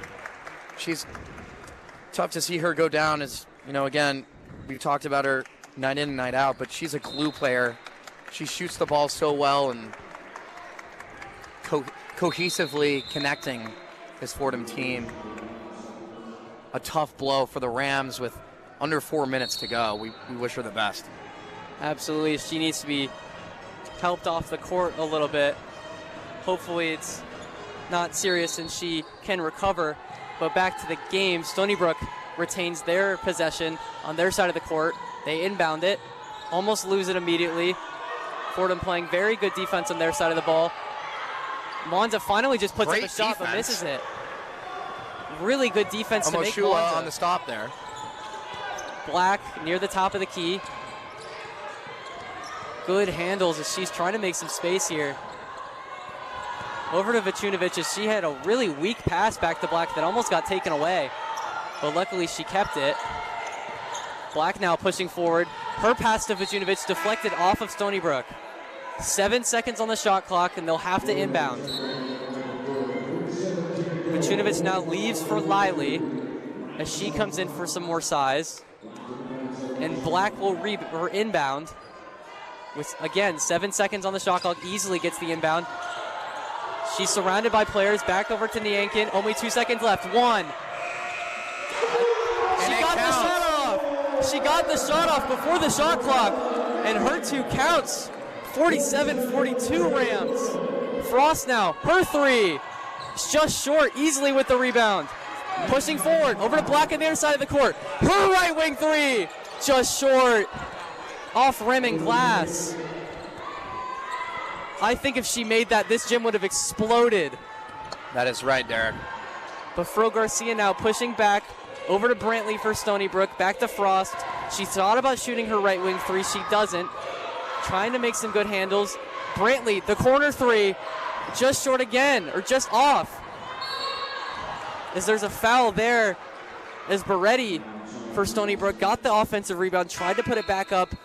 She's tough to see her go down. As you know, again, we've talked about her night in and night out, but she's a glue player. She shoots the ball so well and cohesively connecting this Fordham team. A tough blow for the Rams with under 4 minutes to go. We wish her the best. Absolutely. She needs to be helped off the court a little bit. Hopefully it's not serious and she can recover. But back to the game, Stony Brook retains their possession on their side of the court. They inbound it, almost lose it immediately. Fordham playing very good defense on their side of the ball. Monza finally just puts up a shot but misses it. Really good defense to make Monza. On the stop there. Black near the top of the key. Good handles as she's trying to make some space here. Over to Vucinovic as she had a really weak pass back to Black that almost got taken away. But luckily she kept it. Black now pushing forward. Her pass to Vucinovic deflected off of Stony Brook. 7 seconds on the shot clock and they'll have to inbound. Vucinovic now leaves for Liley as she comes in for some more size. And Black will inbound. With, again, 7 seconds on the shot clock, easily gets the inbound. She's surrounded by players, back over to Nyankin, only 2 seconds left, 1. She got the shot off. She got the shot off before the shot clock, and her 2 counts. 47-42 Rams. Frost now, her 3. Just short, easily with the rebound. Pushing forward, over to Black on the other side of the court. Her right wing 3, just short. Off rim and glass. I think if she made that, this gym would have exploded. That is right, Derek. But Fro Garcia now pushing back over to Brantley for Stony Brook. Back to Frost. She thought about shooting her right wing 3. She doesn't. Trying to make some good handles. Brantley, the corner 3. Just short again, or just off. As there's a foul there as Beretti for Stony Brook got the offensive rebound, tried to put it back up,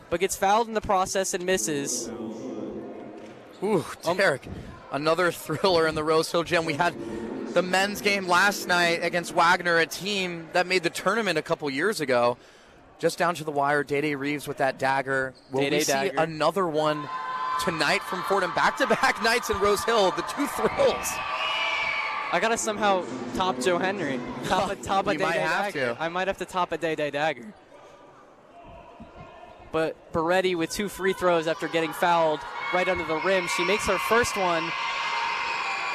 but gets fouled in the process and misses. Ooh, Derek, another thriller in the Rose Hill Gym. We had the men's game last night against Wagner, a team that made the tournament a couple years ago. Just down to the wire, Day-Day Reeves with that dagger. Will we see another one tonight from Fordham? Back-to-back nights in Rose Hill, the two thrills. I gotta somehow top Joe Henry. Top a Day-Day dagger. To. I might have to top a Day-Day dagger. But Beretti with 2 free throws after getting fouled right under the rim. She makes her first one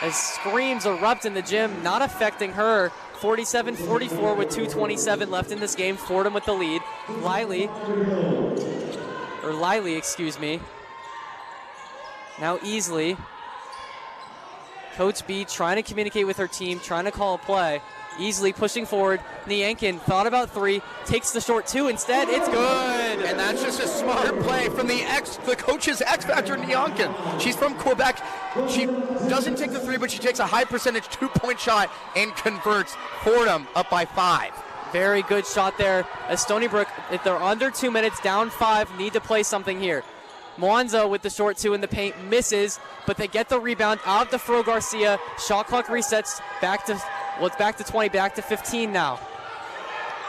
as screams erupt in the gym, not affecting her. 47-44 with 2:27 left in this game. Fordham with the lead. Liley, excuse me. Now Easley. Coach B trying to communicate with her team, trying to call a play. Easley pushing forward. Niankin thought about 3, takes the short 2 instead. It's good. And that's just a smart play from the coach's X factor, Niankin. She's from Quebec. She doesn't take the 3, but she takes a high percentage 2-point shot and converts. Fordham up by 5. Very good shot there. As Stony Brook, if they're under 2 minutes, down 5, need to play something here. Mwanza with the short 2 in the paint misses, but they get the rebound out to Fro Garcia. Shot clock resets back to, well, it's back to 20, back to 15 now.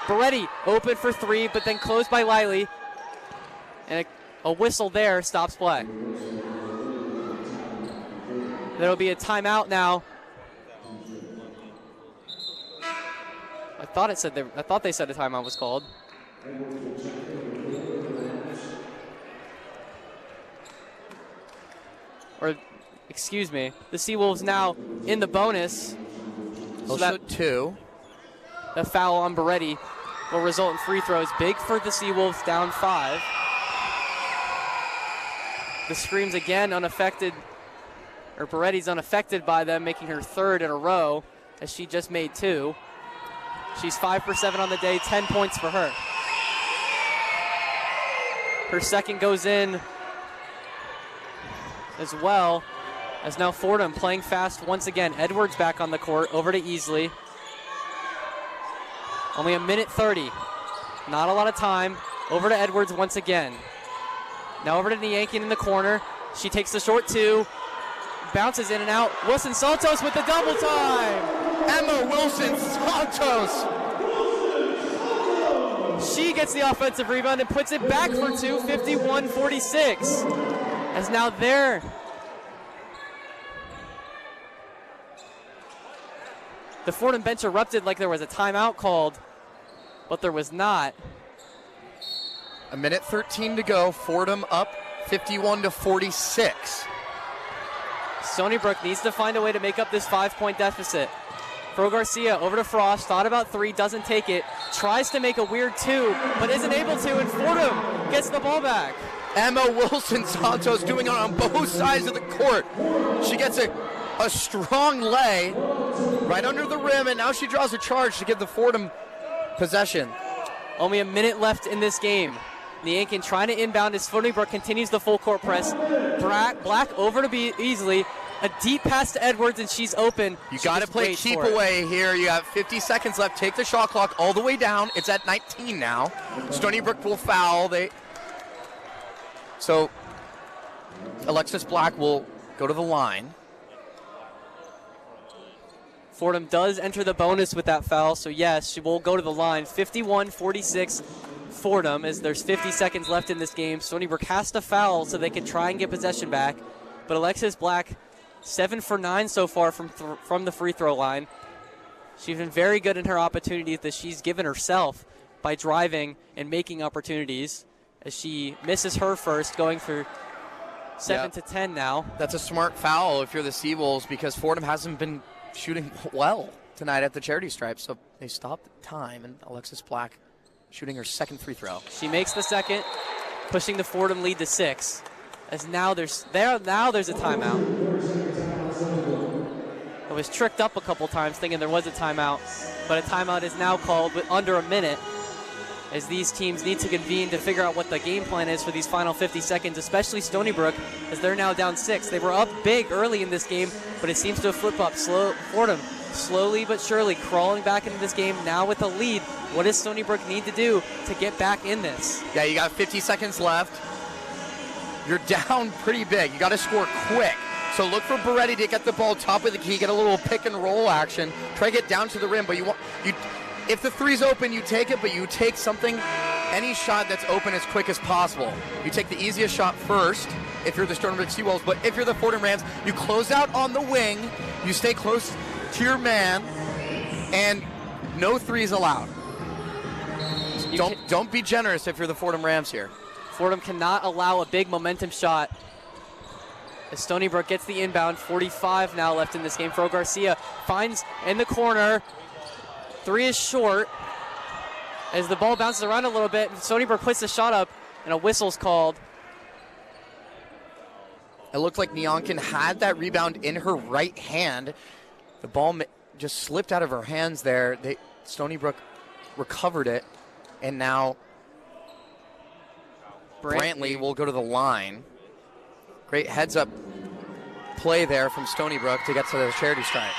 Beretti open for 3, but then closed by Liley. And a whistle there stops play. There'll be a timeout now. I thought they said a timeout was called. Or, excuse me, the Seawolves now in the bonus. So that 2. The foul on Beretti will result in free throws. Big for the Seawolves, down 5. The screams again unaffected, or Beretti's unaffected by them, making her 3rd in a row as she just made 2. She's 5 for 7 on the day, 10 points for her. Her second goes in as well, as now Fordham playing fast once again. Edwards back on the court, over to Easley. Only a minute 30. Not a lot of time. Over to Edwards once again. Now over to Niankin in the corner. She takes the short 2. Bounces in and out. Wilson Santos with the double time. Emma Wilson Santos. She gets the offensive rebound and puts it back for 2, 51-46. As now there. The Fordham bench erupted like there was a timeout called, but there was not. A minute 13 to go. Fordham up 51-46. Stony Brook needs to find a way to make up this 5-point deficit. Fro Garcia over to Frost, thought about 3, doesn't take it, tries to make a weird 2, but isn't able to, and Fordham gets the ball back. Emma Wilson Santos doing it on both sides of the court. She gets a strong lay right under the rim, and now she draws a charge to give the Fordham possession. Only a minute left in this game. Niankin trying to inbound as Stony Brook continues the full court press. Black over to Easley. A deep pass to Edwards, and she's open. You got to play keep away here. You have 50 seconds left. Take the shot clock all the way down. It's at 19 now. Stony Brook will foul. So Alexis Black will go to the line. Fordham does enter the bonus with that foul, so yes, she will go to the line. 51-46 Fordham, as there's 50 seconds left in this game. Stony Brook has to foul so they can try and get possession back. But Alexis Black, 7 for 9 so far from the free throw line. She's been very good in her opportunities that she's given herself by driving and making opportunities, as she misses her first, going for 7 to 10 now. That's a smart foul if you're the Seawolves, because Fordham hasn't been shooting well tonight at the charity stripe, so they stopped the time, and Alexis Black shooting her second free throw. She makes the second, pushing the Fordham lead to 6. As now there's a timeout. I was tricked up a couple times thinking there was a timeout, but a timeout is now called with under a minute, as these teams need to convene to figure out what the game plan is for these final 50 seconds, especially Stony Brook, as they're now down 6. They were up big early in this game, but it seems to have flipped up. Fordham slowly but surely crawling back into this game now with a lead. What does Stony Brook need to do to get back in this? Yeah, you got 50 seconds left. You're down pretty big. You got to score quick. So look for Beretti to get the ball top of the key, get a little pick and roll action, try to get down to the rim. But if the three's open, you take it, but you take any shot that's open as quick as possible. You take the easiest shot first if you're the Stony Brook Seawolves, but if you're the Fordham Rams, you close out on the wing, you stay close to your man, and no threes allowed. Don't be generous if you're the Fordham Rams here. Fordham cannot allow a big momentum shot. As Stony Brook gets the inbound, 45 now left in this game. Fro Garcia finds in the corner. Three is short. As the ball bounces around a little bit, Stony Brook puts the shot up, and a whistle's called. It looked like Nyankin had that rebound in her right hand. The ball just slipped out of her hands there. Stony Brook recovered it, and now Brantley will go to the line. Great heads-up play there from Stony Brook to get to the charity stripe.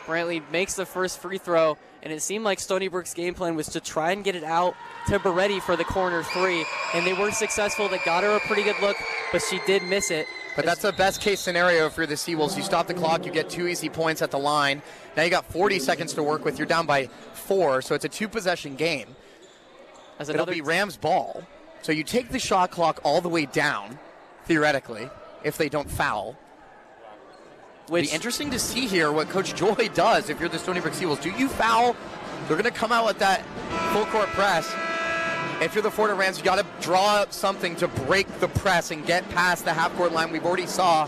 Brantley makes the first free throw, and it seemed like Stony Brook's game plan was to try and get it out to Beretti for the corner three, and they were successful. They got her a pretty good look, but she did miss it. But that's the best case scenario for the Seawolves. You stop the clock, you get 2 easy points at the line. Now you got 40 seconds to work with. You're down by 4, so it's a 2-possession game. It'll be Rams ball. So you take the shot clock all the way down, theoretically, if they don't foul. It'll be interesting to see here what Coach Joy does if you're the Stony Brook Seawolves. Do you foul? They're going to come out with that full court press. If you're the Fordham Rams, you got to draw up something to break the press and get past the half-court line. We've already saw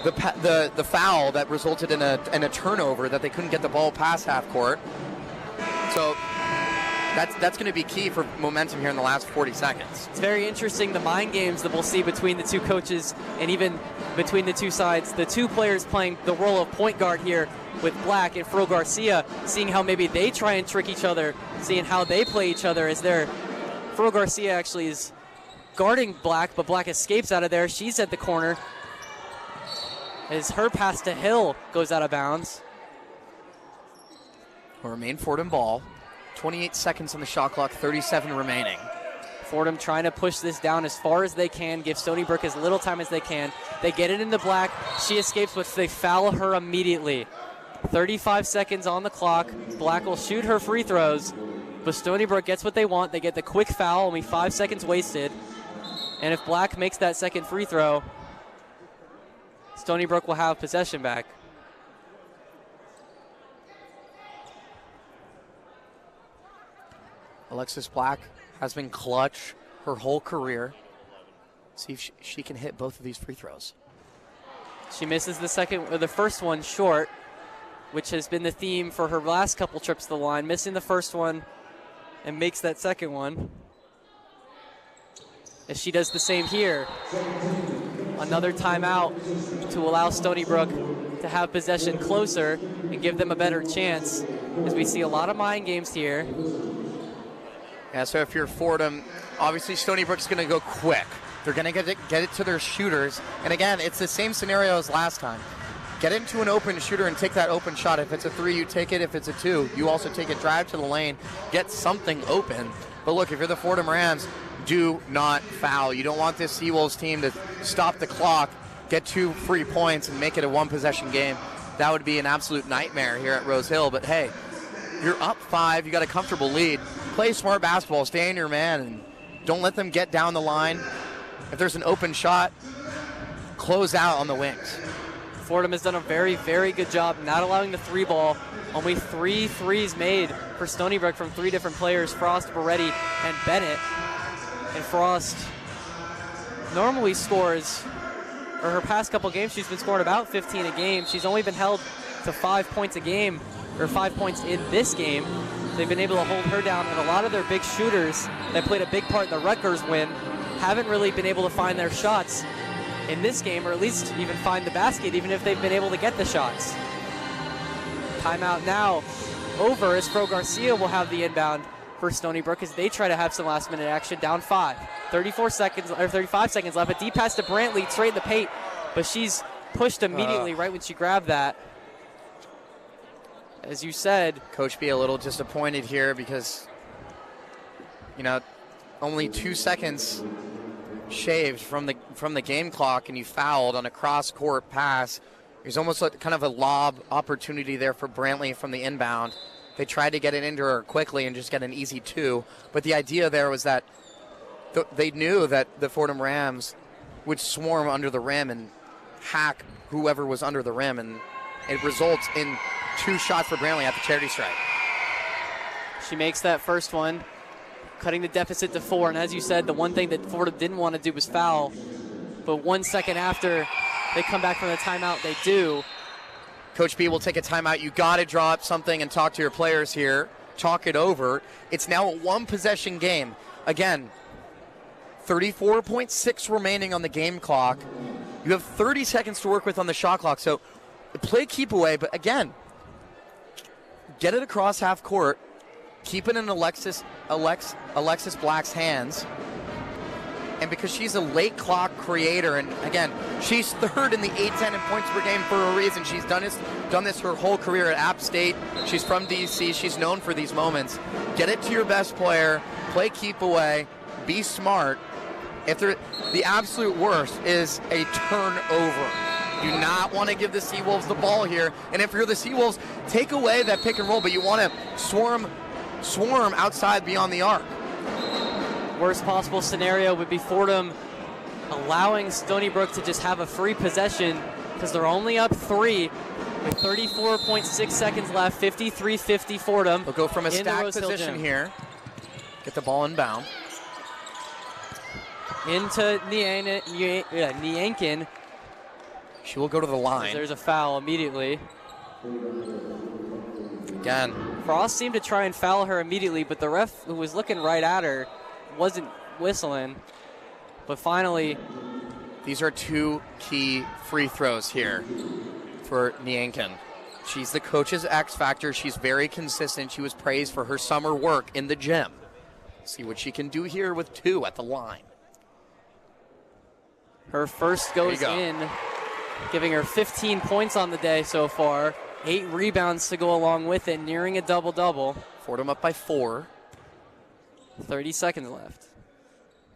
the foul that resulted in a turnover that they couldn't get the ball past half-court. So that's going to be key for momentum here in the last 40 seconds. It's very interesting, the mind games that we'll see between the two coaches and even between the two sides. The two players playing the role of point guard here with Black and Fro Garcia, seeing how maybe they try and trick each other, seeing how they play each other as Fro Garcia actually is guarding Black, but Black escapes out of there. She's at the corner as her pass to Hill goes out of bounds. Will remain Fordham ball. 28 seconds on the shot clock, 37 remaining. Fordham trying to push this down as far as they can, give Stony Brook as little time as they can. They get it into Black. She escapes, but they foul her immediately. 35 seconds on the clock. Black will shoot her free throws, but Stony Brook gets what they want. They get the quick foul, only 5 seconds wasted. And if Black makes that second free throw, Stony Brook will have possession back. Alexis Black has been clutch her whole career. See if she can hit both of these free throws. She misses the first one short, which has been the theme for her last couple trips to the line, missing the first one and makes that second one. As she does the same here. Another timeout to allow Stony Brook to have possession closer and give them a better chance, as we see a lot of mind games here. Yeah, so if you're Fordham, obviously Stony Brook's going to go quick. They're going to get it to their shooters. And again, it's the same scenario as last time. Get into an open shooter and take that open shot. If it's a 3, you take it. If it's a 2, you also take it. Drive to the lane, get something open. But look, if you're the Fordham Rams, do not foul. You don't want this Seawolves team to stop the clock, get 2 free points, and make it a 1-possession game. That would be an absolute nightmare here at Rose Hill. But hey, you're up 5. You got a comfortable lead. Play smart basketball. Stay in your man, and don't let them get down the line. If there's an open shot, close out on the wings. Fordham has done a very, very good job not allowing the 3 ball. Only 3 threes made for Stony Brook from 3 different players, Frost, Beretti, and Bennett. And Frost normally scores, or her past couple games, she's been scoring about 15 a game. She's only been held to 5 points a game, or 5 points in this game. They've been able to hold her down, and a lot of their big shooters that played a big part in the Rutgers win haven't really been able to find their shots in this game, or at least even find the basket, even if they've been able to get the shots. Timeout now over, as Fro Garcia will have the inbound for Stony Brook as they try to have some last-minute action, down 5. 35 seconds left. A deep pass to Brantley, straight in the paint, but she's pushed immediately right when she grabbed that. As you said, Coach B a little disappointed here because, only 2 seconds shaved from the game clock and you fouled on a cross-court pass. There's almost like kind of a lob opportunity there for Brantley from the inbound. They tried to get it into her quickly and just get an easy 2. But the idea there was that they knew that the Fordham Rams would swarm under the rim and hack whoever was under the rim, and it results in 2 shots for Brantley at the charity stripe. She makes that first one, cutting the deficit to 4. And as you said, the one thing that Fordham didn't want to do was foul. But 1 second after they come back from the timeout, they do. Coach B will take a timeout. You got to draw up something and talk to your players here. Talk it over. It's now a 1-possession game. Again, 34.6 remaining on the game clock. You have 30 seconds to work with on the shot clock. So play keep away, but again, get it across half court. Keep it in Alexis Black's hands. And because she's a late clock creator, and again, she's third in the A-10 in points per game for a reason. She's done this her whole career at App State. She's from D.C. She's known for these moments. Get it to your best player. Play keep away. Be smart. The absolute worst is a turnover. You do not want to give the Seawolves the ball here. And if you're the Seawolves, take away that pick and roll, but you want to swarm outside beyond the arc. Worst possible scenario would be Fordham allowing Stony Brook to just have a free possession because they're only up 3 with 34.6 seconds left, 53-50 Fordham. They'll go from a stacked position here. Get the ball inbound. Into Niankin. She will go to the line. There's a foul immediately. Again. Frost seemed to try and foul her immediately, but the ref, who was looking right at her, wasn't whistling. But finally, these are 2 key free throws here for Niankin. She's the coach's X factor. She's very consistent. She was praised for her summer work in the gym. See what she can do here with 2 at the line. Her first goes in, giving her 15 points on the day so far. 8 rebounds to go along with it, nearing a double-double. Fordham up by 4. 30 seconds left.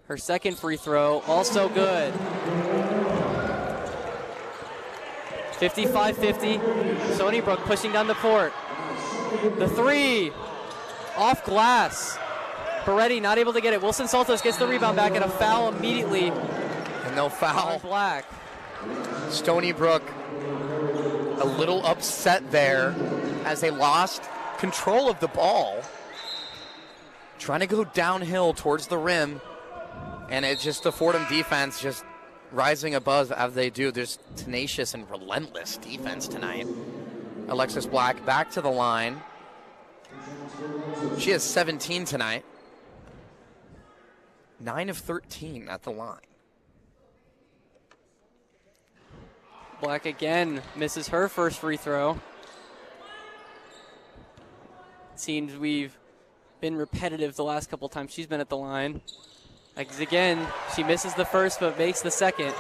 Her second free throw, also good. 55-50. Stony Brook pushing down the court. The 3, off glass. Peretti not able to get it. Wilson Saltos gets the rebound back and a foul immediately. And they'll foul Black. Stony Brook a little upset there as they lost control of the ball. Trying to go downhill towards the rim. And it's just the Fordham defense just rising above as they do. There's tenacious and relentless defense tonight. Alexis Black back to the line. She has 17 tonight. 9 of 13 at the line. Black again misses her first free throw. It seems we've been repetitive the last couple times she's been at the line. Again, she misses the first but makes the second.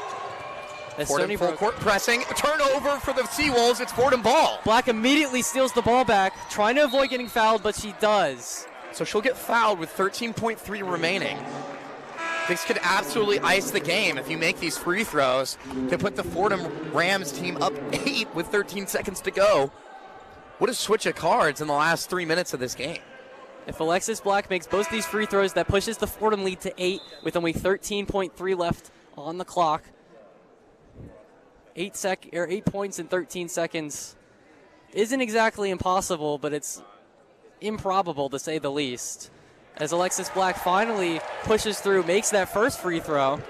Fordham full court pressing. Turnover for the Seawolves. It's Fordham ball. Black immediately steals the ball back, trying to avoid getting fouled, but she does. So she'll get fouled with 13.3 remaining. This could absolutely ice the game if you make these free throws to put the Fordham Rams team up 8 with 13 seconds to go. What a switch of cards in the last 3 minutes of this game. If Alexis Black makes both these free throws, that pushes the Fordham lead to 8 with only 13.3 left on the clock. 8 points in 13 seconds isn't exactly impossible, but it's improbable to say the least. As Alexis Black finally pushes through, makes that first free throw.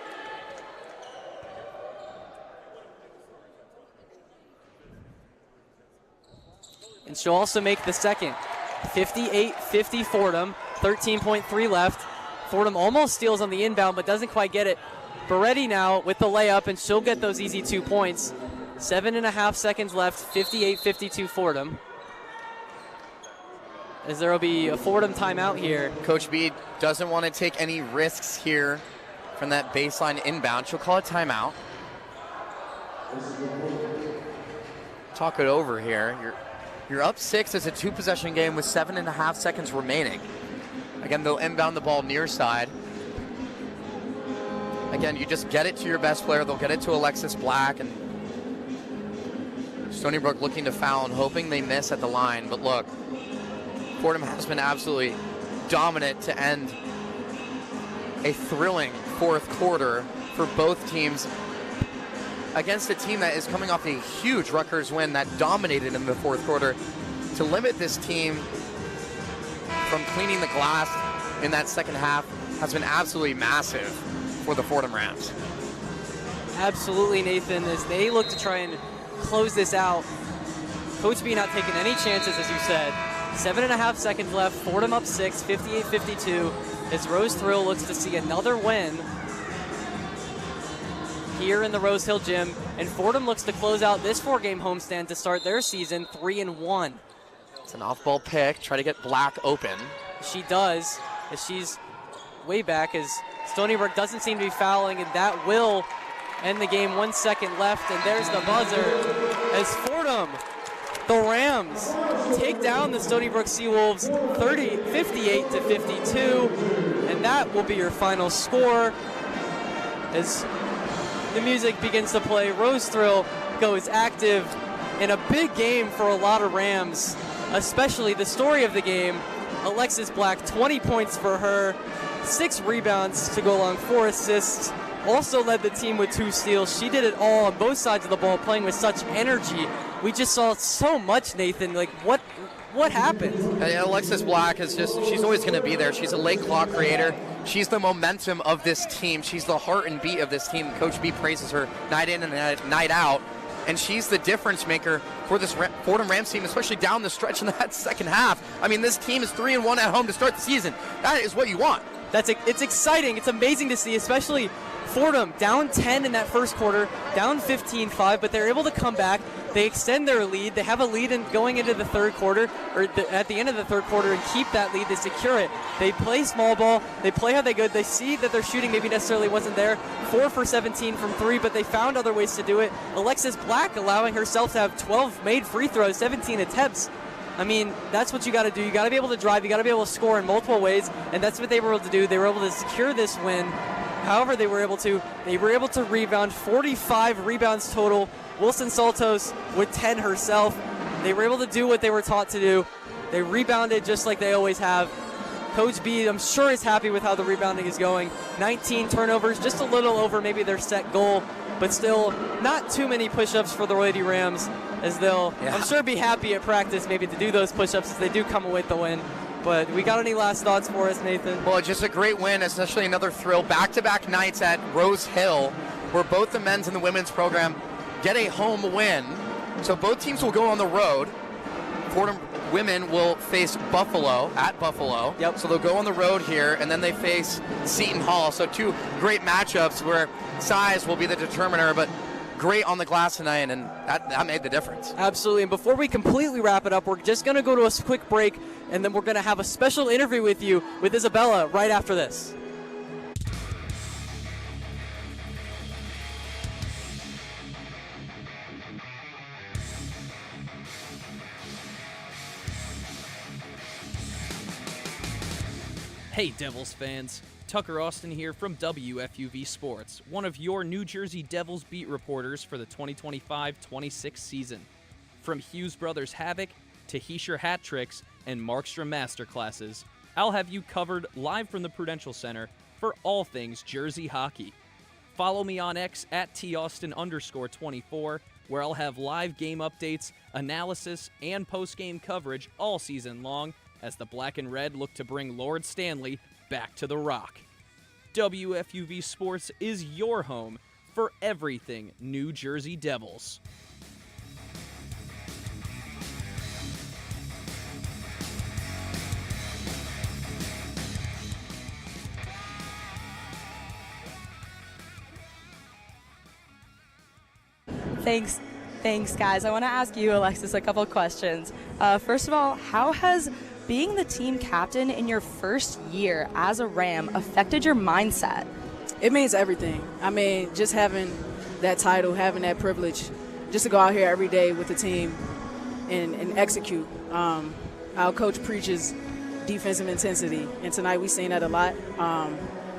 And she'll also make the second. 58-50 Fordham, 13.3 left. Fordham almost steals on the inbound, but doesn't quite get it. Beretti now with the layup, and she'll get those easy 2 points. 7.5 seconds left, 58-52 Fordham. As there will be a Fordham timeout here. Coach B doesn't want to take any risks here from that baseline inbound. She'll call a timeout. Talk it over here. You're up 6 as a 2-possession game with 7.5 seconds remaining. Again, they'll inbound the ball near side. Again, again, you just get it to your best player. They'll get it to Alexis Black, and Stony Brook looking to foul and hoping they miss at the line. But look, Fordham has been absolutely dominant to end a thrilling fourth quarter for both teams against a team that is coming off a huge Rutgers win that dominated in the fourth quarter. To limit this team from cleaning the glass in that second half has been absolutely massive for the Fordham Rams. Absolutely, Nathan, as they look to try and close this out. Coach B not taking any chances, as you said. 7.5 seconds left, Fordham up 6, 58-52, as Rose Thrill looks to see another win here in the Rose Hill Gym, and Fordham looks to close out this 4-game homestand to start their season 3-1. It's an off-ball pick, try to get Black open. She does, as she's way back, as Stony Brook doesn't seem to be fouling, and that will end the game. 1 second left, and there's the buzzer as Fordham, the Rams, take down the Stony Brook Seawolves 58-52, and that will be your final score as the music begins to play. Rose Thrill goes active in a big game for a lot of Rams, especially the story of the game. Alexis Black, 20 points for her, 6 rebounds to go along, 4 assists. Also led the team with 2 steals. She did it all on both sides of the ball, playing with such energy. We just saw so much, Nathan. Like, what happened? Alexis Black is she's always going to be there. She's a late clock creator. She's the momentum of this team. She's the heart and beat of this team. Coach B praises her night in and night out. And she's the difference maker for this Fordham Rams team, especially down the stretch in that second half. I mean, this team is 3-1 at home to start the season. That is what you want. It's exciting. It's amazing to see, especially Fordham down 10 in that first quarter, down 15-5, but they're able to come back. They extend their lead. They have a lead going into the third quarter, or at the end of the third quarter, and keep that lead. They secure it. They play small ball. They play how they go. They see that their shooting maybe necessarily wasn't there. 4 for 17 from 3, but they found other ways to do it. Alexis Black allowing herself to have 12 made free throws, 17 attempts. I mean, that's what you got to do. You got to be able to drive. You got to be able to score in multiple ways, and that's what they were able to do. They were able to secure this win. However, they were able to rebound, 45 rebounds total. Wilson Saltos with 10 herself. They were able to do what they were taught to do. They rebounded just like they always have. Coach B, I'm sure, is happy with how the rebounding is going. 19 turnovers, just a little over maybe their set goal, but still not too many push-ups for the Lady Rams, as they'll, I'm sure, be happy at practice maybe to do those push-ups as they do come away with the win. But we got any last thoughts for us, Nathan? Well, just a great win, especially another thrill. Back-to-back nights at Rose Hill, where both the men's and the women's program get a home win. So both teams will go on the road. Fordham women will face Buffalo at Buffalo. Yep. So they'll go on the road here, and then they face Seton Hall. So 2 great matchups where size will be the determiner, but great on the glass tonight, and that made the difference. Absolutely. And before we completely wrap it up, we're just going to go to a quick break, and then we're going to have a special interview with you with Isabella right after this. Hey Devils fans, Tucker Austin here from WFUV Sports, one of your New Jersey Devils beat reporters for the 2025-26 season. From Hughes Brothers Havoc to Heischer hat tricks and Markstrom masterclasses, I'll have you covered live from the Prudential Center for all things Jersey hockey. Follow me on X at @Taustin_24, where I'll have live game updates, analysis, and post-game coverage all season long as the Black and Red look to bring Lord Stanley back to the Rock. WFUV Sports is your home for everything New Jersey Devils. Thanks, guys. I want to ask you, Alexis, a couple questions. First of all, how has being the team captain in your first year as a Ram affected your mindset? It means everything. I mean, just having that title, having that privilege, just to go out here every day with the team and execute. Our coach preaches defensive intensity, and tonight we've seen that a lot.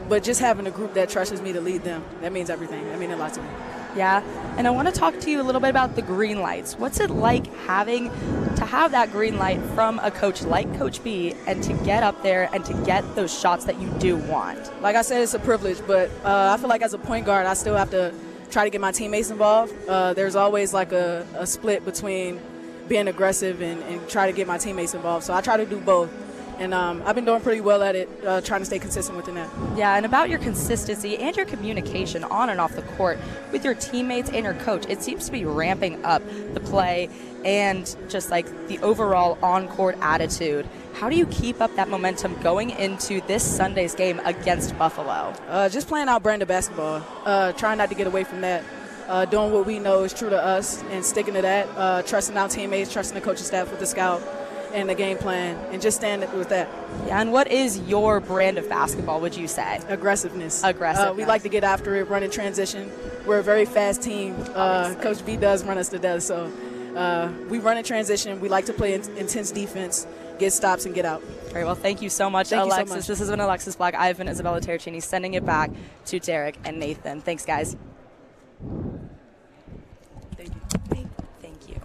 but just having a group that trusts me to lead them, that means everything. That means a lot to me. Yeah, and I want to talk to you a little bit about the green lights. What's it like having to have that green light from a coach like Coach B and to get up there and to get those shots that you do want? Like I said, it's a privilege, but I feel like as a point guard, I still have to try to get my teammates involved. There's always like a split between being aggressive and try to get my teammates involved. So I try to do both. And I've been doing pretty well at it, trying to stay consistent within that. Yeah, and about your consistency and your communication on and off the court with your teammates and your coach, it seems to be ramping up the play and just like the overall on-court attitude. How do you keep up that momentum going into this Sunday's game against Buffalo? Just playing out brand of basketball, trying not to get away from that. Doing what we know is true to us and sticking to that, trusting our teammates, trusting the coaching staff with the scout and the game plan, and just standing with that. Yeah, and what is your brand of basketball, would you say? Aggressiveness. Aggressiveness. We like to get after it, run in transition. We're a very fast team. Coach B does run us to death, so we run in transition. We like to play intense defense, get stops, and get out. All right, well, thank you so much, Alexis. Alexis. This has been Alexis Black. I've been Isabella Terracini, sending it back to Derek and Nathan. Thanks, guys. Thank you. Thank you.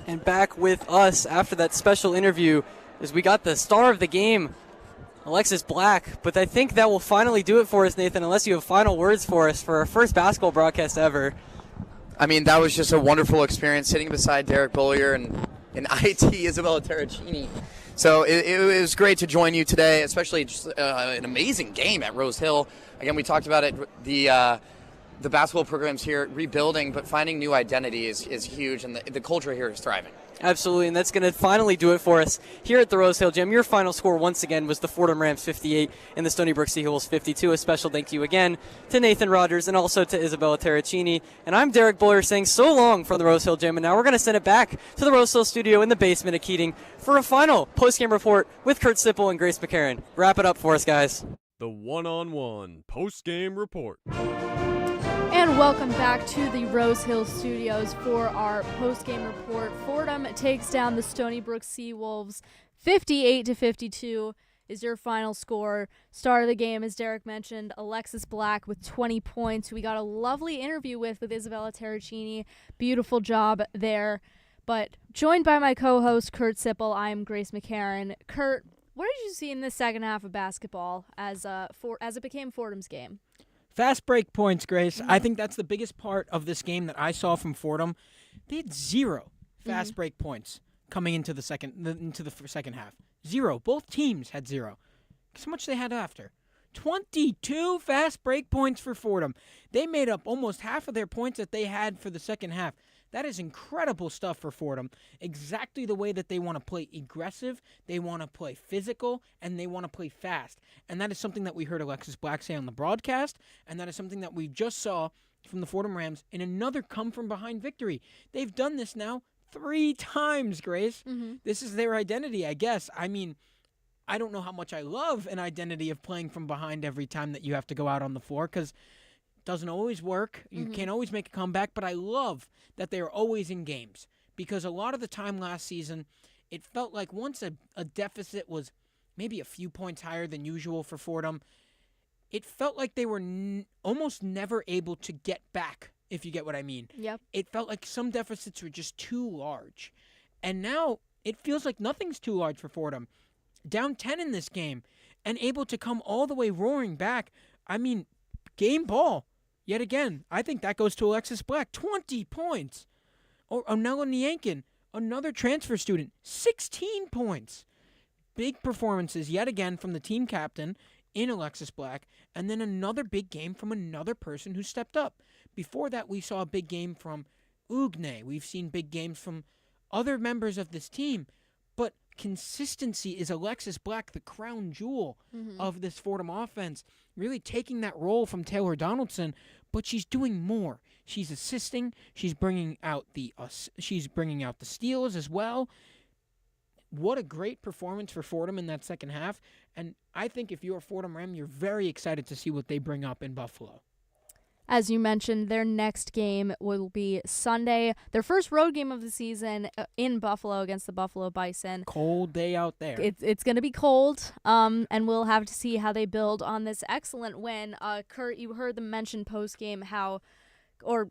And back with us after that special interview is we got the star of the game, Alexis Black. But I think that will finally do it for us, Nathan, unless you have final words for us for our first basketball broadcast ever. I mean, that was just a wonderful experience sitting beside Derek Beaulieu and IT Isabella Terracini. So it was great to join you today, especially just an amazing game at Rose Hill. Again, we talked about it, the basketball programs here rebuilding, but finding new identity is huge, and the culture here is thriving. Absolutely, and that's going to finally do it for us here at the Rose Hill Gym. Your final score once again was the Fordham Rams 58 and the Stony Brook Seahawks 52. A special thank you again to Nathan Rogers and also to Isabella Terracini. And I'm Derek Beaulieu saying so long from the Rose Hill Gym, and now we're going to send it back to the Rose Hill studio in the basement of Keating for a final post-game report with Kurt Sipple and Grace McCarron. Wrap it up for us, guys. The one-on-one post-game report. And welcome back to the Rose Hill Studios for our post-game report. Fordham takes down the Stony Brook Seawolves 58-52 is your final score. Star of the game, as Derek mentioned, Alexis Black with 20 points. We got a lovely interview with Isabella Terracini. Beautiful job there. But joined by my co-host, Kurt Sipple, I am Grace McCarron. Kurt, what did you see in the second half of basketball as it became Fordham's game? Fast break points, Grace. I think that's the biggest part of this game that I saw from Fordham. They had zero fast break points coming into the second half. Zero. Both teams had zero. Guess how much they had after? 22 fast break points for Fordham. They made up almost half of their points that they had for the second half. That is incredible stuff for Fordham. Exactly the way that they want to play aggressive, they want to play physical, and they want to play fast. And that is something that we heard Alexis Black say on the broadcast, and that is something that we just saw from the Fordham Rams in another come-from-behind victory. They've done this now 3 times, Grace. This is their identity, I guess. I mean, I don't know how much I love an identity of playing from behind every time that you have to go out on the floor, because doesn't always work. You can't always make a comeback, but I love that they are always in games, because a lot of the time last season, it felt like once a deficit was maybe a few points higher than usual for Fordham, it felt like they were almost never able to get back, if you get what I mean. Yep. It felt like some deficits were just too large. And now it feels like nothing's too large for Fordham. Down 10 in this game and able to come all the way roaring back. I mean, game ball. Yet again, I think that goes to Alexis Black. 20 points. Or Onella Nyankin, another transfer student, 16 points. Big performances yet again from the team captain in Alexis Black, and then another big game from another person who stepped up. Before that, we saw a big game from Ugne. We've seen big games from other members of this team. But consistency is Alexis Black, the crown jewel of this Fordham offense, really taking that role from Taylor Donaldson, but she's doing more. She's assisting. She's bringing out the steals as well. What a great performance for Fordham in that second half. And I think if you're a Fordham Ram, you're very excited to see what they bring up in Buffalo. As you mentioned, their next game will be Sunday, their first road game of the season in Buffalo against the Buffalo Bison. Cold day out there. It's going to be cold, and we'll have to see how they build on this excellent win. Kurt, you heard them mention post-game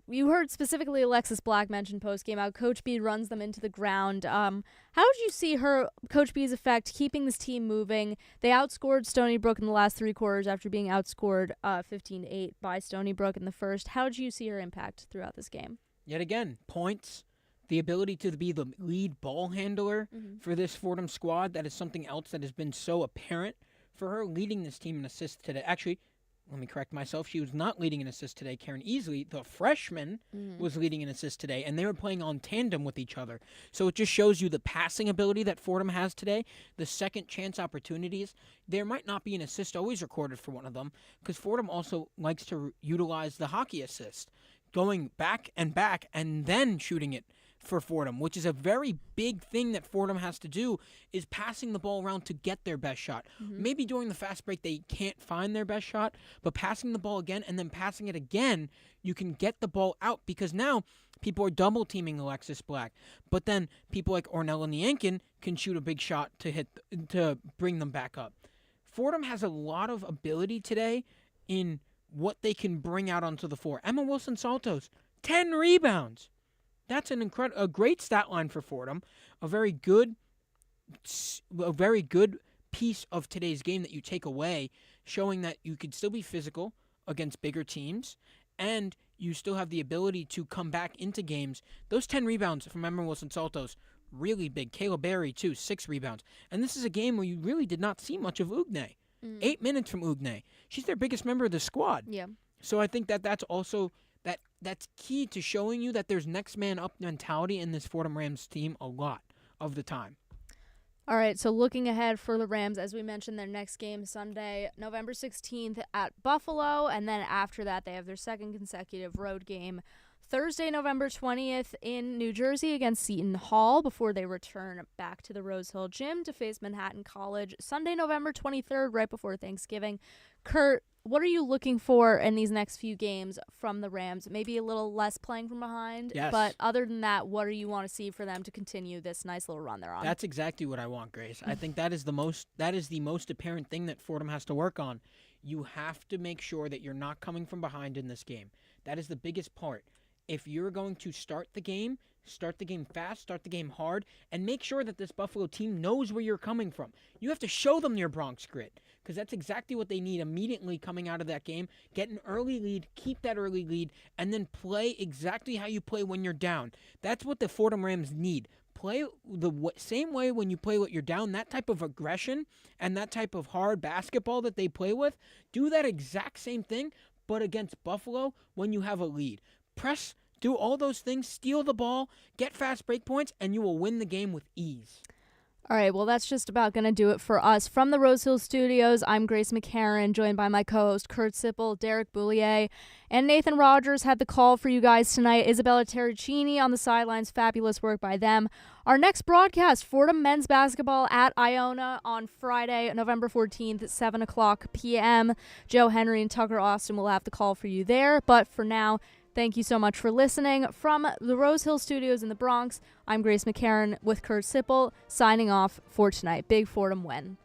you heard specifically Alexis Black mention post-game how Coach B runs them into the ground. How did you see Coach B's effect keeping this team moving? They outscored Stony Brook in the last 3 quarters after being outscored 15-8 by Stony Brook in the first. How did you see her impact throughout this game? Yet again, points, the ability to be the lead ball handler for this Fordham squad. That is something else that has been so apparent for her, leading this team in assists today. Actually, let me correct myself. She was not leading in assists today. Karen Easley, the freshman, was leading in assists today, and they were playing on tandem with each other. So it just shows you the passing ability that Fordham has today, the second chance opportunities. There might not be an assist always recorded for one of them, because Fordham also likes to utilize the hockey assist, going back and then shooting it for Fordham, which is a very big thing that Fordham has to do, is passing the ball around to get their best shot. Maybe during the fast break they can't find their best shot, but passing the ball again and then passing it again, you can get the ball out, because now people are double teaming Alexis Black, but then people like Ornella Niankin can shoot a big shot to bring them back up. Fordham has a lot of ability today in what they can bring out onto the floor. Emma Wilson-Saltos, 10 rebounds. That's a great stat line for Fordham. A very good piece of today's game that you take away, showing that you could still be physical against bigger teams, and you still have the ability to come back into games. Those 10 rebounds from Emma Wilson-Saltos, really big. Kayla Berry, too, 6 rebounds. And this is a game where you really did not see much of Ugne. 8 minutes from Ugne. She's their biggest member of the squad. Yeah. So I think that's also... That's key to showing you that there's next man up mentality in this Fordham Rams team a lot of the time. All right, so looking ahead for the Rams, as we mentioned, their next game Sunday, November 16th at Buffalo, and then after that they have their second consecutive road game Thursday, November 20th in New Jersey against Seton Hall before they return back to the Rose Hill Gym to face Manhattan College Sunday, November 23rd, right before Thanksgiving. Kurt, what are you looking for in these next few games from the Rams? Maybe a little less playing from behind, yes. But other than that, what do you want to see for them to continue this nice little run they're on? That's exactly what I want, Grace. I think that is the most apparent thing that Fordham has to work on. You have to make sure that you're not coming from behind in this game. That is the biggest part. If you're going to start the game fast, start the game hard, and make sure that this Buffalo team knows where you're coming from. You have to show them your Bronx grit, because that's exactly what they need immediately coming out of that game. Get an early lead, keep that early lead, and then play exactly how you play when you're down. That's what the Fordham Rams need. Play the same way when you play when you're down, that type of aggression and that type of hard basketball that they play with. Do that exact same thing, but against Buffalo when you have a lead. Press, do all those things, steal the ball, get fast break points, and you will win the game with ease. All right, well, that's just about going to do it for us. From the Rose Hill Studios, I'm Grace McCarran, joined by my co-host Kurt Sippel, Derek Beaulieu, and Nathan Rogers had the call for you guys tonight. Isabella Terracini on the sidelines, fabulous work by them. Our next broadcast, Fordham men's basketball at Iona on Friday, November 14th at 7 o'clock p.m. Joe Henry and Tucker Austin will have the call for you there, but for now, thank you so much for listening. From the Rose Hill Studios in the Bronx, I'm Grace McCarran with Kurt Sippel, signing off for tonight. Big Fordham win.